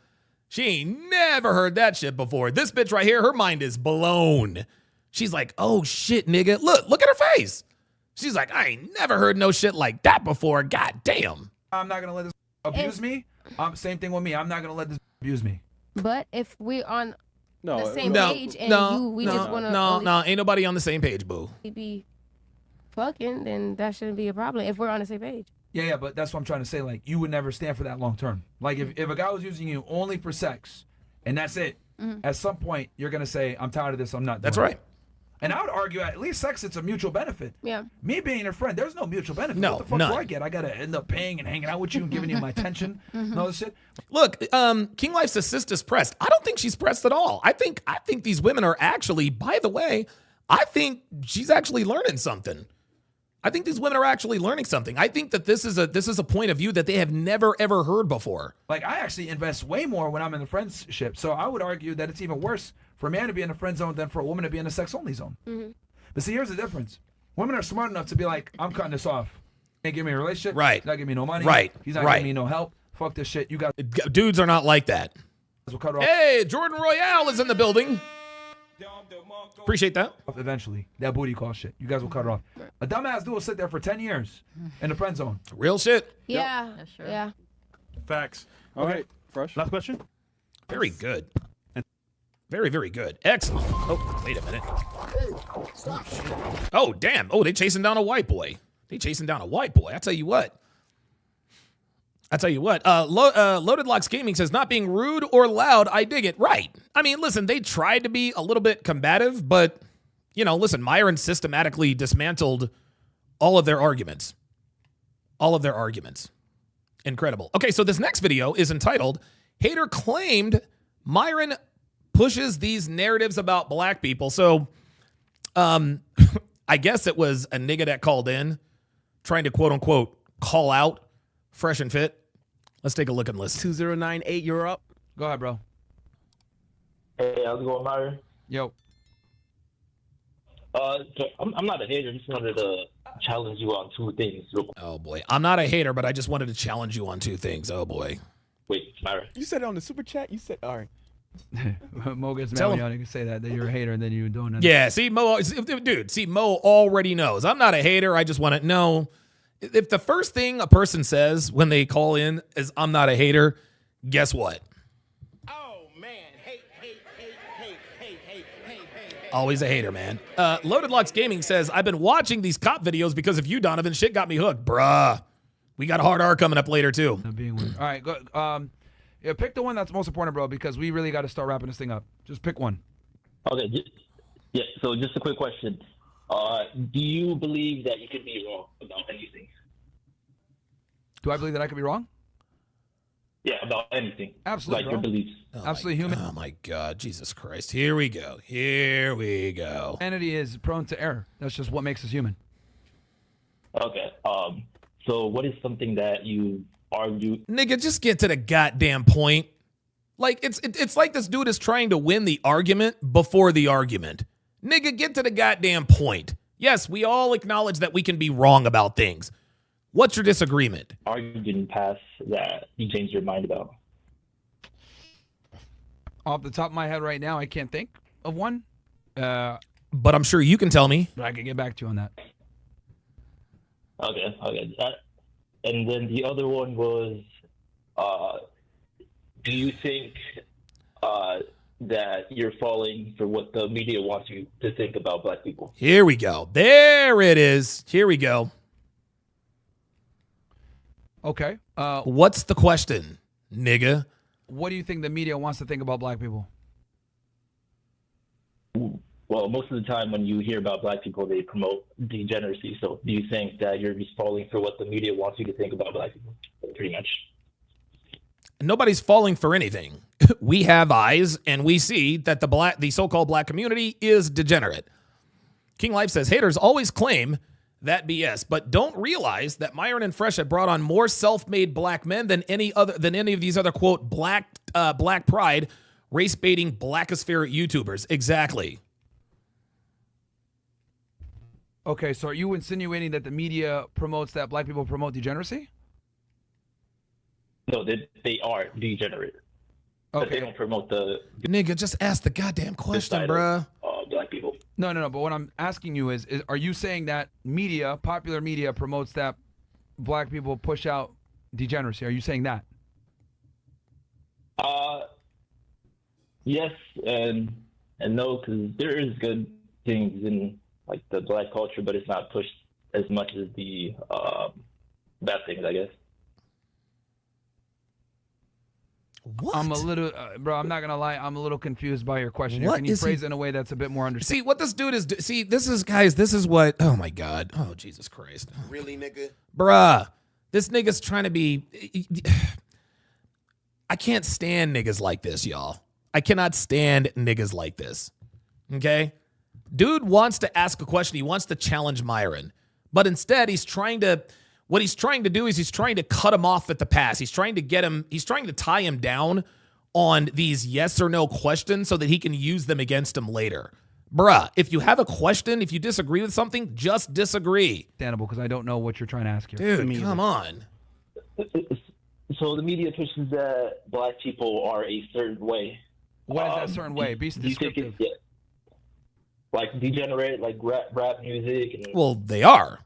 She ain't never heard that shit before. This bitch right here, her mind is blown. She's like, oh shit, nigga. Look at her face. She's like, I ain't never heard no shit like that before. God damn. I'm not gonna let this abuse me. Same thing with me. I'm not gonna let this abuse me. But if we're on the same No, page and no, we no, just want to no, ain't nobody on the same page, boo. be fucking, then that shouldn't be a problem if we're on the same page. Yeah, but that's what I'm trying to say. Like, you would never stand for that long term. Like, if a guy was using you only for sex, and that's it, at some point, you're going to say, I'm tired of this, I'm not doing That's it. right. And I would argue, at least sex, it's a mutual benefit. Yeah. Me being your friend, there's no mutual benefit. No, what the fuck none. do I get? I got to end up paying and hanging out with you and giving you my attention and all this shit? Look, King Life's assist is pressed. I don't think she's pressed at all. I think these women are actually, by the way, I think she's actually learning something. I think these women are actually learning something. I think that this is a point of view that they have never ever heard before. Like, I actually invest way more when I'm in the friendship. So I would argue that it's even worse for a man to be in a friend zone than for a woman to be in a sex only zone. Mm-hmm. But see, here's the difference. Women are smart enough to be like, I'm cutting this off. Can't give me a relationship. Right. He's not giving me no money. Right. He's not Right. giving me no help. Fuck this shit. You guys Dudes are not like that. will cut it off. Hey, Jordan Royale is in the building. Appreciate that. Eventually, that booty call shit. You guys will cut it off. A dumbass dude will sit there for 10 years in the friend zone. Real shit. Yeah. Yeah. Facts. All right, fresh. Last question. Very good. Very, very good. Excellent. Oh, wait a minute. Oh, damn. Oh, they chasing down a white boy. I tell you what. Loaded Locks Gaming says, not being rude or loud, I dig it. Right. I mean, listen, they tried to be a little bit combative, but, listen, Myron systematically dismantled all of their arguments. Incredible. Okay, so this next video is entitled, Hater Claimed Myron Pushes These Narratives About Black People. So, I guess it was a nigga that called in trying to quote unquote call out Fresh and Fit. Let's take a look and listen. 2098, you're up. Go ahead, bro. Hey, how's it going, Myron? Yo. I'm not a hater. Just wanted to challenge you on two things. Oh, boy. I'm not a hater, but I just wanted to challenge you on two things. Oh, boy. Wait, Myron. You said it on the super chat. You said, all right. Mo gets Tell mad him. when you can say that you're a hater and then you don't know. Yeah, see, Mo already knows. I'm not a hater. I just want to know. If the first thing a person says when they call in is, I'm not a hater, guess what? Oh, man. Hey. Always a hater, man. Loaded Locks Gaming says, I've been watching these cop videos because of you, Donovan. Shit got me hooked. Bruh. We got a hard R coming up later, too. All right, go. Yeah, pick the one that's most important, bro, because we really got to start wrapping this thing up. Just pick one. Okay. Yeah. So just a quick question. Do you believe that you could be wrong about anything? Do I believe that I could be wrong? Yeah, about anything. Absolutely, Like your bro. beliefs. Absolutely human. Oh, my God. Jesus Christ. Here we go. Humanity is prone to error. That's just what makes us human. Okay. So what is something that you argue? Nigga, just get to the goddamn point. Like, it's like this dude is trying to win the argument before the argument. Nigga, get to the goddamn point. Yes, we all acknowledge that we can be wrong about things. What's your disagreement? Argued in the past that you changed your mind about? Off the top of my head right now, I can't think of one. But I'm sure you can tell me. But I can get back to you on that. Okay. And then the other one was, do you think that you're falling for what the media wants you to think about black people? Here we go. There it is. Here we go. Okay. What's the question, nigga? what do you think the media wants to think about black people? Well, most of the time when you hear about black people, they promote degeneracy. So do you think that you're just falling for what the media wants you to think about black people? Pretty much. Nobody's falling for anything. We have eyes, and we see that the so-called black community is degenerate. King Life says, haters always claim that BS, but don't realize that Myron and Fresh have brought on more self-made black men than any of these other, quote, black pride, race-baiting blackosphere YouTubers. Exactly. Okay, so are you insinuating that the media promotes that black people promote degeneracy? No, they are degenerate. Okay. But they don't promote the Nigga, just ask the goddamn question, bruh. Black people. No. But what I'm asking you is are you saying that media, popular media, promotes that black people push out degeneracy? Are you saying that? Yes and no, because there is good things in like the black culture, but it's not pushed as much as the bad things, I guess. What? I'm a little, bro, I'm not going to lie. I'm a little confused by your question. What Can you is phrase he- it in a way that's a bit more understandable? See, what this dude is... See, this is what... Oh, my God. Oh, Jesus Christ. Really, nigga? Bruh. This nigga's trying to be... I can't stand niggas like this, y'all. I cannot stand niggas like this. Okay? Dude wants to ask a question. He wants to challenge Myron. But instead, what he's trying to do is he's trying to cut him off at the pass. He's trying to tie him down on these yes or no questions so that he can use them against him later. Bruh, if you have a question, if you disagree with something, just disagree. Understandable, because I don't know what you're trying to ask here. Dude, come on. So the media pushes that black people are a certain way. What is that certain way? Be Do you think descriptive. it's like degenerate, like rap music? And Well, they are.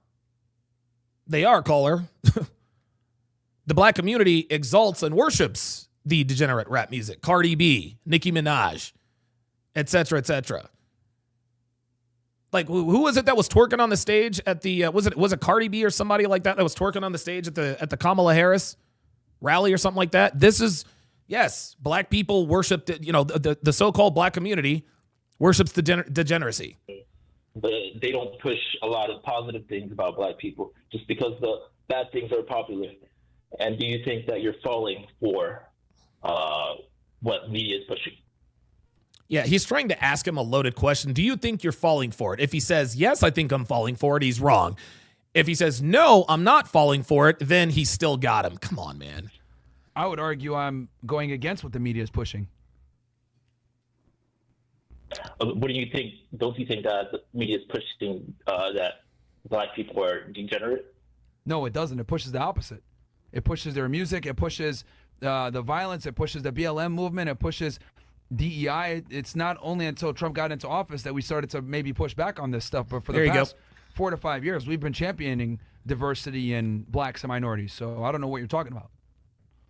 They are, caller. The black community exalts and worships the degenerate rap music. Cardi B, Nicki Minaj, etc., etc. Like, who was it that was twerking on the stage at the was it Cardi B or somebody like that was twerking on the stage at the Kamala Harris rally or something like that? This is, yes, black people worship the so-called black community worships the degeneracy. but they don't push a lot of positive things about black people just because the bad things are popular. And do you think that you're falling for what media is pushing? Yeah, he's trying to ask him a loaded question. Do you think you're falling for it? If he says, yes, I think I'm falling for it, he's wrong. If he says, no, I'm not falling for it, then he's still got him. Come on, man. I would argue I'm going against what the media is pushing. What do you think? Don't you think that the media is pushing that black people are degenerate? No, it doesn't. It pushes the opposite. It pushes their music. It pushes the violence. It pushes the BLM movement. It pushes DEI. It's not only until Trump got into office that we started to maybe push back on this stuff, but for the past 4 to 5 years, we've been championing diversity in blacks and minorities. So I don't know what you're talking about.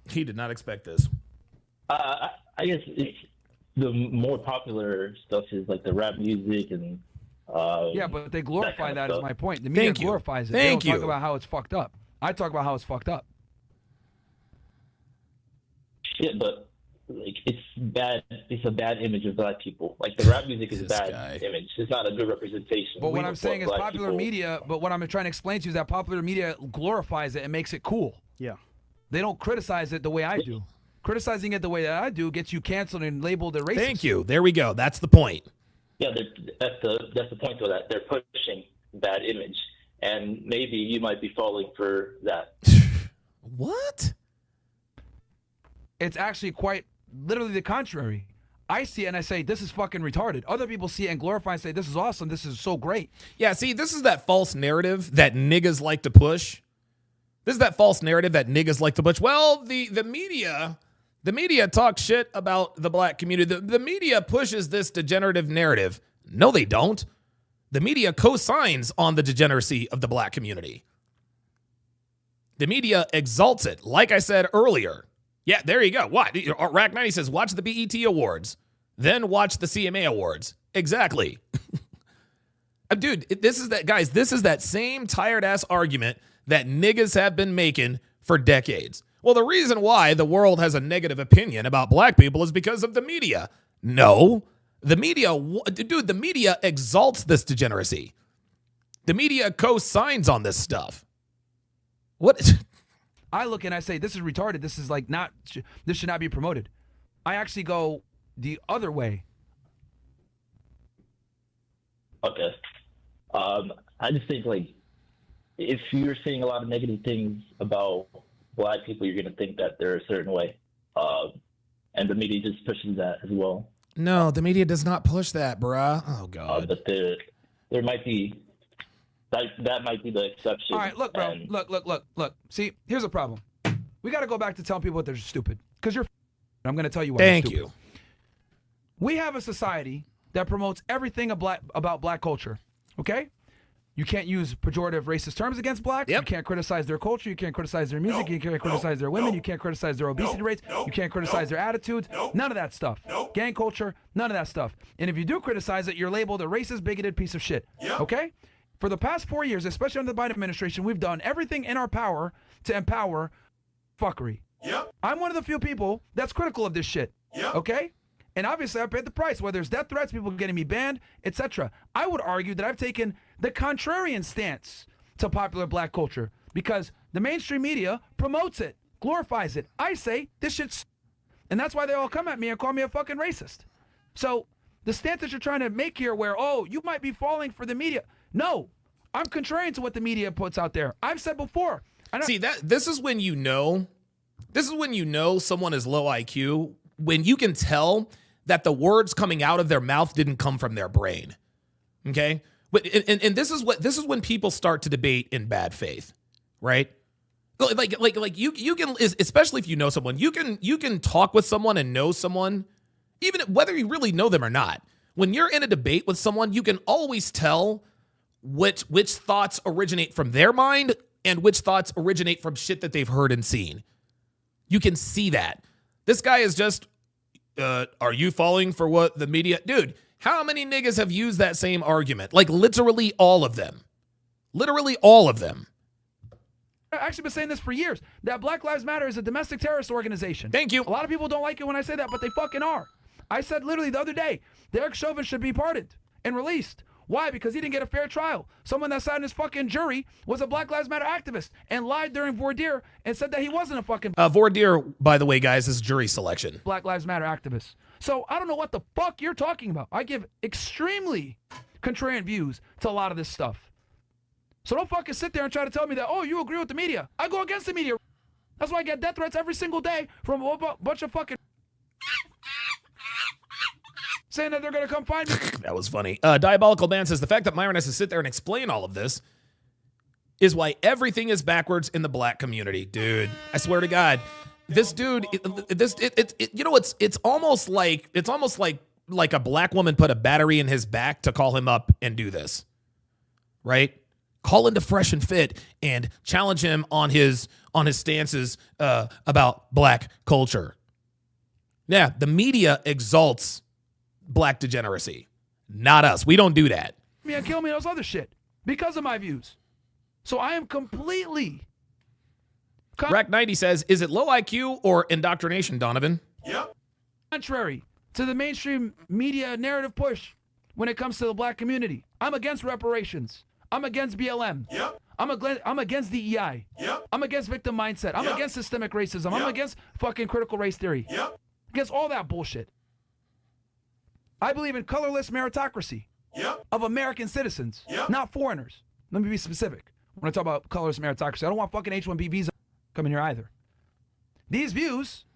He did not expect this. I guess it's the more popular stuff is like the rap music and yeah, but they glorify that, stuff. is my point. The media glorifies it. They don't talk about how it's fucked up. I talk about how it's fucked up. Shit, but like it's bad. It's a bad image of black people. Like the rap music is a bad image. It's not a good representation. But what I'm of saying is black popular people. media, but what I'm trying to explain to you is that popular media glorifies it and makes it cool. Yeah. They don't criticize it the way I do. Criticizing it the way that I do gets you canceled and labeled a racist. Thank you. There we go. That's the point. Yeah, that's the point of that. They're pushing bad image, and maybe you might be falling for that. What? It's actually quite literally the contrary. I see it and I say, this is fucking retarded. Other people see it and glorify and say, this is awesome. This is so great. Yeah, see, this is that false narrative that niggas like to push. This is that false narrative that niggas like to push. Well, the media talks shit about the black community. The media pushes this degenerative narrative. No, they don't. The media co-signs on the degeneracy of the black community. The media exalts it. Like I said earlier. Yeah, there you go. What? Rack 90 says, watch the BET Awards, then watch the CMA Awards. Exactly. Dude, this is that same tired-ass argument that niggas have been making for decades. Well, the reason why the world has a negative opinion about black people is because of the media. No. The media, dude, the media exalts this degeneracy. The media co-signs on this stuff. What? I look and I say, this is retarded. This is like not, this should not be promoted. I actually go the other way. Okay. I just think, like, if you're saying a lot of negative things about black people, you're going to think that they're a certain way. And the media just pushes that as well. No, the media does not push that, bruh. Oh, God. But there might be, that might be the exception. All right, look, bro. Look. See, here's a problem. We got to go back to telling people that they're stupid. Because you're I'm going to tell you why. Thank you. We have a society that promotes everything about black culture, okay? You can't use pejorative racist terms against blacks. You can't criticize their culture. You can't criticize their music. You can't criticize their women. You can't criticize their obesity rates. You can't criticize their attitudes. None of that stuff. Gang culture, none of that stuff. And if you do criticize it, you're labeled a racist, bigoted piece of shit, okay? For the past 4 years, especially under the Biden administration, we've done everything in our power to empower fuckery. I'm one of the few people that's critical of this shit, okay? And obviously, I paid the price, whether it's death threats, people getting me banned, etc. I would argue that I've taken the contrarian stance to popular black culture because the mainstream media promotes it, glorifies it. I say this shit's, and that's why they all come at me and call me a fucking racist. So the stance that you're trying to make here where, oh, you might be falling for the media. No, I'm contrarian to what the media puts out there. I've said before. See, this is when you know someone is low IQ, when you can tell that the words coming out of their mouth didn't come from their brain. Okay? And this is when people start to debate in bad faith, right? Like you can, especially if you know someone, you can talk with someone and know someone, even whether you really know them or not. When you're in a debate with someone, you can always tell which thoughts originate from their mind and which thoughts originate from shit that they've heard and seen. You can see that. This guy is just, are you falling for what the media? Dude, how many niggas have used that same argument? Like literally all of them. Literally all of them. I've actually been saying this for years, that Black Lives Matter is a domestic terrorist organization. Thank you. A lot of people don't like it when I say that, but they fucking are. I said literally the other day, Derek Chauvin should be pardoned and released. Why? Because he didn't get a fair trial. Someone that sat in his fucking jury was a Black Lives Matter activist and lied during voir dire and said that he wasn't a fucking... voir dire, by the way, guys, is jury selection. Black Lives Matter activist. So I don't know what the fuck you're talking about. I give extremely contrarian views to a lot of this stuff. So don't fucking sit there and try to tell me that, oh, you agree with the media. I go against the media. That's why I get death threats every single day from a bunch of fucking... saying that they're going to come find me. That was funny. Diabolical Man says, the fact that Myron has to sit there and explain all of this is why everything is backwards in the black community. Dude, I swear to God, this dude, you know, it's almost like a black woman put a battery in his back to call him up and do this, right? Call into Fresh and Fit and challenge him on his stances about black culture. Yeah, the media exalts black degeneracy, not us. We don't do that. Me and kill me those other shit because of my views. So I am completely. Rack 90 says, is it low IQ or indoctrination, Donovan? Yep. Contrary to the mainstream media narrative push when it comes to the black community. I'm against reparations. I'm against BLM. Yep. I'm against DEI. Yep. I'm against victim mindset. I'm against systemic racism. I'm against fucking critical race theory. Yep. Against all that bullshit. I believe in colorless meritocracy of American citizens, not foreigners. Let me be specific. When I talk about colorless meritocracy, I don't want fucking H-1B visa coming here either. These views...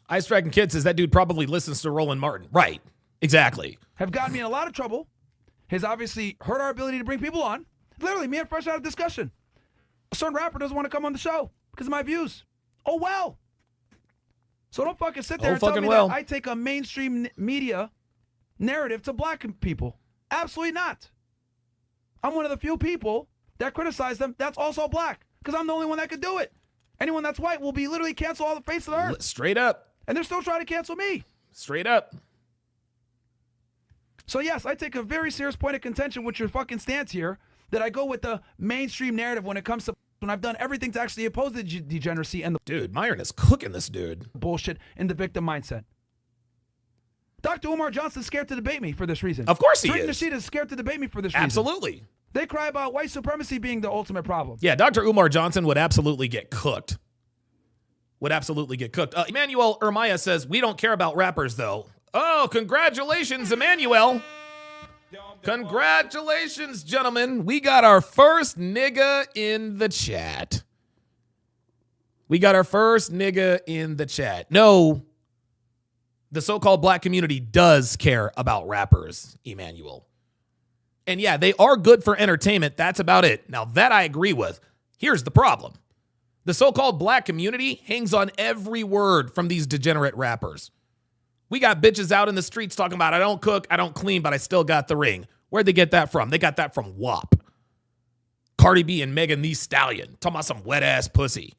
Ice Dragon Kid says that dude probably listens to Roland Martin. Right. Exactly. Have gotten me in a lot of trouble. Has obviously hurt our ability to bring people on. Literally, me and Fresh out of discussion. A certain rapper doesn't want to come on the show because of my views. Oh, well. So don't fucking sit there and tell me that I take a mainstream media narrative to black people. Absolutely not. I'm one of the few people that criticize them that's also black because I'm the only one that could do it. Anyone that's white will be literally canceled off the face of the earth. Straight up. And they're still trying to cancel me. Straight up. So yes, I take a very serious point of contention with your fucking stance here that I go with the mainstream narrative when it comes to when I've done everything to actually oppose the degeneracy and the dude, Myron is cooking this dude bullshit in the victim mindset. Dr. Umar Johnson's scared to debate me for this reason. Of course he Tariq is. Nasheed is scared to debate me for this reason. Absolutely. They cry about white supremacy being the ultimate problem. Yeah, Dr. Umar Johnson would absolutely get cooked. Would absolutely get cooked. Emmanuel Ermaya says, we don't care about rappers, though. Oh, congratulations, Emmanuel. Congratulations, gentlemen. We got our first nigga in the chat. We got our first nigga in the chat. No, the so-called black community does care about rappers, Emmanuel. And yeah, they are good for entertainment. That's about it. Now, that I agree with. Here's the problem. The so-called black community hangs on every word from these degenerate rappers. We got bitches out in the streets talking about, I don't cook, I don't clean, but I still got the ring. Where'd they get that from? They got that from WAP. Cardi B and Megan Thee Stallion. Talking about some wet-ass pussy.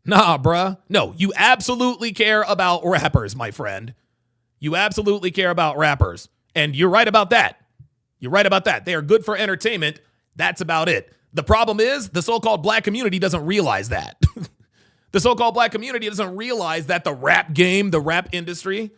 Nah, bruh. No, you absolutely care about rappers, my friend. You absolutely care about rappers. And you're right about that. You're right about that. They are good for entertainment. That's about it. The problem is the so-called black community doesn't realize that. The so-called black community doesn't realize that the rap game, the rap industry,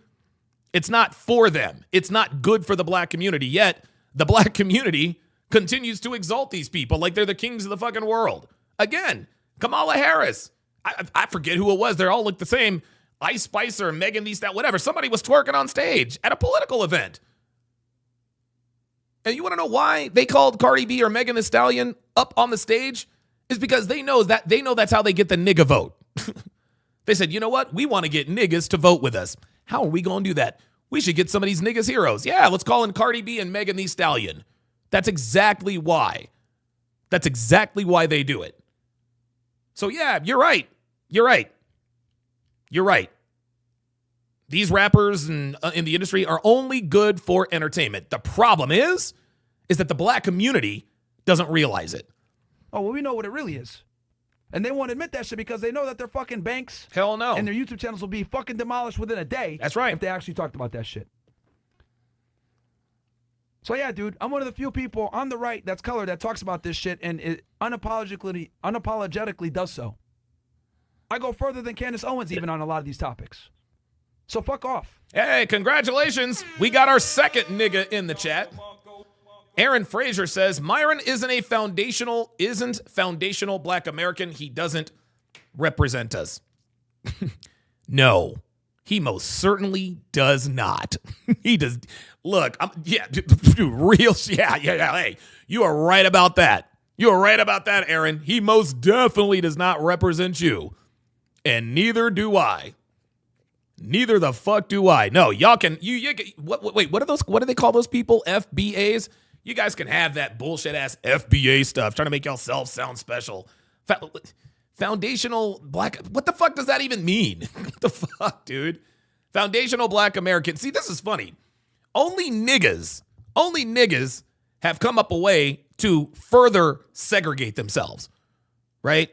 it's not for them. It's not good for the black community. Yet the black community continues to exalt these people like they're the kings of the fucking world. Again, Kamala Harris. I forget who it was. They all look the same. Ice Spice or Megan Thee Stallion, whatever. Somebody was twerking on stage at a political event. And you want to know why they called Cardi B or Megan Thee Stallion up on the stage? Is because they know that's how they get the nigga vote. They said, you know what? We want to get niggas to vote with us. How are we going to do that? We should get some of these niggas heroes. Yeah, let's call in Cardi B and Megan Thee Stallion. That's exactly why. That's exactly why they do it. So yeah, you're right. You're right. You're right. These rappers in the industry are only good for entertainment. The problem is that the black community doesn't realize it. Oh, well, we know what it really is. And they won't admit that shit because they know that their fucking banks hell no, and their YouTube channels will be fucking demolished within a day. That's right. If they actually talked about that shit. So yeah, dude, I'm one of the few people on the right that's colored that talks about this shit and it unapologetically does so. I go further than Candace Owens even on a lot of these topics. So fuck off. Hey, congratulations. We got our second nigga in the chat. Aaron Frazier says, Myron isn't foundational black American. He doesn't represent us. No, he most certainly does not. He does. Look, real. Yeah. Hey, you are right about that. You are right about that, Aaron. He most definitely does not represent you. And neither do I. Neither the fuck do I. No, y'all can. Wait, what are those? What do they call those people? FBAs? You guys can have that bullshit ass FBA stuff, trying to make yourself sound special. Foundational black. What the fuck does that even mean? What the fuck, dude? Foundational black American. See, this is funny. Only niggas have come up a way to further segregate themselves, right?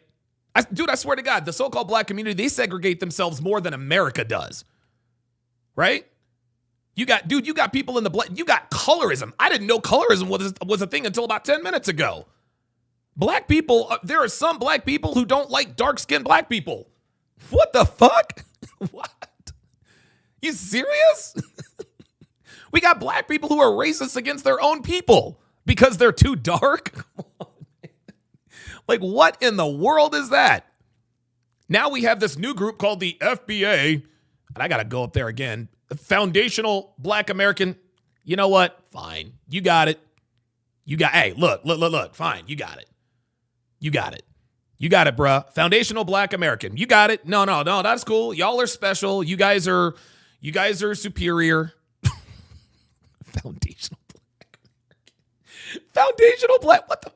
Dude, I swear to God, the so-called black community, they segregate themselves more than America does, right? You got people in the black, you got colorism. I didn't know colorism was a thing until about 10 minutes ago. Black people, there are some black people who don't like dark-skinned black people. What the fuck? What? You serious? We got black people who are racist against their own people because they're too dark? Come on, man. Like, what in the world is that? Now we have this new group called the FBA, and I got to go up there again. Foundational black American. You know what? Fine. You got it. Hey, look. Fine. You got it. You got it, bruh. Foundational black American. You got it. No, that's cool. Y'all are special. You guys are superior. Foundational black. What the?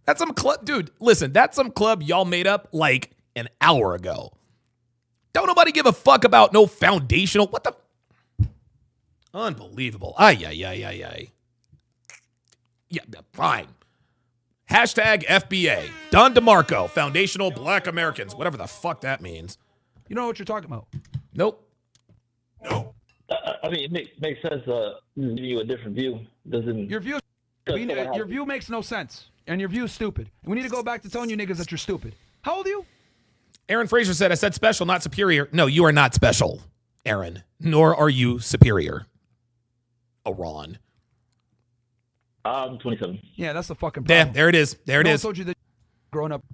That's some club, dude. Listen, that's some club y'all made up like an hour ago. Don't nobody give a fuck about no foundational. What the? Unbelievable. Ay. Yeah, fine. Hashtag FBA. Don DeMarco. Foundational Black Americans. Whatever the fuck that means. You know what you're talking about? Nope. I mean, it makes sense. Giving you a different view doesn't. Your view. Your view makes no sense, and your view is stupid. We need to go back to telling you niggas that you're stupid. How old are you? Aaron Fraser said, I said special, not superior. No, you are not special, Aaron, nor are you superior. Ron. I'm 27. Yeah, that's the fucking problem. Yeah, there it is. There it is. I told you that growing up.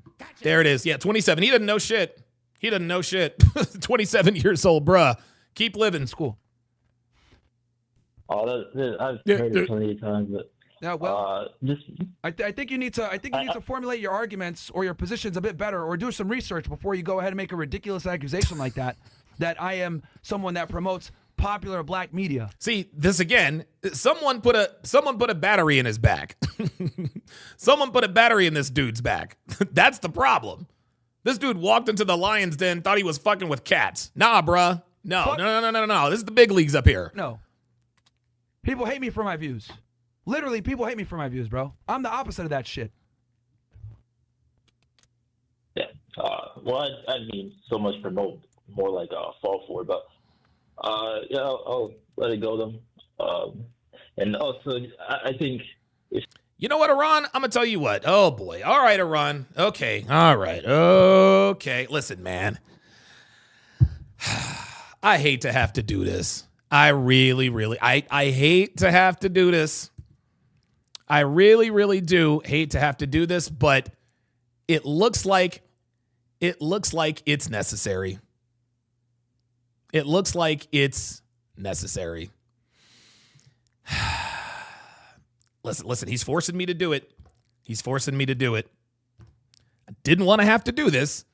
There it is. Yeah, 27. He doesn't know shit. 27 years old, bruh. Keep living. School. Oh, I've heard it plenty of times, but yeah, well, I think you need to formulate your arguments or your positions a bit better, or do some research before you go ahead and make a ridiculous accusation like that. That I am someone that promotes popular black media. See, this again, someone put a battery in his back. Someone put a battery in this dude's back. That's the problem. This dude walked into the lion's den, thought he was fucking with cats. Nah, bruh. No. This is the big leagues up here. No. People hate me for my views. Literally, people hate me for my views, bro. I'm the opposite of that shit. Yeah. Well, I mean, so much promote, more like fall for, but yeah, I'll let it go then. And also, I think if you know what, Iran? I'm gonna tell you what. Oh boy. All right, Iran. Okay. All right. Okay. Listen, man. I hate to have to do this. I really, I hate to have to do this. I really do hate to have to do this, but it looks like it's necessary. It looks like it's necessary. Listen, he's forcing me to do it. He's forcing me to do it. I didn't want to have to do this,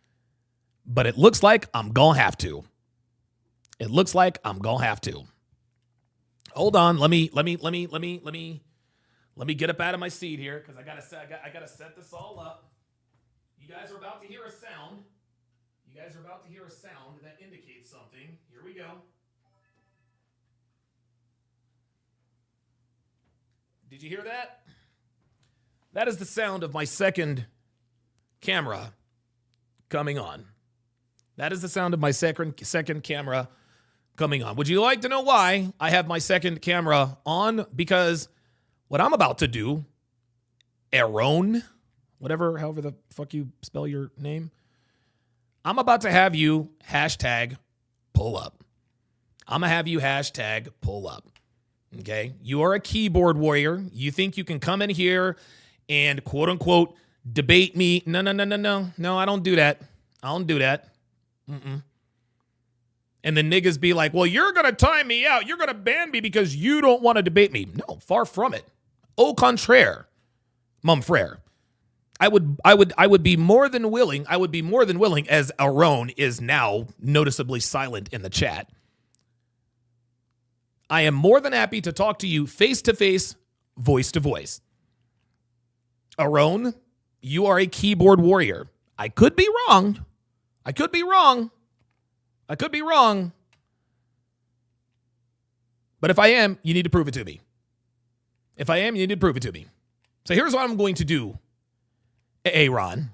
but it looks like I'm going to have to. It looks like I'm going to have to. Hold on. Let me get up out of my seat here, because I gotta set this all up. You guys are about to hear a sound. You guys are about to hear a sound that indicates something. Here we go. Did you hear that? That is the sound of my second camera coming on. That is the sound of my second camera coming on. Would you like to know why I have my second camera on? Because what I'm about to do, Aaron, however the fuck you spell your name, I'm about to have you hashtag pull up. I'm going to have you hashtag pull up. Okay? You are a keyboard warrior. You think you can come in here and quote unquote debate me. No, I don't do that. I don't do that. And the niggas be like, well, you're going to time me out. You're going to ban me because you don't want to debate me. No, far from it. Au contraire, mon frère. I would be more than willing. I would be more than willing, as Aaron is now noticeably silent in the chat. I am more than happy to talk to you face to face, voice to voice. Aaron, you are a keyboard warrior. I could be wrong. I could be wrong. But if I am, you need to prove it to me. If I am, you need to prove it to me. So here's what I'm going to do, Aaron.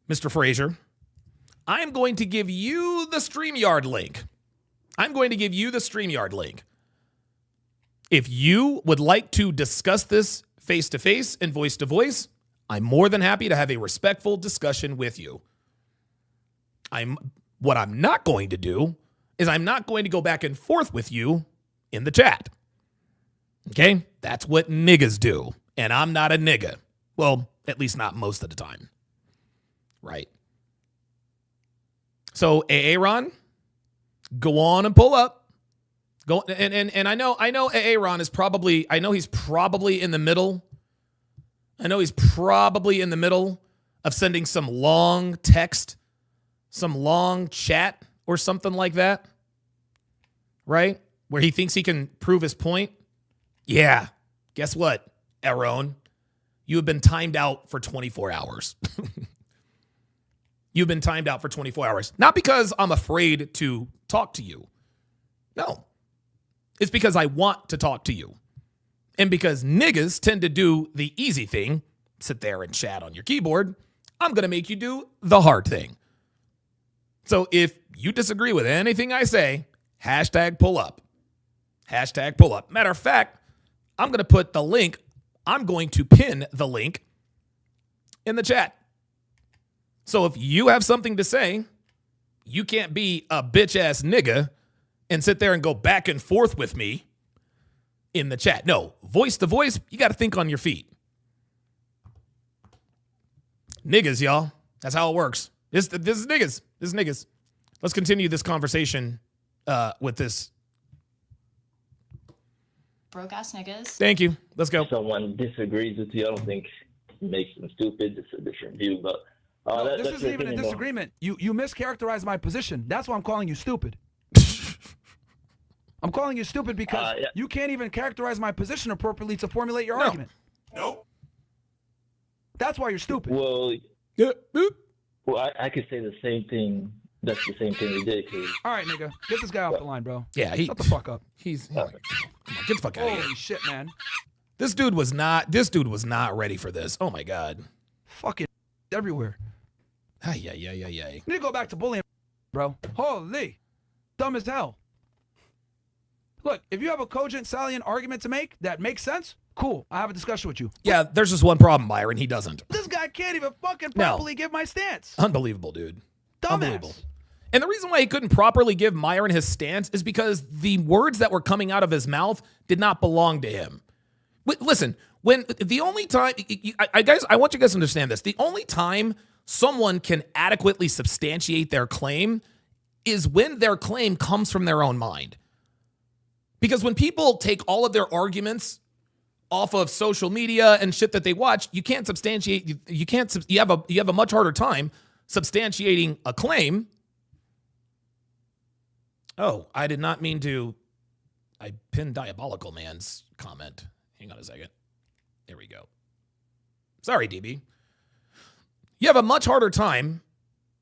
Mr. Fraser, I am going to give you the StreamYard link. If you would like to discuss this face-to-face and voice-to-voice, I'm more than happy to have a respectful discussion with you. What I'm not going to do is I'm not going to go back and forth with you in the chat. Okay? That's what niggas do. And I'm not a nigga. Well, at least not most of the time. Right? So, Aaron, go on and pull up. Go and I know Aaron is probably, he's probably in the middle. He's probably in the middle of sending some long text, some long chat or something like that. Right? Where he thinks he can prove his point. Yeah. Guess what, Aaron? You have been timed out for 24 hours. You've been timed out for 24 hours. Not because I'm afraid to talk to you. No. It's because I want to talk to you. And because niggas tend to do the easy thing, sit there and chat on your keyboard, I'm going to make you do the hard thing. So if you disagree with anything I say, hashtag pull up. Hashtag pull up. Matter of fact, I'm going to put the link. I'm going to pin the link in the chat. So if you have something to say, you can't be a bitch ass nigga and sit there and go back and forth with me in the chat. No, voice to voice, you got to think on your feet. Niggas, y'all. That's how it works. This is niggas. This is niggas. Let's continue this conversation with this. Broke ass niggas. Thank you. Let's go. If someone disagrees with you, I don't think it makes them stupid. It's a different view, but No, this isn't even a disagreement. You mischaracterized my position. That's why I'm calling you stupid. I'm calling you stupid because you can't even characterize my position appropriately to formulate your argument. Nope. That's why you're stupid. Well, I could say the same thing. That's the same thing we did. All right, nigga, get this guy off the line, bro. Yeah, shut the fuck up. Come on, get the fuck out of here. Holy shit, man. This dude was not ready for this. Oh my God. Fucking everywhere. Yeah. You need to go back to bullying, bro. Holy. Dumb as hell. Look, if you have a cogent, salient argument to make that makes sense, cool. I have a discussion with you. Yeah, there's just one problem, Myron. He doesn't. This guy can't even fucking properly give my stance. Unbelievable, dude. Dumbass. Unbelievable. And the reason why he couldn't properly give Myron his stance is because the words that were coming out of his mouth did not belong to him. Listen, when the only time, guys, I want you guys to understand this. The only time someone can adequately substantiate their claim is when their claim comes from their own mind. Because when people take all of their arguments off of social media and shit that they watch, you can't substantiate. You have a much harder time substantiating a claim. Oh, I did not mean to. I pinned Diabolical Man's comment. Hang on a second. There we go. Sorry, DB. You have a much harder time.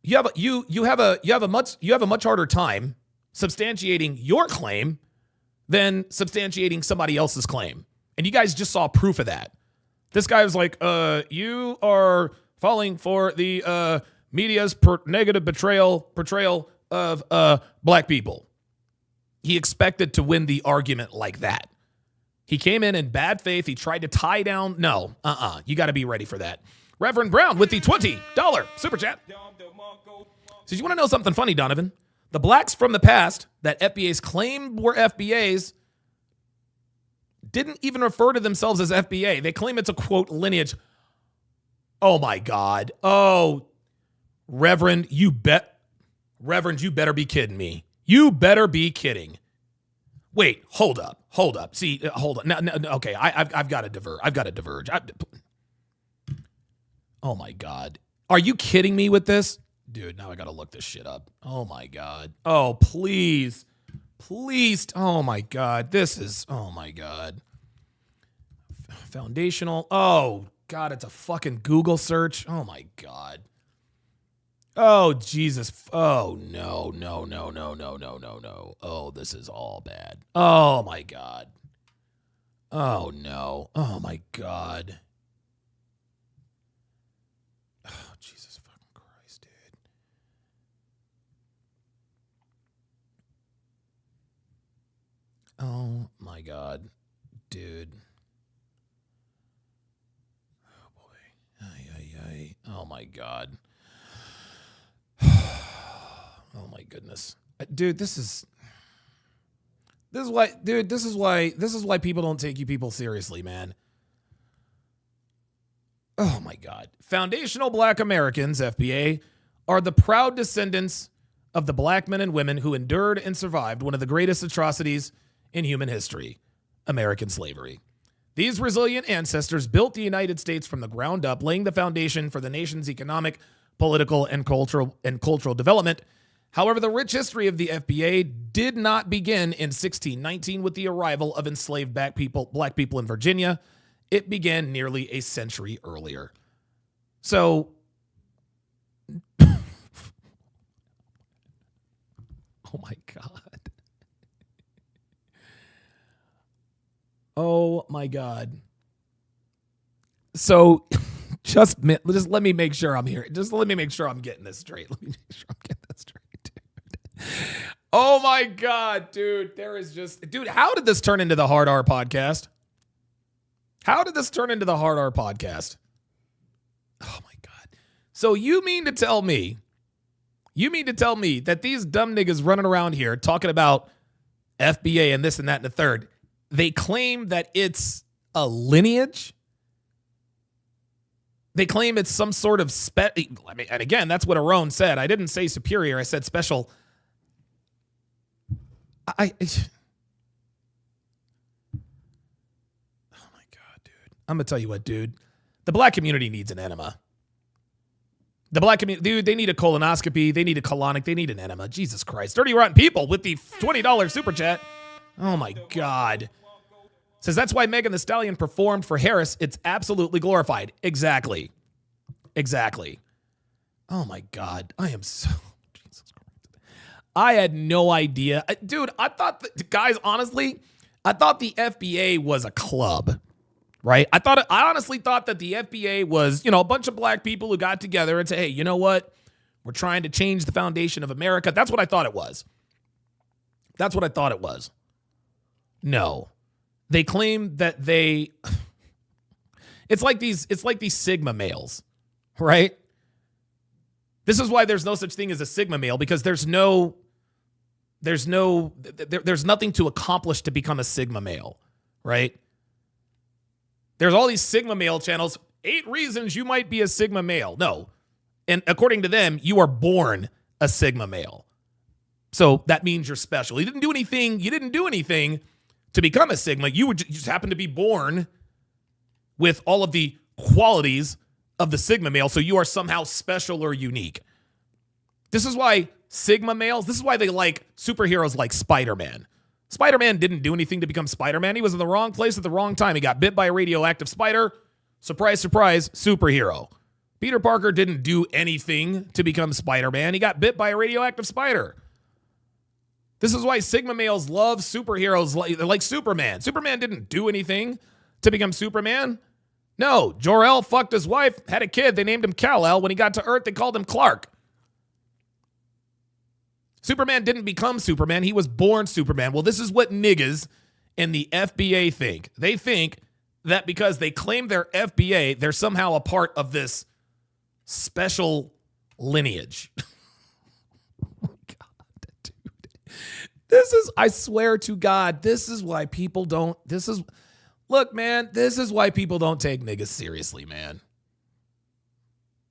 You have a much harder time substantiating your claim than substantiating somebody else's claim. And you guys just saw proof of that. This guy was like, you are falling for the media's negative portrayal of black people. He expected to win the argument like that. He came in bad faith. He tried to tie down. No, you got to be ready for that. Reverend Brown with the $20 super chat. So you want to know something funny, Donovan? The blacks from the past that FBAs claimed were FBAs didn't even refer to themselves as FBA. They claim it's a, quote, lineage. Oh, my God. Oh, Reverend, you better be kidding me. You better be kidding. Wait, hold up. See, hold on. No, okay, I've got to diverge. Oh, my God. Are you kidding me with this? Dude, now I got to look this shit up. Oh, my God. Oh, please. Please. Oh, my God. Oh, my God. Foundational. Oh, God, it's a fucking Google search. Oh, my God. Oh, Jesus. Oh, no. Oh, this is all bad. Oh, my God. Oh, no. Oh, my God. Oh, Jesus fucking Christ, dude. Oh, my God. Dude. Oh, boy. Ay. Oh, my God. Oh my goodness. Dude, this is why people don't take you people seriously, man. Oh my God. Foundational Black Americans, FBA, are the proud descendants of the black men and women who endured and survived one of the greatest atrocities in human history, American slavery. These resilient ancestors built the United States from the ground up, laying the foundation for the nation's economic, political, and cultural development. However, the rich history of the FBA did not begin in 1619 with the arrival of enslaved black people in Virginia. It began nearly a century earlier. So, oh my God. Oh my God. So, just let me make sure I'm here. Just let me make sure I'm getting this straight. Let me make sure I'm getting this straight, dude. Oh my God, dude. Dude, how did this turn into the Hard R podcast? How did this turn into the Hard R podcast? Oh my God. So you mean to tell me that these dumb niggas running around here talking about FBA and this and that and the third, they claim that it's a lineage? They claim it's some sort of and again, that's what Aron said. I didn't say superior. I said special. Oh my God, dude. I'm going to tell you what, dude. The black community needs an enema. The black community, dude, they need a colonoscopy. They need a colonic. They need an enema. Jesus Christ. Dirty Rotten People with the $20 super chat. Oh my God. Says that's why Megan Thee Stallion performed for Harris. It's absolutely glorified. Exactly. Oh my God. I am so... I had no idea. Dude, I thought, guys, honestly, I thought the FBA was a club, right? I honestly thought that the FBA was, a bunch of black people who got together and said, hey, you know what? We're trying to change the foundation of America. That's what I thought it was. No. They claim that it's like these Sigma males, right? This is why there's no such thing as a Sigma male, because there's nothing to accomplish to become a Sigma male, right? There's all these Sigma male channels, 8 reasons you might be a Sigma male. No. And according to them, you are born a Sigma male. So that means you're special. You didn't do anything to become a Sigma. You just happen to be born with all of the qualities of the Sigma male, so you are somehow special or unique. This is why Sigma males, this is why they like superheroes like Spider-Man. Spider-Man didn't do anything to become Spider-Man. He was in the wrong place at the wrong time. He got bit by a radioactive spider. Surprise, surprise, superhero. Peter Parker didn't do anything to become Spider-Man. He got bit by a radioactive spider. This is why Sigma males love superheroes like Superman. Superman didn't do anything to become Superman. No, Jor-El fucked his wife, had a kid. They named him Kal-El. When he got to Earth, they called him Clark. Superman didn't become Superman. He was born Superman. Well, this is what niggas in the FBA think. They think that because they claim they're FBA, they're somehow a part of this special lineage. Oh, God, dude. I swear to God, this is why people don't, look, man, this is why people don't take niggas seriously, man.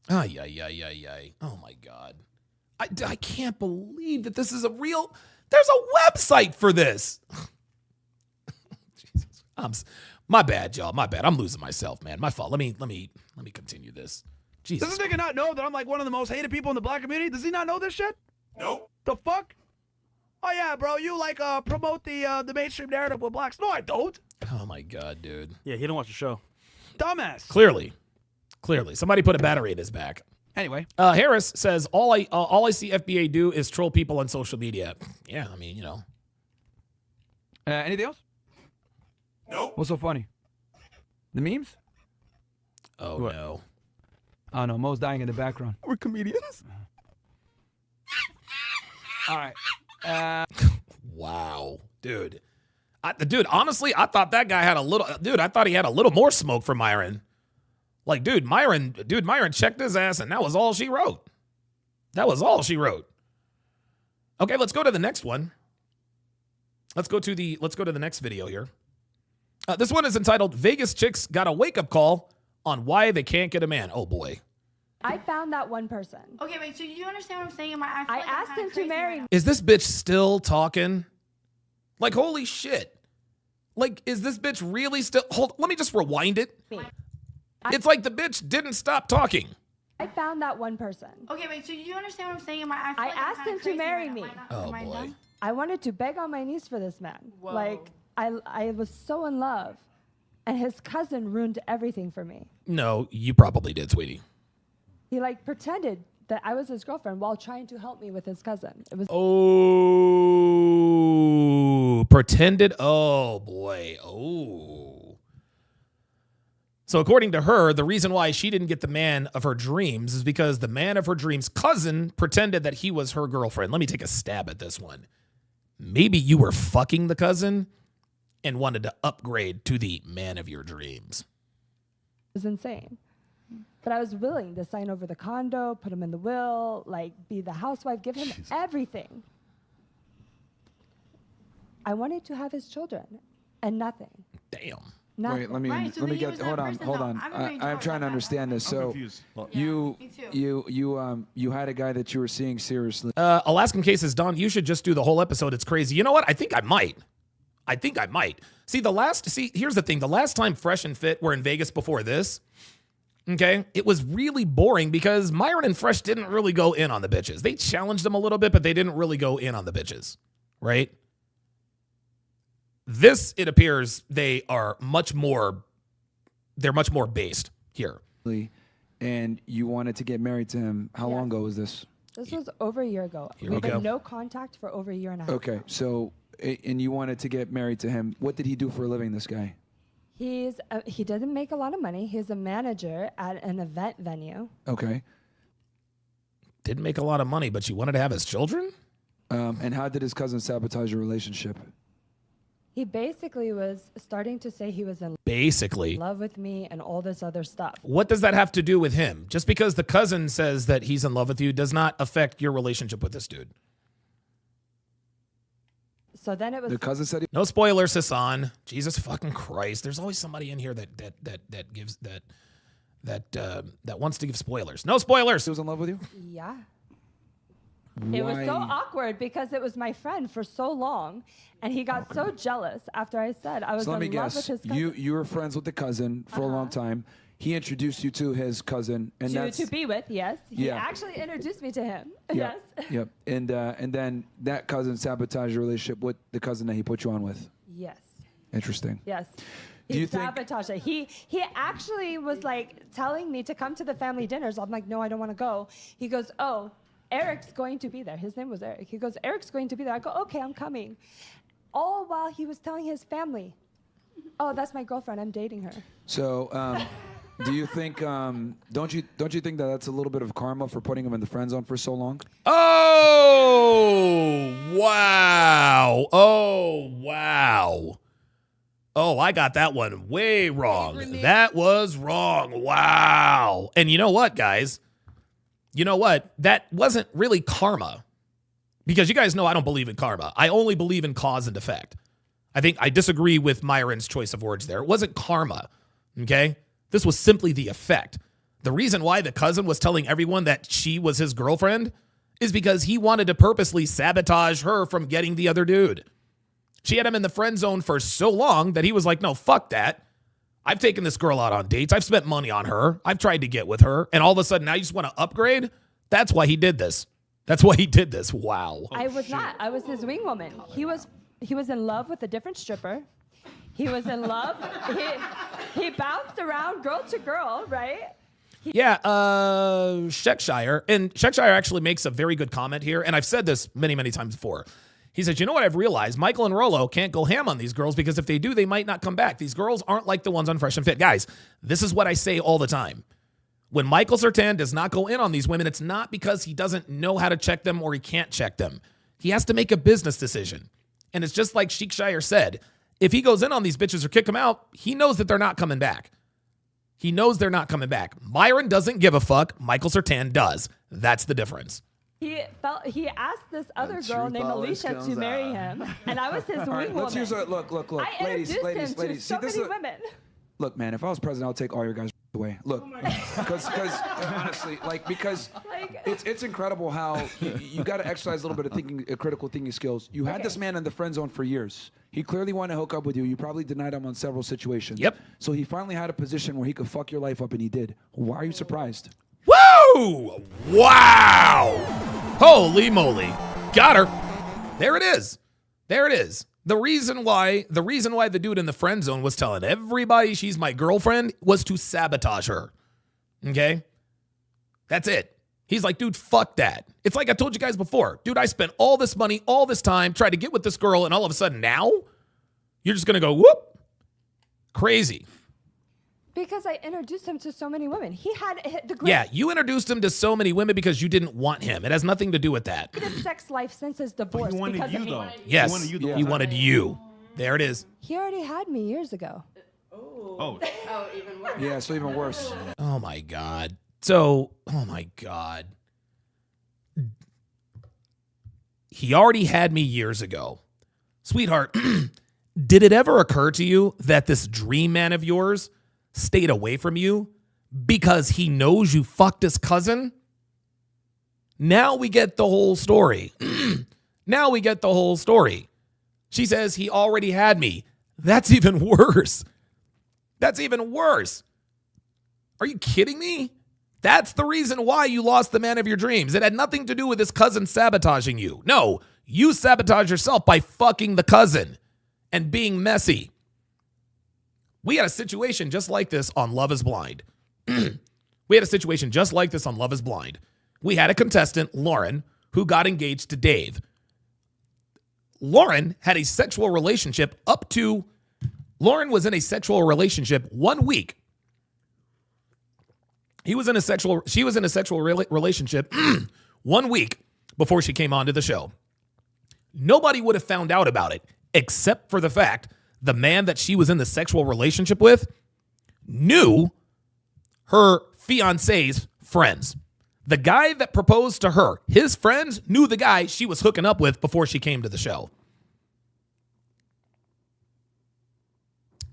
Ay. Oh, my God. I can't believe that this is there's a website for this. Jesus. My bad, y'all. My bad. I'm losing myself, man. My fault. Let me continue this. Jesus. Does this nigga not know that I'm like one of the most hated people in the black community? Does he not know this shit? Nope. The fuck? Oh yeah, bro. You promote the mainstream narrative with blacks. No, I don't. Oh my God, dude. Yeah, he don't watch the show. Dumbass. Clearly. Somebody put a battery in his back. Anyway, Harris says all I see FBA do is troll people on social media. Yeah, I mean, Anything else? Nope. What's so funny? The memes? Oh what? No. Oh no, Mo's dying in the background. We're comedians. All right. Wow, dude. Honestly, I thought that guy had a little. Dude, I thought he had a little more smoke for Myron. Like, Myron checked his ass, and that was all she wrote. Okay, let's go to the next one. Let's go to the next video here. This one is entitled "Vegas Chicks Got a Wake-Up Call on Why They Can't Get a Man." Oh boy. I found that one person. Okay, wait. So you understand what I'm saying? I asked him to marry me. Is this bitch still talking? Like, holy shit. Like, is this bitch really still? Let me just rewind it. It's like the bitch didn't stop talking. I found that one person. Okay, wait. So you understand what I'm saying? I asked him to marry me. Oh boy. I wanted to beg on my knees for this man. Whoa. Like, I was so in love, and his cousin ruined everything for me. No, you probably did, sweetie. He pretended that I was his girlfriend while trying to help me with his cousin. It was pretended. Oh boy. Oh. So according to her, the reason why she didn't get the man of her dreams is because the man of her dreams' cousin pretended that he was her girlfriend. Let me take a stab at this one. maybe you were fucking the cousin and wanted to upgrade to the man of your dreams. It was insane. But I was willing to sign over the condo, put him in the will, like be the housewife, give him everything. I wanted to have his children and nothing. Damn. Nothing. Wait, let me get. Hold on. I'm trying to understand this. So, you had a guy that you were seeing seriously. Alaskan Cases, Don, you should just do the whole episode. It's crazy. You know what? I think I might. See, here's the thing. The last time Fresh and Fit were in Vegas before this, okay, it was really boring because Myron and Fresh didn't really go in on the bitches. They challenged them a little bit, but they didn't really go in on the bitches, right? This, it appears, they're much more based here. And you wanted to get married to him. How long ago was this? This was over a year ago. Here We've we go. been no contact for over a year and a half. Okay, so, and you wanted to get married to him. What did he do for a living, this guy? He doesn't make a lot of money. He's a manager at an event venue. Okay. Didn't make a lot of money, but you wanted to have his children? And how did his cousin sabotage your relationship? He basically was starting to say he was in love with me and all this other stuff. What does that have to do with him? Just because the cousin says that he's in love with you does not affect your relationship with this dude. So then it was the cousin said no spoilers, Hassan. Jesus fucking Christ! There's always somebody in here that gives that wants to give spoilers. No spoilers. He was in love with you? Yeah. It was so awkward because it was my friend for so long, and he got so jealous after I said I was so let me in love guess. with his cousin. You were friends with the cousin for a long time. He introduced you to his cousin, and to be with, yes. He actually introduced me to him. Yeah. Yes. Yep. And then that cousin sabotaged your relationship with the cousin that he put you on with. Yes. Interesting. Yes. Do He you think- sabotaged it. He actually was like telling me to come to the family dinners. I'm like, no, I don't want to go. He goes, oh, Eric's going to be there. His name was Eric. He goes, Eric's going to be there. I go, okay, I'm coming. All while he was telling his family, oh, that's my girlfriend. I'm dating her. So, do you think? Don't you think that that's a little bit of karma for putting him in the friend zone for so long? Oh wow! Oh wow! Oh, I got that one way wrong. That was wrong. Wow! And you know what, guys? You know what? That wasn't really karma. Because you guys know I don't believe in karma. I only believe in cause and effect. I think I disagree with Myron's choice of words there. It wasn't karma, okay? This was simply the effect. The reason why the cousin was telling everyone that she was his girlfriend is because he wanted to purposely sabotage her from getting the other dude. She had him in the friend zone for so long that he was like, no, fuck that. I've taken this girl out on dates. I've spent money on her. I've tried to get with her. And all of a sudden, now you just want to upgrade? That's why he did this. That's why he did this. Wow. I was not. I was his wing woman. He was in love with a different stripper. He was in love. He bounced around girl to girl, right? Yeah, Shekshire. And Shekshire actually makes a very good comment here. And I've said this many, many times before. He says, you know what I've realized? Michael and Rollo can't go ham on these girls because if they do, they might not come back. These girls aren't like the ones on Fresh and Fit. Guys, this is what I say all the time. When Michael Sertan does not go in on these women, it's not because he doesn't know how to check them or he can't check them. He has to make a business decision. And it's just like Shekshire said. If he goes in on these bitches or kick them out, he knows that they're not coming back. He knows they're not coming back. Myron doesn't give a fuck. Michael Sertan does. That's the difference. He asked this other girl named Alicia to marry him, and I was his wing woman. Let's use it. Look, I ladies. introduced him to so many women. Look, man, if I was president, I'll take all your guys away. Look, because honestly, because it's incredible how you got to exercise a little bit of critical thinking skills. You had this man in the friend zone for years. He clearly wanted to hook up with you. You probably denied him on several situations. Yep. So he finally had a position where he could fuck your life up, and he did. Why are you surprised? Woo! Wow! Holy moly. Got her. There it is. There it is. The reason why the dude in the friend zone was telling everybody she's my girlfriend was to sabotage her. Okay? That's it. He's like, dude, fuck that. It's like I told you guys before. Dude, I spent all this money, all this time, tried to get with this girl, and all of a sudden now, you're just going to go, whoop. Crazy. Because I introduced him to so many women. He had the Yeah, you introduced him to so many women because you didn't want him. It has nothing to do with that. greatest sex life since his divorce. Because of me. Yes, he wanted you. There it is. He already had me years ago. Oh, even worse. Yeah, so even worse. Oh my God. So, oh my God. He already had me years ago. Sweetheart, did it ever occur to you that this dream man of yours stayed away from you because he knows you fucked his cousin? Now we get the whole story. Now we get the whole story. She says he already had me. That's even worse. That's even worse. Are you kidding me? That's the reason why you lost the man of your dreams. It had nothing to do with his cousin sabotaging you. No, you sabotage yourself by fucking the cousin and being messy. We had a situation just like this on Love is Blind. We had a situation just like this on Love is Blind. We had a contestant, Lauren, who got engaged to Dave. Lauren had a sexual relationship Lauren was in a sexual relationship 1 week. She was in a sexual relationship 1 week before she came onto the show. Nobody would have found out about it except for the fact the man that she was in the sexual relationship with knew her fiance's friends. The guy that proposed to her, his friends knew the guy she was hooking up with before she came to the show.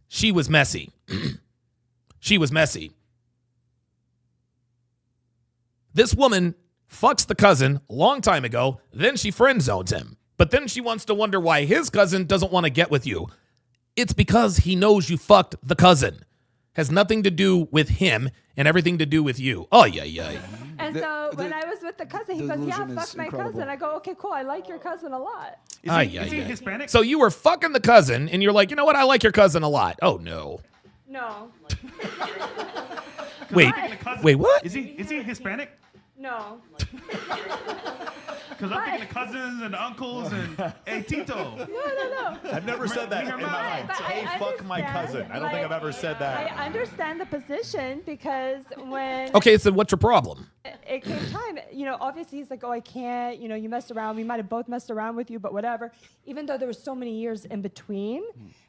She was messy. She was messy. This woman fucks the cousin a long time ago, then she friend zones him. But then she wants to wonder why his cousin doesn't want to get with you. It's because he knows you fucked the cousin. Has nothing to do with him and everything to do with you. Oh, yeah. And so when I was with the cousin, he goes, yeah, fuck my cousin. I go, okay, cool. I like your cousin a lot. Is he Hispanic? So you were fucking the cousin and you're like, you know what? I like your cousin a lot. Oh, no. No. Wait, what? Is he Hispanic? No. Because I'm thinking the cousins and the uncles and hey, Tito. No. I've never said that in my life. Hey, fuck my cousin. I don't think I've ever said that. I understand the position because when... Okay, so what's your problem? It came time, obviously he's like, oh, I can't, you messed around. We might have both messed around with you, but whatever. Even though there were so many years in between.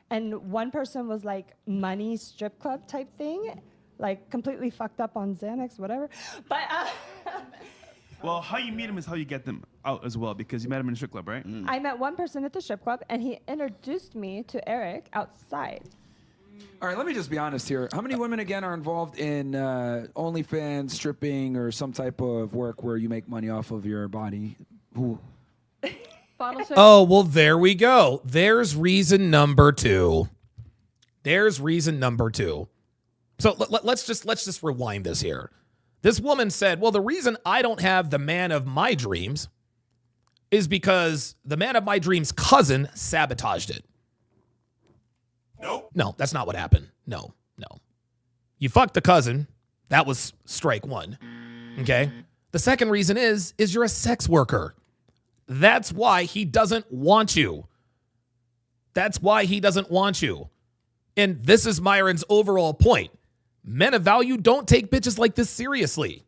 And one person was like money strip club type thing. Like completely fucked up on Xanax, whatever. But... Well, how you meet him is how you get them out as well, because you met him in a strip club, right? I met one person at the strip club, and he introduced me to Eric outside. All right, let me just be honest here. How many women, again, are involved in OnlyFans, stripping, or some type of work where you make money off of your body? Who? Oh, well, there we go. There's reason number two. So let's just rewind this here. This woman said, well, the reason I don't have the man of my dreams is because the man of my dreams' cousin sabotaged it. No, that's not what happened. No. You fucked the cousin. That was strike one. Okay? The second reason is you're a sex worker. That's why he doesn't want you. And this is Myron's overall point. Men of value don't take bitches like this seriously.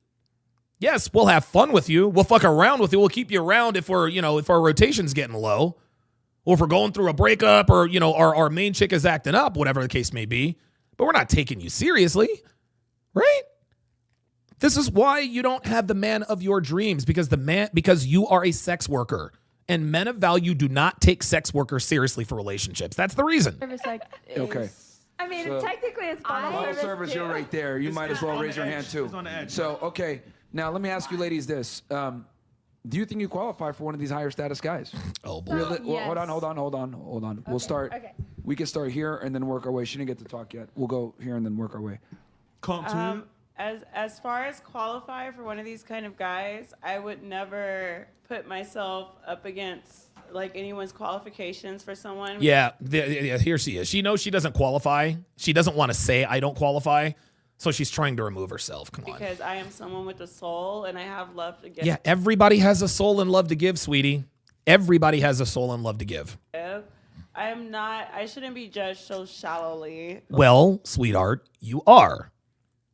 Yes, we'll have fun with you. We'll fuck around with you. We'll keep you around if if our rotation's getting low, or if we're going through a breakup, or our main chick is acting up, whatever the case may be. But we're not taking you seriously, right? This is why you don't have the man of your dreams, because you are a sex worker, and men of value do not take sex workers seriously for relationships. That's the reason. Okay. I mean, So- technically it's bottle Service, you're right there. You might as well raise your hand too. So, okay. Now, let me ask you ladies this. Do you think you qualify for one of these higher status guys? Oh, boy. yes. Hold on. We'll start. Okay. We can start here and then work our way. She didn't get to talk yet. We'll go here and then work our way. As far as qualify for one of these kind of guys, I would never put myself up against like anyone's qualifications for someone. Yeah, here she is. She knows she doesn't qualify. She doesn't want to say I don't qualify, so she's trying to remove herself. Come on. Because I am someone with a soul and I have love to give. Yeah, everybody has a soul and love to give, sweetie. Everybody has a soul and love to give. I'm not. I shouldn't be judged so shallowly. Well, sweetheart, you are.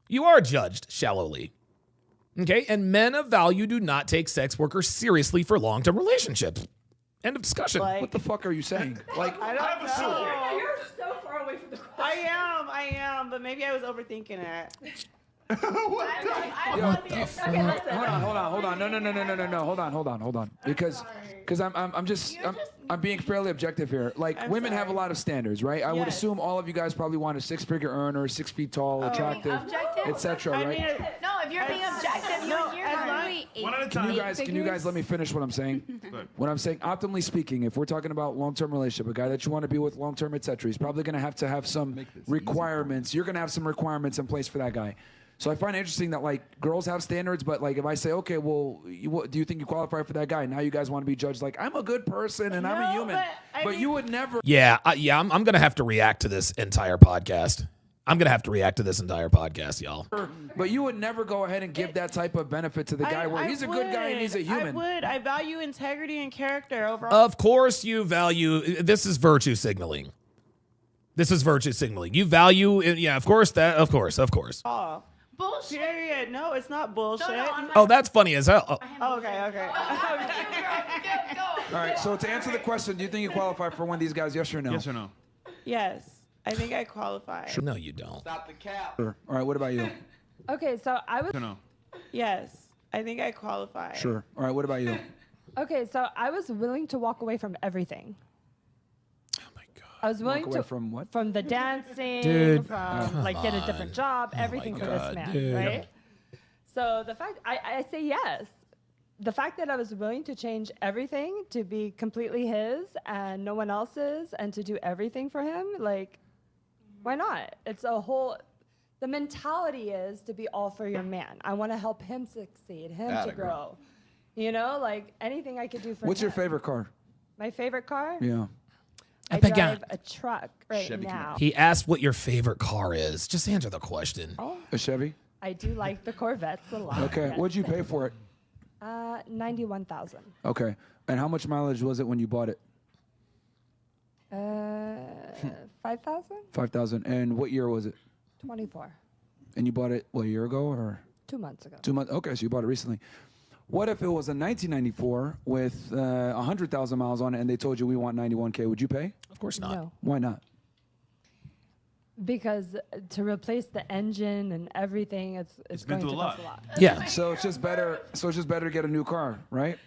You are judged shallowly. Okay? And men of value do not take sex workers seriously for long-term relationships. End of discussion. What the fuck are you saying? Like, I don't know. You're so far away from the question. I am, but maybe I was overthinking it. Hold on. No. Hold on. Because I'm being fairly objective here. Like, women have a lot of standards, right? I would assume all of you guys probably want a 6-figure earner, 6 feet tall, attractive, etc. Right? No, if you're being objective, you're One at a time. Can you guys let me finish what I'm saying? What I'm saying, optimally speaking, if we're talking about long-term relationship, a guy that you want to be with long-term, etc., he's probably going to have some requirements. You're going to have some requirements in place for that guy. So I find it interesting that, like, girls have standards, but, like, if I say, okay, well, do you think you qualify for that guy? Now you guys want to be judged like, I'm a good person and I'm a human. But you would never. Yeah, I'm going to have to react to this entire podcast. Y'all. But you would never go ahead and give that type of benefit to the guy where he's a good guy and he's a human. I would. I value integrity and character over. Of course you value. This is virtue signaling. You value. Yeah, of course. Oh. Bullshit. Period. No, it's not bullshit. Oh, that's funny as hell. Oh. Okay. All right, so to answer the question, do you think you qualify for one of these guys, yes or no? Yes or no? Yes, I think I qualify. Sure. No, you don't. Stop the cap. Sure. All right, what about you? Okay, so I was. Yes or no? Yes, I think I qualify. Sure. All right, what about you? Okay, so I was willing to walk away from everything. I was willing away to from what? From the dancing, Dude, from like get a different job, everything for this man, dude. right? So the fact I say yes. The fact that I was willing to change everything to be completely his and no one else's and to do everything for him, like, why not? It's a whole. The mentality is to be all for your man. I want to help him succeed, him to grow. You know, like anything I could do for him. What's your favorite car? My favorite car? Yeah. I drive a truck right now. He asked what your favorite car is. Just answer the question. A Chevy? I do like the Corvettes a lot. Okay. yes. What'd you pay for it? 91,000. Okay. And how much mileage was it when you bought it? 5,000? 5,000. And what year was it? 24. And you bought it, what, a year ago or? 2 months ago. 2 months. Okay, so you bought it recently. What if it was a 1994 with 100,000 miles on it and they told you we want 91K? Would you pay? Of course not. No. Why not? Because to replace the engine and everything, it's going to cost a lot. Yeah. So it's just better. So it's just better to get a new car, right?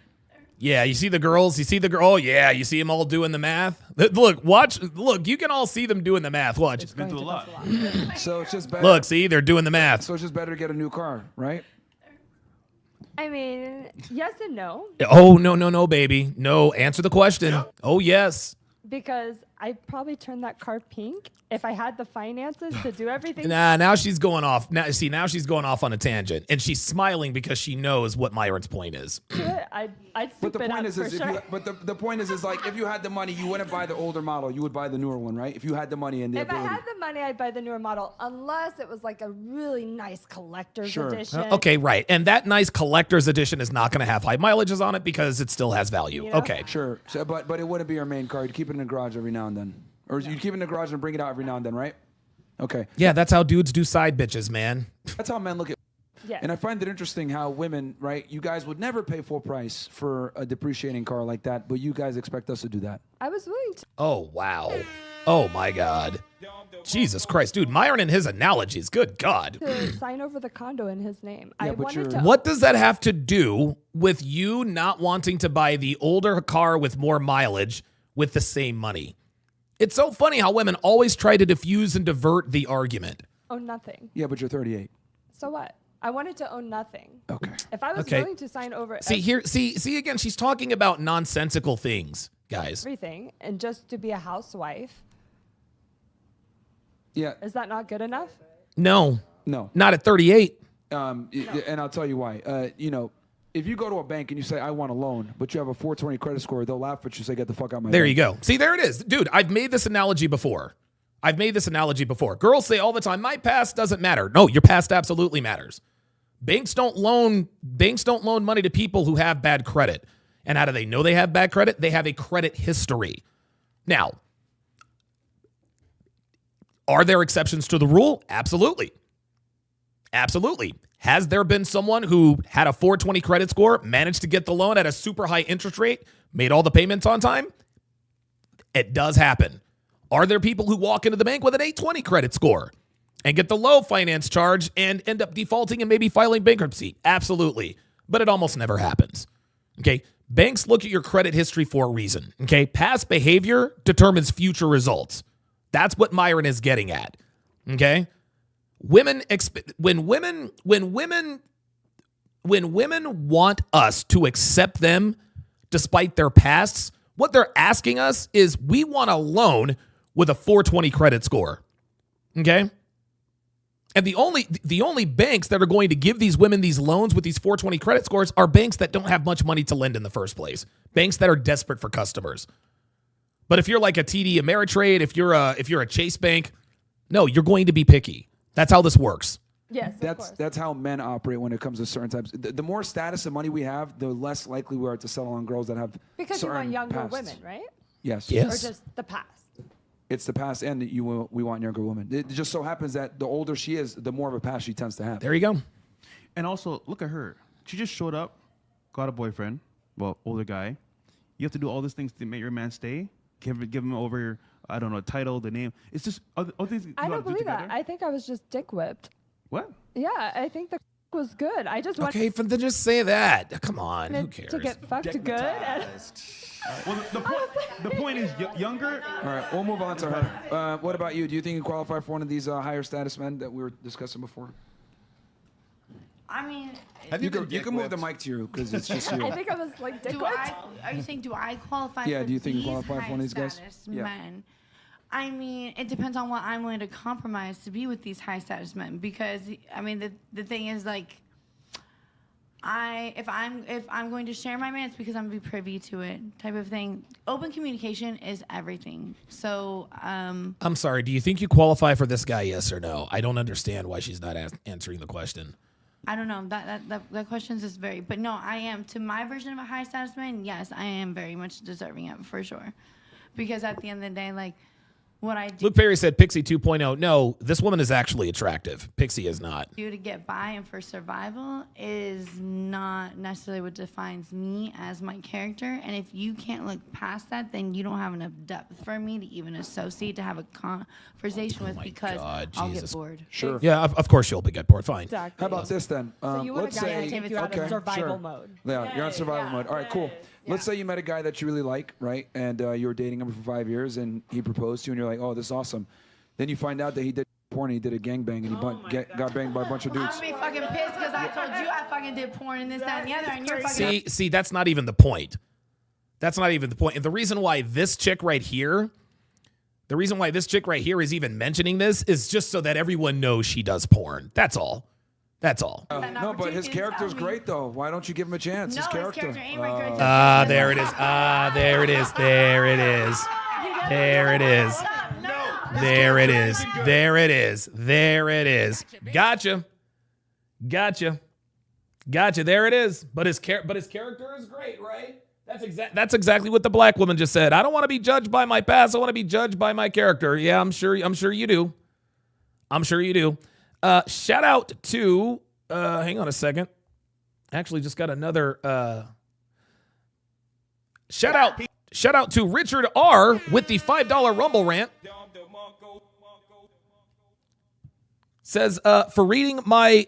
Yeah, you see the girls. Oh yeah, you see them all doing the math. Look, watch. Look, you can all see them doing the math. Watch. It's been through a lot. So it's just better. Look, see, they're doing the math. So it's just better to get a new car, right? I mean, yes and no. Oh no, baby. No, answer the question. Oh yes. Because I'd probably turn that car pink if I had the finances to do everything. Now she's going off. Now she's going off on a tangent, and she's smiling because she knows what Myron's point is. I'd But the soup it point up is, for if sure. you, but the point is like if you had the money, you wouldn't buy the older model. You would buy the newer one, right? If you had the money and the If I ability. had the money, I'd buy the newer model, unless it was like a really nice collector's Sure. edition. Okay, right. And that nice collector's edition is not going to have high mileages on it because it still has value. You know? Okay. Sure. So, but it wouldn't be your main car. You'd keep it in the garage every now and then, or you'd keep it in the garage and bring it out every now and then, right? Okay. Yeah, that's how dudes do side bitches, man. That's how men look at. Yes. And I find it interesting how women, right? You guys would never pay full price for a depreciating car like that, but you guys expect us to do that. I was willing to. Oh, wow. Oh, my God. Jesus Christ. Dude, Myron and his analogies. Good God. To sign over the condo in his name. I wanted to. What does that have to do with you not wanting to buy the older car with more mileage with the same money? It's so funny how women always try to diffuse and divert the argument. Own nothing. Yeah, but you're 38. So what? I wanted to own nothing. Okay. If I was Okay. willing to sign over See again, she's talking about nonsensical things, guys. everything and just to be a housewife, Yeah. is that not good enough? No. No. Not at 38. And I'll tell you why. If you go to a bank and you say, I want a loan, but you have a 420 credit score, they'll laugh at you and say, get the fuck out of my There bank. you go. See, there it is. Dude, I've made this analogy before. Girls say all the time, my past doesn't matter. No, your past absolutely matters. Banks don't loan money to people who have bad credit. And how do they know they have bad credit? They have a credit history. Now, Are there exceptions to the rule? Absolutely. Absolutely. Has there been someone who had a 420 credit score, managed to get the loan at a super high interest rate, made all the payments on time? It does happen. Are there people who walk into the bank with an 820 credit score and get the low finance charge and end up defaulting and maybe filing bankruptcy? Absolutely. But it almost never happens. Okay? Banks look at your credit history for a reason. Okay? Past behavior determines future results. That's what Myron is getting at. Okay? When women want us to accept them despite their pasts, what they're asking us is we want a loan with a 420 credit score. Okay? And the only banks that are going to give these women these loans with these 420 credit scores are banks that don't have much money to lend in the first place. Banks that are desperate for customers. But if you're like a TD Ameritrade, if you're a Chase Bank, no, you're going to be picky. That's how this works. Yes, that's how men operate when it comes to certain types. The more status and money we have, the less likely we are to settle on girls that have because you want certain younger pasts. women, right? Yes. Or just the past. It's the past, and we want younger women. It just so happens that the older she is, the more of a past she tends to have. There you go. And also, look at her. She just showed up, got a boyfriend, well, older guy. You have to do all these things to make your man stay. Give him over, I don't know, title, the name. It's just other things. I don't believe that. I think I was just dick whipped. What? Yeah, I think the was good. I just Okay, then just say that. Come on, who cares? to get fucked good. Well, the point is younger. All right, we'll move on to her. What about you? Do you think you qualify for one of these higher status men that we were discussing before? I mean, You can move the mic to you because it's just you. I think I was like dick whipped. Are you saying do I qualify? Yeah, for do you think you these qualify for one of these guys? high-status Yeah. men? I mean, it depends on what I'm willing to compromise to be with these high status men. Because I mean, the thing is like, if I'm going to share my man, it's because I'm gonna be privy to it, type of thing. Open communication is everything. So I'm sorry. Do you think you qualify for this guy? Yes or no? I don't understand why she's not answering the question. I don't know. That question is very, but no, I am to my version of a high status man. Yes, I am very much deserving of it for sure. Because at the end of the day, like what I do. Luke Perry said Pixie 2.0. No, this woman is actually attractive. Pixie is not. Do to get by and for survival is not necessarily what defines me as my character. And if you can't look past that, then you don't have enough depth for me to even associate to have a conversation with because I'll get bored. Sure. Yeah, of course you'll get bored. Fine. Exactly. How about this then? So you want let's a guy say to take you out of survival mode. Yeah, you're on survival mode. All right, cool. Let's say you met a guy that you really like, right? And you were dating him for 5 years, and he proposed to you, and you're like, oh, this is awesome. Then you find out that he did porn, he did a gangbang, and he got banged by a bunch of dudes. I'm gonna be fucking pissed because I told you I fucking did porn and this, that, and the other, and you're fucking. See, that's not even the point. That's not even the point. And the reason why this chick right here is even mentioning this is just so that everyone knows she does porn. That's all. That's all. No, but his character's great, though. Why don't you give him a chance? No, his character. ain't my character. There it is. There it is. There it is. There it is. There it is. There it is. There it is. Gotcha. There it is. But his character is great, right? That's exactly what the black woman just said. I don't want to be judged by my past. I want to be judged by my character. Yeah, I'm sure you do. Shout out to hang on a second. Actually, just got another shout out to Richard R with the $5 Rumble rant. Says for reading my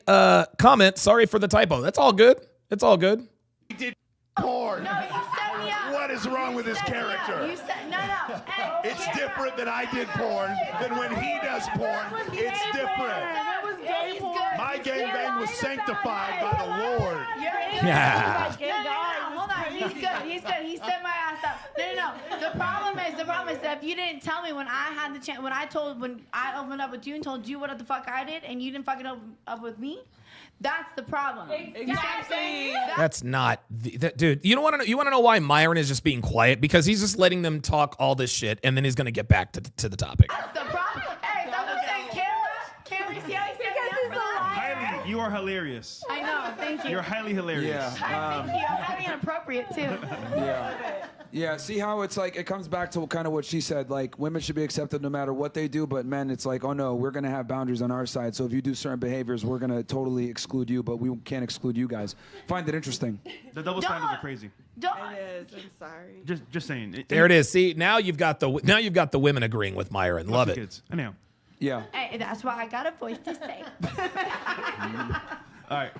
comment, sorry for the typo. That's all good. It's all good. He did porn. No, you set me up. What is wrong with his character? You said no. Hey, It's different than I did porn than when he does porn. It's different. That was gay porn. My gangbang was sanctified by the Lord. Yeah. Hold on. He's good. He set my ass up. No. The problem is that if you didn't tell me when I had the chance, when I opened up with you and told you what the fuck I did, and you didn't fucking open up with me, that's the problem. Exactly. That's not dude. You want to know why Myron is just being quiet? Because he's just letting them talk all this shit, and then he's gonna get back to the topic. That's the problem. Hey, someone said, can we see how he said Highly, you are hilarious. I know. Thank you. You're highly hilarious. Yeah. Thank you. I'm highly inappropriate too. Yeah. Yeah, see how it's like, it comes back to kind of what she said, like women should be accepted no matter what they do, but men, it's like, oh no, we're going to have boundaries on our side. So if you do certain behaviors, we're going to totally exclude you, but we can't exclude you guys. Find it interesting. The double standards are crazy. It is. I'm sorry. Just saying. There it is. See, now you've got the women agreeing with Myron. Love it. Kids. Anyhow. Yeah. Hey, that's why I got a voice to say. All right.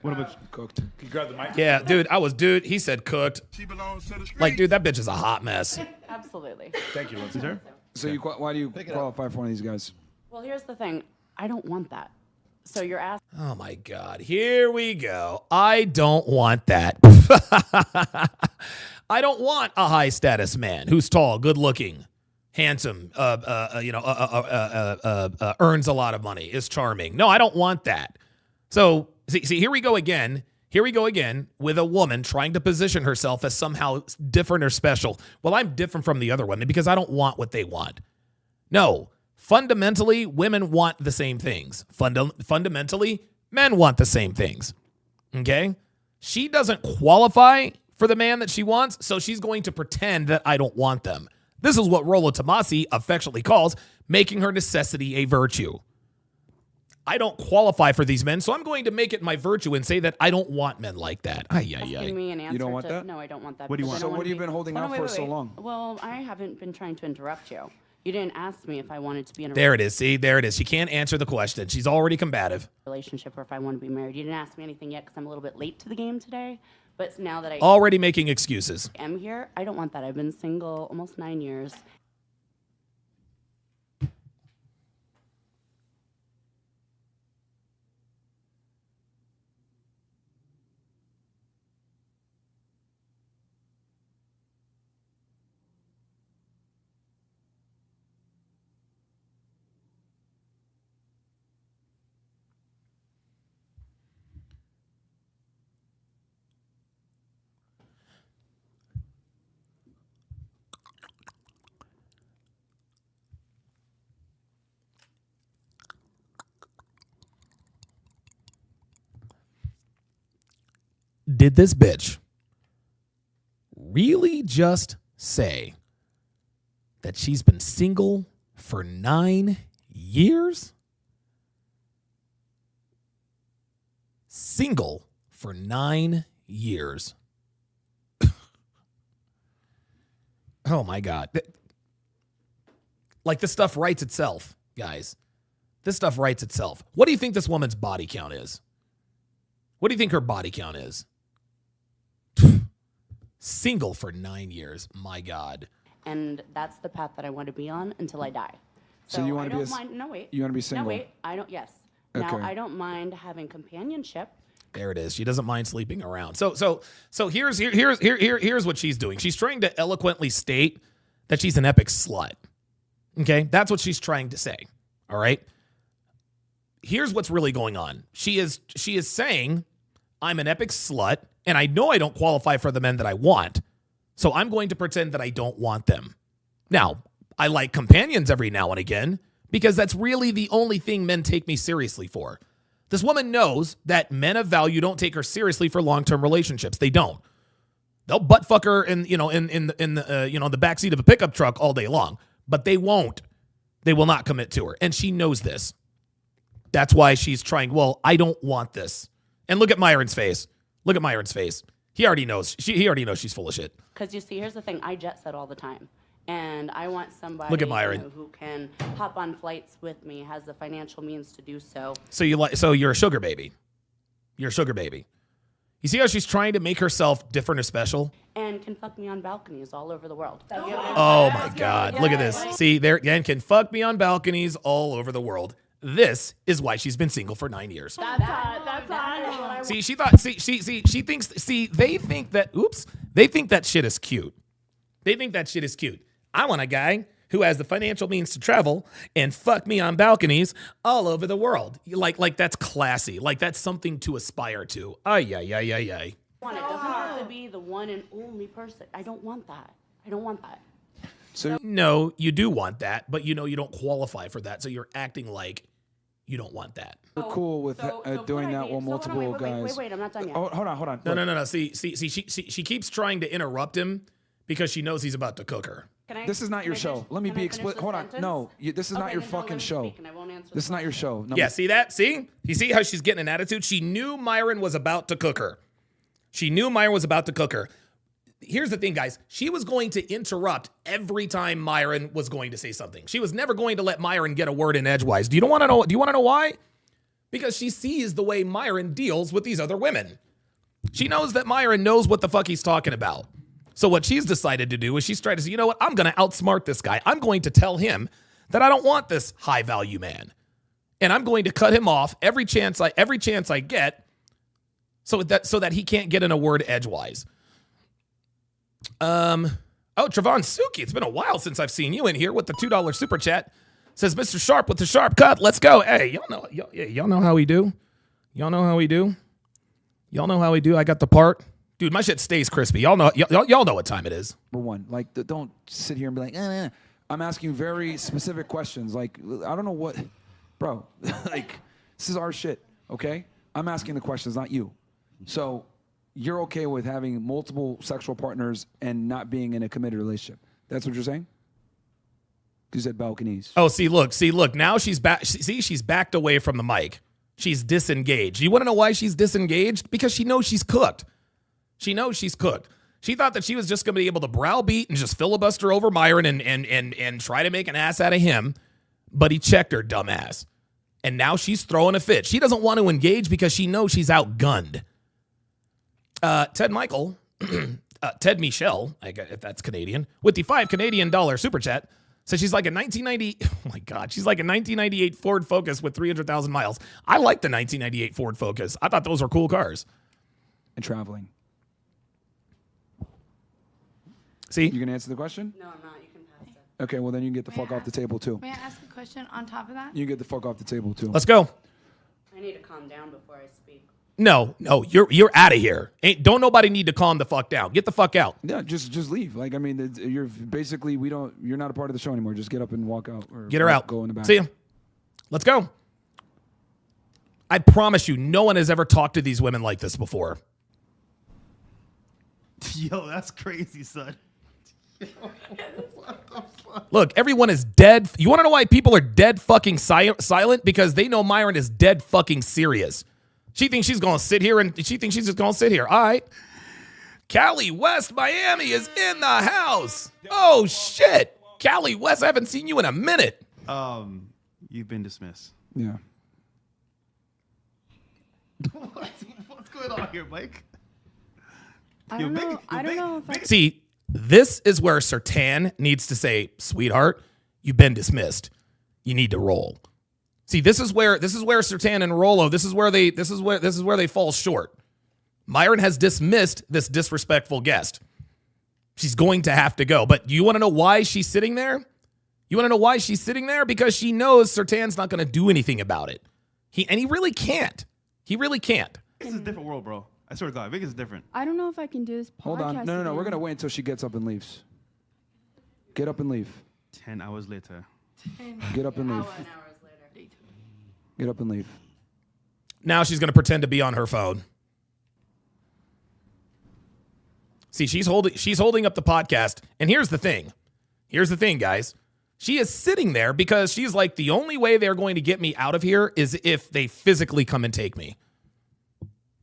What about cooked? Can you grab the mic? Yeah, dude. He said cooked. Like, dude, that bitch is a hot mess. Absolutely. Thank you, Lindsay. So why do you qualify for one of these guys? Well, here's the thing. I don't want that. So you're asking. Oh my God. Here we go. I don't want that. I don't want a high status man who's tall, good looking, handsome, earns a lot of money, is charming. No, I don't want that. So see, here we go again. Here we go again with a woman trying to position herself as somehow different or special. Well, I'm different from the other women because I don't want what they want. No, fundamentally, women want the same things. Fundamentally, men want the same things. Okay? She doesn't qualify for the man that she wants, so she's going to pretend that I don't want them. This is what Rollo Tomasi affectionately calls making her necessity a virtue. I don't qualify for these men, so I'm going to make it my virtue and say that I don't want men like that. Asking me an answer You don't want to, that? No, I don't want that. What do you because want? So I don't what have you wanna been holding Hold out on, for so wait. long? Well, I haven't been trying to interrupt you. You didn't ask me if I wanted to be in a There it is. See, there it is. She can't answer the question. She's already combative. relationship or if I want to be married. You didn't ask me anything yet because I'm a little bit late to the game today. But now that I Already making excuses. am here, I don't want that. I've been single almost 9 years. Did this bitch really just say that she's been single for 9 years? Single for 9 years. Oh my God. Like, this stuff writes itself, guys. This stuff writes itself. What do you think this woman's body count is? What do you think her body count is? Single for 9 years. My God. And that's the path that I want to be on until I die. So you want I to be don't mind. No, wait. You want to be single? No, wait. I don't. Yes. Now Okay. I don't mind having companionship. There it is. She doesn't mind sleeping around. So here's what she's doing. She's trying to eloquently state that she's an epic slut. Okay? That's what she's trying to say. All right? Here's what's really going on. She is saying, I'm an epic slut, and I know I don't qualify for the men that I want. So I'm going to pretend that I don't want them. Now, I like companions every now and again because that's really the only thing men take me seriously for. This woman knows that men of value don't take her seriously for long-term relationships. They don't. They'll butt fuck her in the backseat of a pickup truck all day long, but they won't. They will not commit to her, and she knows this. That's why she's trying. Well, I don't want this. And look at Myron's face. Look at Myron's face. He already knows. He already knows she's full of shit. Because you see, here's the thing. I jet set all the time. And I want somebody Look at Myron. who can hop on flights with me, has the financial means to do so. So you're a sugar baby. You're a sugar baby. You see how she's trying to make herself different or special? And can fuck me on balconies all over the world. Oh my God. Look at this. See, there again, can fuck me on balconies all over the world. This is why she's been single for 9 years. That's hot. That's hot. See, she thought, she thinks, they think that shit is cute. They think that shit is cute. I want a guy who has the financial means to travel and fuck me on balconies all over the world. Like that's classy. Like that's something to aspire to. Ay. It doesn't have to be the one and only person. I don't want that. I don't want that. So no, you do want that, but you know you don't qualify for that, so you're acting like you don't want that. You're cool with doing that while multiple guys. Wait, I'm not done yet. Oh, hold on. No. See, she keeps trying to interrupt him because she knows he's about to cook her. This is not your show. Let me be explicit. Hold on. No, this is not your fucking show. This is not your show. No, Yeah, see that? See? You see how she's getting an attitude? She knew Myron was about to cook her. She knew Myron was about to cook her. Here's the thing, guys. She was going to interrupt every time Myron was going to say something. She was never going to let Myron get a word in edgewise. Do you want to know? Do you want to know why? Because she sees the way Myron deals with these other women. She knows that Myron knows what the fuck he's talking about. So what she's decided to do is she's tried to say, you know what? I'm going to outsmart this guy. I'm going to tell him that I don't want this high value man. And I'm going to cut him off every chance I get so that he can't get in a word edgewise. Trevon Suki, it's been a while since I've seen you in here with the $2 super chat. Says Mr. Sharp with the sharp cut. Let's go. Hey, y'all know how we do. Y'all know how we do. Y'all know how we do. I got the part. Dude, my shit stays crispy. Y'all know what time it is. Number one, like, don't sit here and be like, I'm asking very specific questions. Like, I don't know what, bro. Like, this is our shit, okay? I'm asking the questions, not you. So you're okay with having multiple sexual partners and not being in a committed relationship? That's what you're saying? You said balconies. Oh, see, look. Now she's back. See, she's backed away from the mic. She's disengaged. You want to know why she's disengaged? Because she knows she's cooked. She knows she's cooked. She thought that she was just going to be able to browbeat and just filibuster over Myron and try to make an ass out of him, but he checked her, dumbass. And now she's throwing a fit. She doesn't want to engage because she knows she's outgunned. Ted Michael, Ted Michelle, if that's Canadian, with the $5 Canadian super chat, says she's like a 1990. Oh my God, she's like a 1998 Ford Focus with 300,000 miles. I like the 1998 Ford Focus. I thought those were cool cars. And traveling. See? You gonna answer the question? No, I'm not. You can pass it. Okay, well then you can get the fuck off the table too. May I ask a question on top of that? You can get the fuck off the table too. Let's go. I need to calm down before I speak. No, you're out of here. Don't nobody need to calm the fuck down. Get the fuck out. Yeah, just leave. Like, I mean, you're basically you're not a part of the show anymore. Just get up and walk out. Or get her out. Go in the back. See ya. Let's go. I promise you, no one has ever talked to these women like this before. Yo, that's crazy, son. Look, everyone is dead. You want to know why people are dead fucking silent? Because they know Myron is dead fucking serious. She thinks she's going to sit here and she thinks she's just going to sit here. All right. Cali West, Miami is in the house. Oh, shit. Cali West, I haven't seen you in a minute. You've been dismissed. Yeah. What's going on here, Mike? I don't know. I don't know if I See, this is where Sertan needs to say, sweetheart, you've been dismissed. You need to roll. See, this is where Sertan and Rolo, this is where they fall short. Myron has dismissed this disrespectful guest. She's going to have to go. But you want to know why she's sitting there? You want to know why she's sitting there? Because she knows Sertan's not going to do anything about it. He really can't. He really can't. This is a different world, bro. I swear to God, Vegas is different. I don't know if I can do this podcast. Hold on. No. again. We're going to wait until she gets up and leaves. Get up and leave. 10 hours later. Get up and leave. Get up and leave. Now she's going to pretend to be on her phone. See, she's holding up the podcast. And here's the thing. Here's the thing, guys. She is sitting there because she's like, the only way they're going to get me out of here is if they physically come and take me.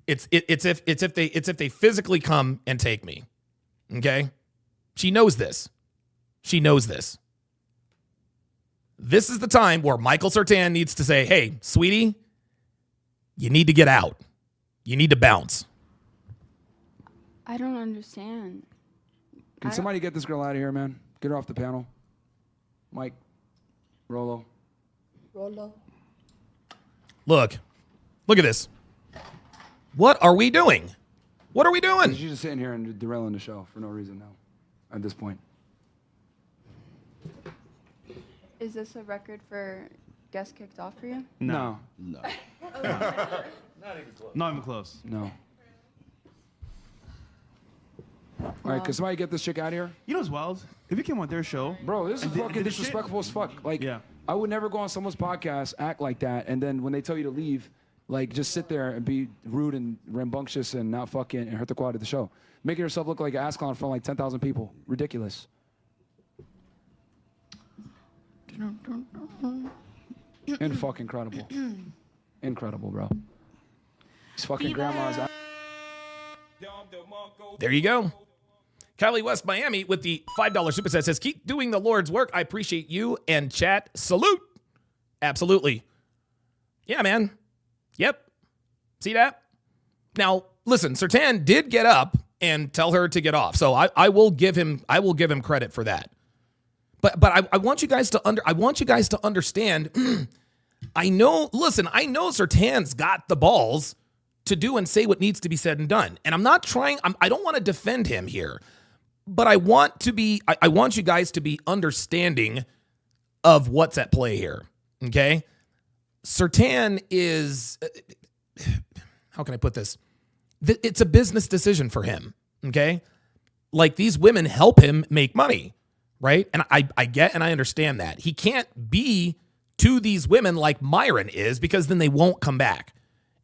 It's if they physically come and take me. Okay? She knows this. She knows this. This is the time where Michael Sertan needs to say, hey, sweetie, you need to get out. You need to bounce. I don't understand. Can somebody get this girl out of here, man? Get her off the panel. Mike, Rolo. Look at this. What are we doing? What are we doing? She's just sitting here and derailing the show for no reason now, at this point. Is this a record for guest kicked off for you? No. Not even close. No. All right, can somebody get this chick out of here? You know what's wild? If you came on their show, bro, this is fucking disrespectful as fuck. Like, I would never go on someone's podcast, act like that, and then when they tell you to leave, Like, just sit there and be rude and rambunctious and not fucking and hurt the quality of the show. Making yourself look like an ass clown in front of like 10,000 people. Ridiculous. And fucking incredible. Incredible, bro. These fucking grandmas. There you go. Kylie West Miami with the $5 super chat says, keep doing the Lord's work. I appreciate you and chat. Salute. Absolutely. Yeah, man. Yep. See that? Now, listen, Sertan did get up and tell her to get off. So I will give him credit for that. But I want you guys to understand. I know Sertan's got the balls to do and say what needs to be said and done. And I don't want to defend him here. But I want you guys to be understanding of what's at play here. Okay? Sertan is, how can I put this? It's a business decision for him. Okay? Like, these women help him make money, right? And I get and I understand that. He can't be to these women like Myron is, because then they won't come back.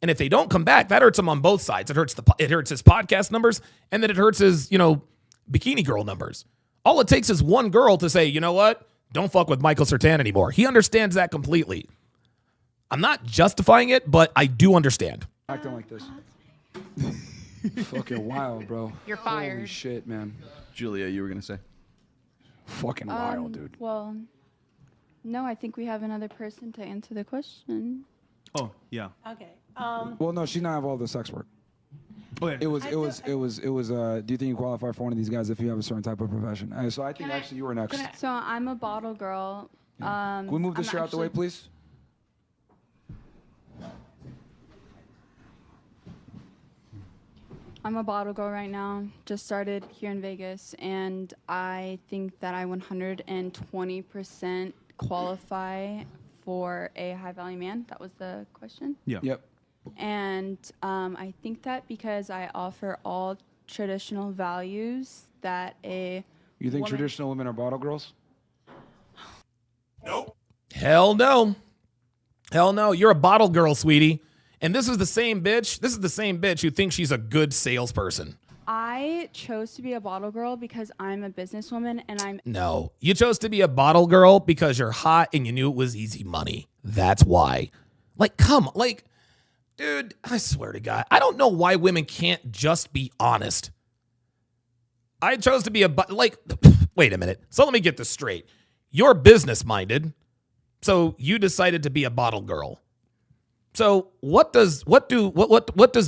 And if they don't come back, that hurts him on both sides. It hurts his podcast numbers, and then it hurts his, bikini girl numbers. All it takes is one girl to say, you know what? Don't fuck with Michael Sertan anymore. He understands that completely. I'm not justifying it, but I do understand. Acting like this. Fucking wild, bro. You're fired. Holy shit, man. Julia, you were going to say? Fucking wild, dude. Well, no, I think we have another person to answer the question. Oh, yeah. Okay. Well, no, she's not involved in sex work. Okay. It was. Do you think you qualify for one of these guys if you have a certain type of profession? So I think actually you were next. So I'm a bottle girl. Can we move this chair out the way, please? I'm a bottle girl right now. Just started here in Vegas, and I think that I 120% qualify for a high value man. That was the question. Yeah. Yep. And I think that because I offer all traditional values that a You think woman- traditional women are bottle girls? Hell no. Hell no. You're a bottle girl, sweetie. And this is the same bitch who thinks she's a good salesperson. I chose to be a bottle girl because I'm a businesswoman and I'm No. You chose to be a bottle girl because you're hot and you knew it was easy money. That's why. Dude, I swear to God, I don't know why women can't just be honest. I chose to be wait a minute. So let me get this straight. You're business minded, so you decided to be a bottle girl. So what does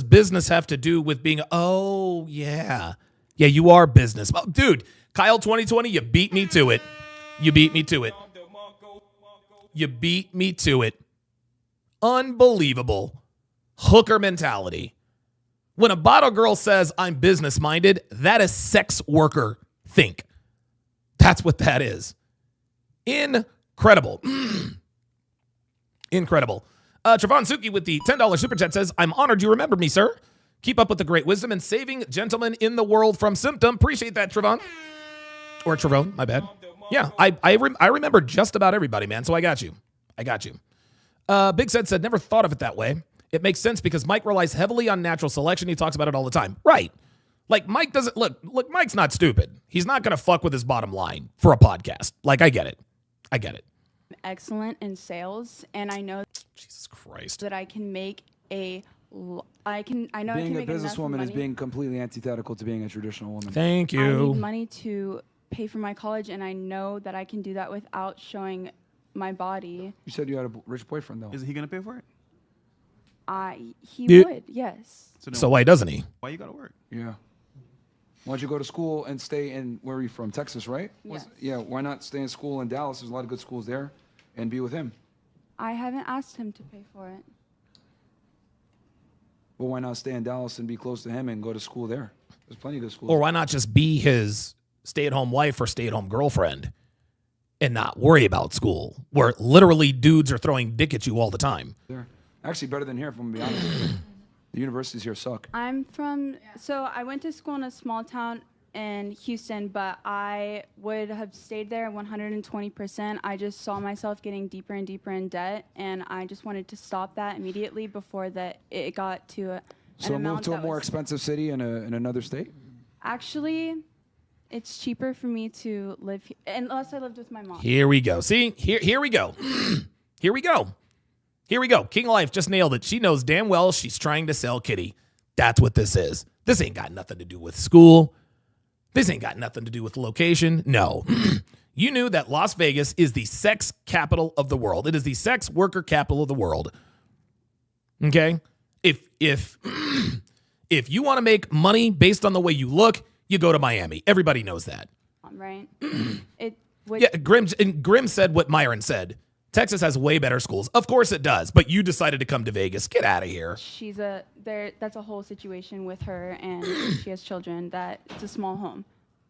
business have to do with being? Oh yeah, you are business, dude. Kyle 2020, you beat me to it. You beat me to it. Unbelievable. Hooker mentality. When a bottle girl says I'm business minded, that is sex worker think. That's what that is. Incredible. Incredible. Trevon Suki with the $10 super chat says, I'm honored you remembered me, sir. Keep up with the great wisdom and saving gentlemen in the world from symptom. Appreciate that, Trevon. Or Trevon, my bad. Yeah, I remember just about everybody, man, so I got you. Big said, never thought of it that way. It makes sense because Mike relies heavily on natural selection. He talks about it all the time. Right. Like, Mike doesn't, look, Mike's not stupid. He's not going to fuck with his bottom line for a podcast. Like, I get it. excellent in sales, and I know Jesus Christ that I can make I know being I can a make enough businesswoman money. is being completely antithetical to being a traditional woman. Thank I you. need money to pay for my college, and I know that I can do that without showing my body. You said you had a rich boyfriend, though. Is he going to pay for it? He Dude. would, yes. So why doesn't he? Why you got to work? Yeah. Why don't you go to school and stay in, where are you from? Texas, right? Yes. Yeah, why not stay in school in Dallas? There's a lot of good schools there, and be with him. I haven't asked him to pay for it. Well, why not stay in Dallas and be close to him and go to school there? There's plenty of good schools. Or why not just be his stay-at-home wife or stay-at-home girlfriend and not worry about school, where literally dudes are throwing dick at you all the time? There. Actually, better than here, if I'm going to be honest. The universities here suck. I'm from, so I went to school in a small town in Houston, but I would have stayed there 120%. I just saw myself getting deeper and deeper in debt, and I just wanted to stop that immediately before that it got to an So amount move to a that more was- expensive city in another state? Actually, it's cheaper for me to live unless I lived with my mom. Here we go. See, here we go. Here we go. Here we go. King Life just nailed it. She knows damn well she's trying to sell Kitty. That's what this is. This ain't got nothing to do with school. This ain't got nothing to do with location. No. You knew that Las Vegas is the sex capital of the world. It is the sex worker capital of the world. Okay? If if you want to make money based on the way you look, you go to Miami. Everybody knows that. Right? It would. Yeah, Grim said what Myron said. Texas has way better schools. Of course it does, but you decided to come to Vegas. Get out of here. That's a whole situation with her, and she has children. That it's a small home.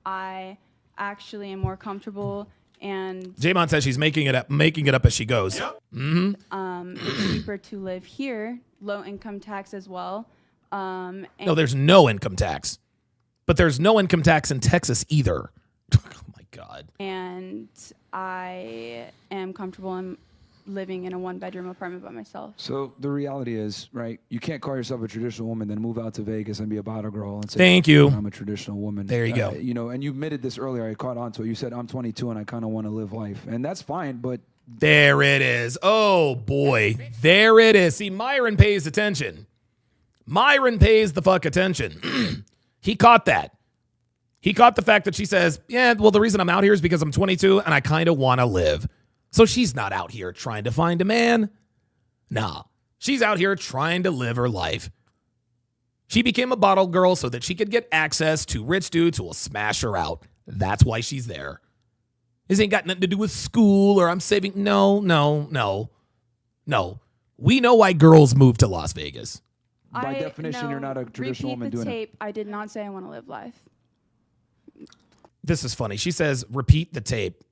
I actually am more comfortable, and Jamon says she's making it up as she goes. Yep. Mm-hmm. It's cheaper to live here, low income tax as well. And No, there's no income tax, but there's no income tax in Texas either. Oh my God. And I am comfortable in living in a 1-bedroom apartment by myself. So the reality is, right, you can't call yourself a traditional woman, then move out to Vegas and be a bottle girl and say, Thank you. I'm a traditional woman. There you go. You know, and you admitted this earlier. I caught on to it. You said, I'm 22 and I kind of want to live life. And that's fine, but... There it is. Oh, boy. There it is. See, Myron pays attention. Myron pays the fuck attention. He caught that. He caught the fact that she says, yeah, well, the reason I'm out here is because I'm 22 and I kind of want to live. So she's not out here trying to find a man. Nah, she's out here trying to live her life. She became a bottle girl so that she could get access to rich dudes who will smash her out. That's why she's there. This ain't got nothing to do with school or I'm saving. No. We know why girls move to Las Vegas. By definition, you're not a traditional woman doing Repeat the tape. I did not say I want to live life. This is funny. She says, repeat the tape.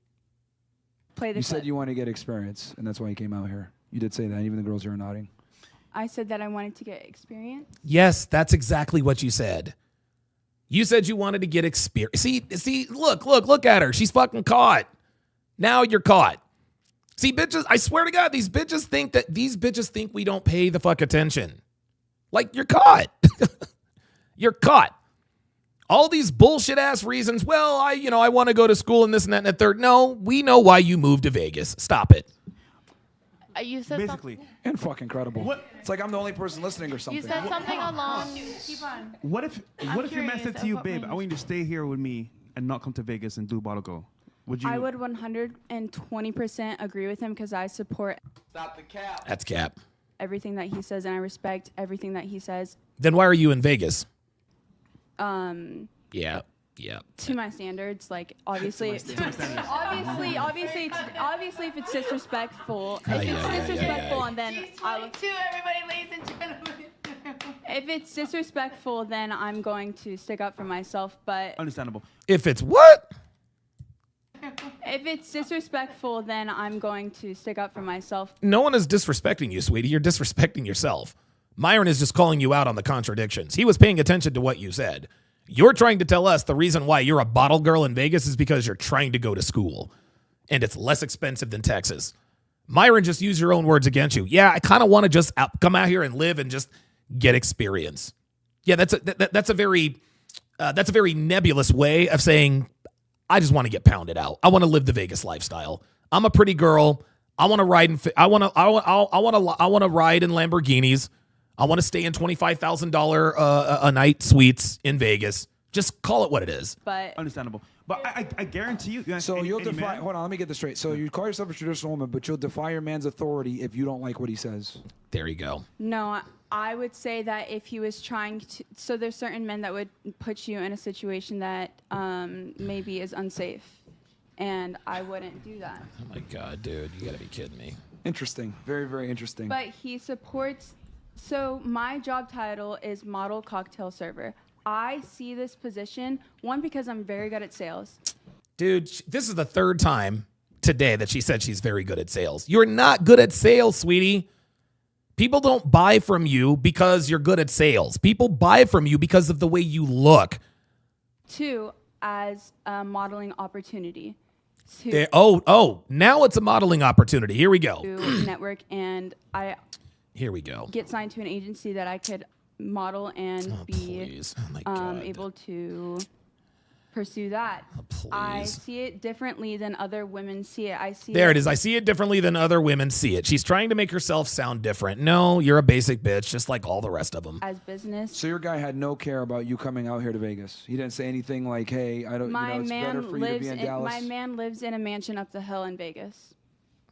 Play the You clip. said you want to get experience, and that's why you came out here. You did say that. Even the girls here are nodding. I said that I wanted to get experience. Yes, that's exactly what you said. You said you wanted to get experience. See, look at her. She's fucking caught. Now you're caught. See, bitches, I swear to God, these bitches think we don't pay the fuck attention. Like, you're caught. You're caught. All these bullshit ass reasons. Well, I want to go to school and this and that and the third. No, we know why you moved to Vegas. Stop it. You said Basically. And fucking incredible. What? It's like I'm the only person listening or something. You said something along. Keep on. What if your man said to you, babe, I want you to stay here with me and not come to Vegas and do bottle go? Would you? I would 120% agree with him because I support. Stop the cap. That's cap. Everything that he says, and I respect everything that he says. Then why are you in Vegas? Yeah. To my standards, like obviously, obviously, if it's disrespectful, and then everybody, ladies and gentlemen. If it's disrespectful, then I'm going to stick up for myself. But Understandable. If it's what? If it's disrespectful, then I'm going to stick up for myself. No one is disrespecting you, sweetie. You're disrespecting yourself. Myron is just calling you out on the contradictions. He was paying attention to what you said. You're trying to tell us the reason why you're a bottle girl in Vegas is because you're trying to go to school. And it's less expensive than Texas. Myron, just use your own words against you. Yeah, I kind of want to just come out here and live and just get experience. Yeah, that's a very nebulous way of saying, I just want to get pounded out. I want to live the Vegas lifestyle. I'm a pretty girl. I want to ride in Lamborghinis. I want to stay in $25,000 a night suites in Vegas. Just call it what it is. But understandable. But I guarantee you. So you'll defy. Hold on, let me get this straight. So you call yourself a traditional woman, but you'll defy your man's authority if you don't like what he says. There you go. No, I would say that if he was trying to, so there's certain men that would put you in a situation that maybe is unsafe, and I wouldn't do that. Oh my God, dude, you gotta be kidding me. Interesting, very, very interesting. But he supports. So my job title is model cocktail server. I see this position, one, because I'm very good at sales. Dude, this is the third time today that she said she's very good at sales. You're not good at sales, sweetie. People don't buy from you because you're good at sales. People buy from you because of the way you look. Two, as a modeling opportunity Now it's a modeling opportunity. Here we go. to network, and I Here we go. get signed to an agency that I could model and be able to pursue that. I see it differently than other women see it. There it is. I see it differently than other women see it. She's trying to make herself sound different. No, you're a basic bitch, just like all the rest of them. As business. So your guy had no care about you coming out here to Vegas. He didn't say anything like, "Hey, I don't. It's better for you to be in Dallas." My man lives in a mansion up the hill in Vegas.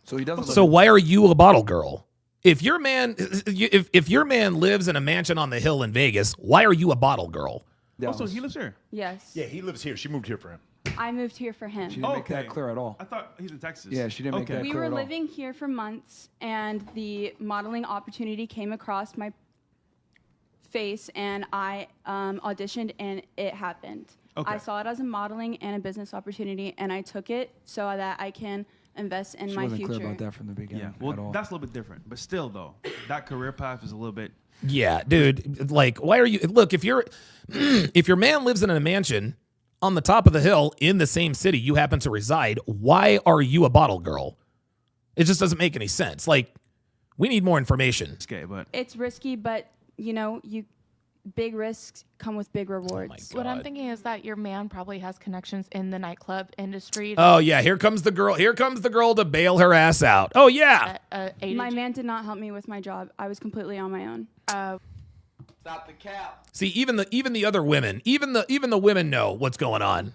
So he doesn't. So why are you a bottle girl? If your man lives in a mansion on the hill in Vegas, why are you a bottle girl? Also, he lives here. Yes. Yeah, he lives here. She moved here for him. I moved here for him. She didn't make that clear at all. I thought he's in Texas. Yeah, she didn't make that We clear were at all. living here for months, and the modeling opportunity came across my face, and I auditioned, and it happened. Okay. I saw it as a modeling and a business opportunity, and I took it so that I can invest in She my wasn't future. clear about that from the beginning. Yeah, well, at all. that's a little bit different. But still, though, that career path is a little bit. Yeah, dude. Like, why are you? Look, if your man lives in a mansion on the top of the hill in the same city you happen to reside, why are you a bottle girl? It just doesn't make any sense. Like, we need more information. Okay, but It's risky, but big risks come with big rewards. What I'm thinking is that your man probably has connections in the nightclub industry. Oh yeah, here comes the girl. Here comes the girl to bail her ass out. Oh yeah. My man did not help me with my job. I was completely on my own. Stop the cap. See, even the other women, even the women know what's going on.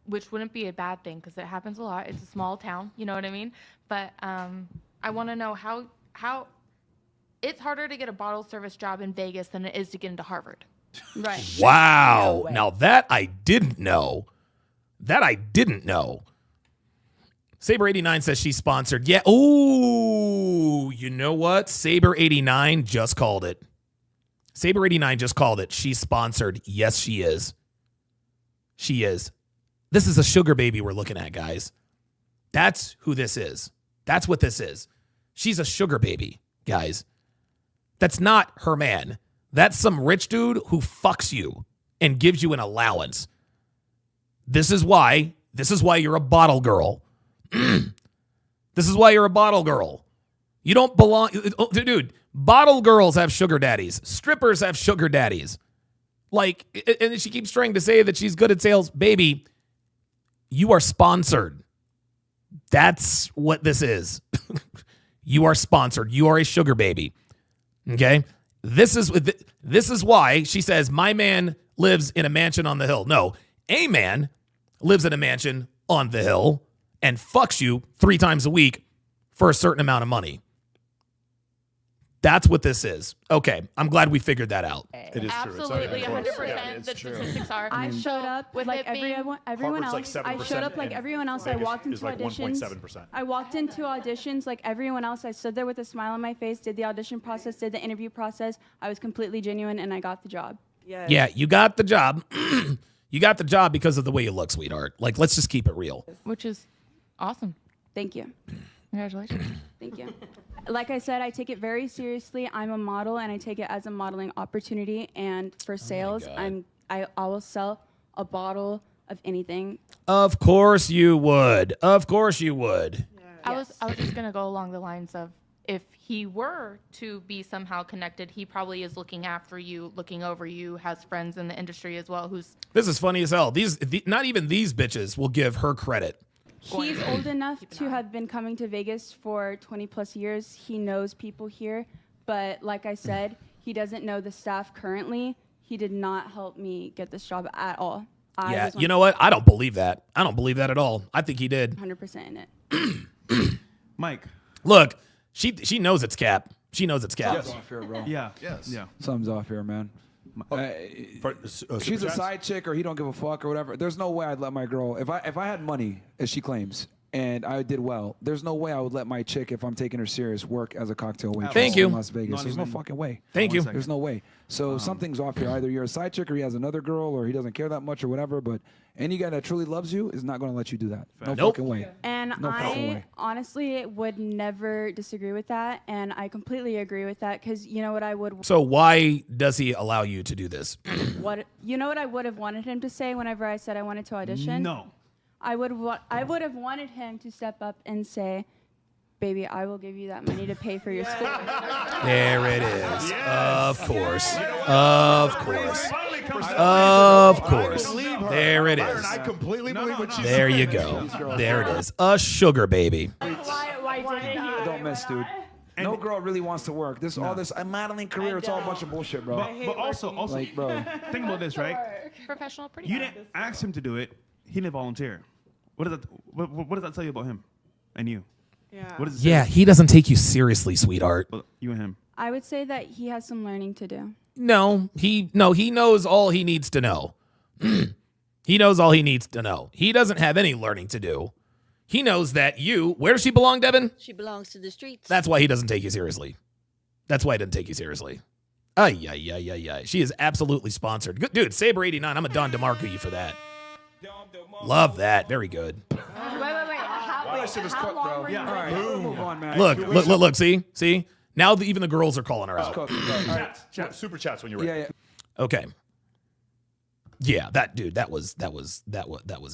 Which wouldn't be a bad thing because it happens a lot. It's a small town, you know what I mean? But I want to know how it's harder to get a bottle service job in Vegas than it is to get into Harvard. Right. Wow. Now that I didn't know. Saber89 says she's sponsored. Yeah. Ooh, you know what? Saber89 just called it. Saber89 just called it. She's sponsored. Yes, she is. She is. This is a sugar baby we're looking at, guys. That's who this is. That's what this is. She's a sugar baby, guys. That's not her man. That's some rich dude who fucks you and gives you an allowance. This is why you're a bottle girl. This is why you're a bottle girl. You don't belong. Dude, bottle girls have sugar daddies. Strippers have sugar daddies. Like, and she keeps trying to say that she's good at sales. Baby, you are sponsored. That's what this is. You are sponsored. You are a sugar baby. Okay? This is why she says, my man lives in a mansion on the hill. No, a man lives in a mansion on the hill and fucks you 3 times a week for a certain amount of money. That's what this is. Okay, I'm glad we figured that out. It is Absolutely, true. 100%. The statistics are. I showed up with like it being- everyone Harvard's else. like I showed up 7%, like and everyone else. I Vegas walked into is like auditions. 1.7%. I walked into auditions like everyone else. I stood there with a smile on my face, did the audition process, did the interview process. I was completely genuine, and I got the job. Yeah, you got the job. You got the job because of the way you look, sweetheart. Like, let's just keep it real. Which is awesome. Thank you. Congratulations. Thank you. Like I said, I take it very seriously. I'm a model, and I take it as a modeling opportunity. And for sales, I will sell a bottle of anything. Of course you would. Of course you would. I was just gonna go along the lines of if he were to be somehow connected, he probably is looking after you, looking over you, has friends in the industry as well. This is funny as hell. Not even these bitches will give her credit. He's old enough to have been coming to Vegas for 20 plus years. He knows people here, but like I said, he doesn't know the staff currently. He did not help me get this job at all. Yeah, you know what? I don't believe that. I don't believe that at all. I think he did. 100% in it. Mike. Look, she knows it's cap. She knows it's cap. Something's off here, bro. Yeah. Yes. Yeah. Something's off here, man. She's a side chick, or he don't give a fuck, or whatever. There's no way I'd let my girl. If I had money, as she claims, and I did well. There's no way I would let my chick, if I'm taking her serious, work as a cocktail waitress Thank you. in Las Vegas. There's no fucking way. Thank you. There's no way. So something's off here. Either you're a side chick or he has another girl or he doesn't care that much or whatever, but any guy that truly loves you is not going to let you do that. No Nope. fucking way. And No fucking way. I honestly would never disagree with that, and I completely agree with that because you know what I would. So why does he allow you to do this? What you know what I would have wanted him to say whenever I said I wanted to audition? No. I would have wanted him to step up and say, "Baby, I will give you that money to pay for your school." There it is. Of course. Of course. Of course. There it is. I completely believe what she There you go. There it is. A sugar baby. Don't miss, dude. No girl really wants to work. This all this modeling career, it's all a bunch of bullshit, bro. But also, like, bro. think about this, right? Professional pretty You didn't ask him to do it. He didn't volunteer. What does that tell you about him and you? Yeah. What does it say? Yeah, he doesn't take you seriously, sweetheart. Well, you and him. I would say that he has some learning to do. No, he knows all he needs to know. He knows all he needs to know. He doesn't have any learning to do. He knows that where does she belong, Devin? She belongs to the streets. That's why he doesn't take you seriously. That's why he doesn't take you seriously. Ay. She is absolutely sponsored. Good, dude, Saber89, I'm a Don DeMarco you for that. Love that. Very good. Wait. How long were you? All right, move on, man. Look. See? Now even the girls are calling her out. Chat, super chats when you're ready. Yeah. Okay. Yeah, that was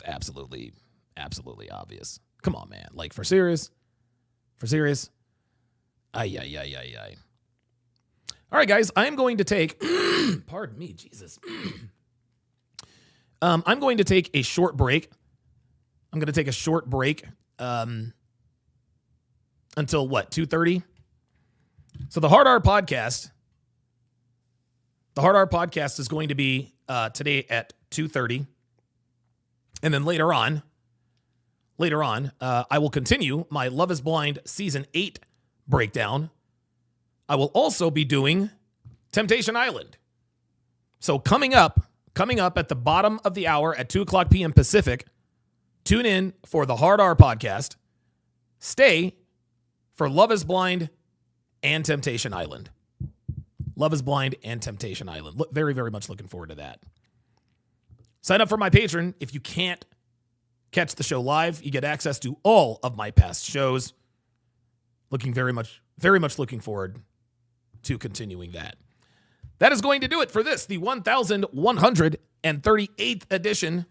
absolutely obvious. Come on, man. Like for serious. Ay. All right, guys, I am going to take pardon me, Jesus. I'm going to take a short break. Until what, 2:30? So the Hard R podcast is going to be today at 2:30. And then later on, I will continue my Love is Blind Season 8 breakdown. I will also be doing Temptation Island. So coming up at the bottom of the hour at 2:00 p.m. Pacific, tune in for the Hard R podcast. Stay for Love is Blind and Temptation Island. Love is Blind and Temptation Island. Very, very much looking forward to that. Sign up for my Patreon. If you can't catch the show live, you get access to all of my past shows. Very much looking forward to continuing that. That is going to do it for this, the 1138th edition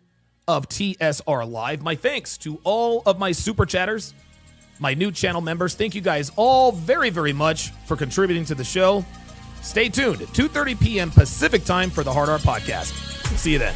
of TSR Live. My thanks to all of my super chatters, my new channel members. Thank you guys all very, very much for contributing to the show. Stay tuned at 2:30 p.m. Pacific time for the Hard R podcast. See you then.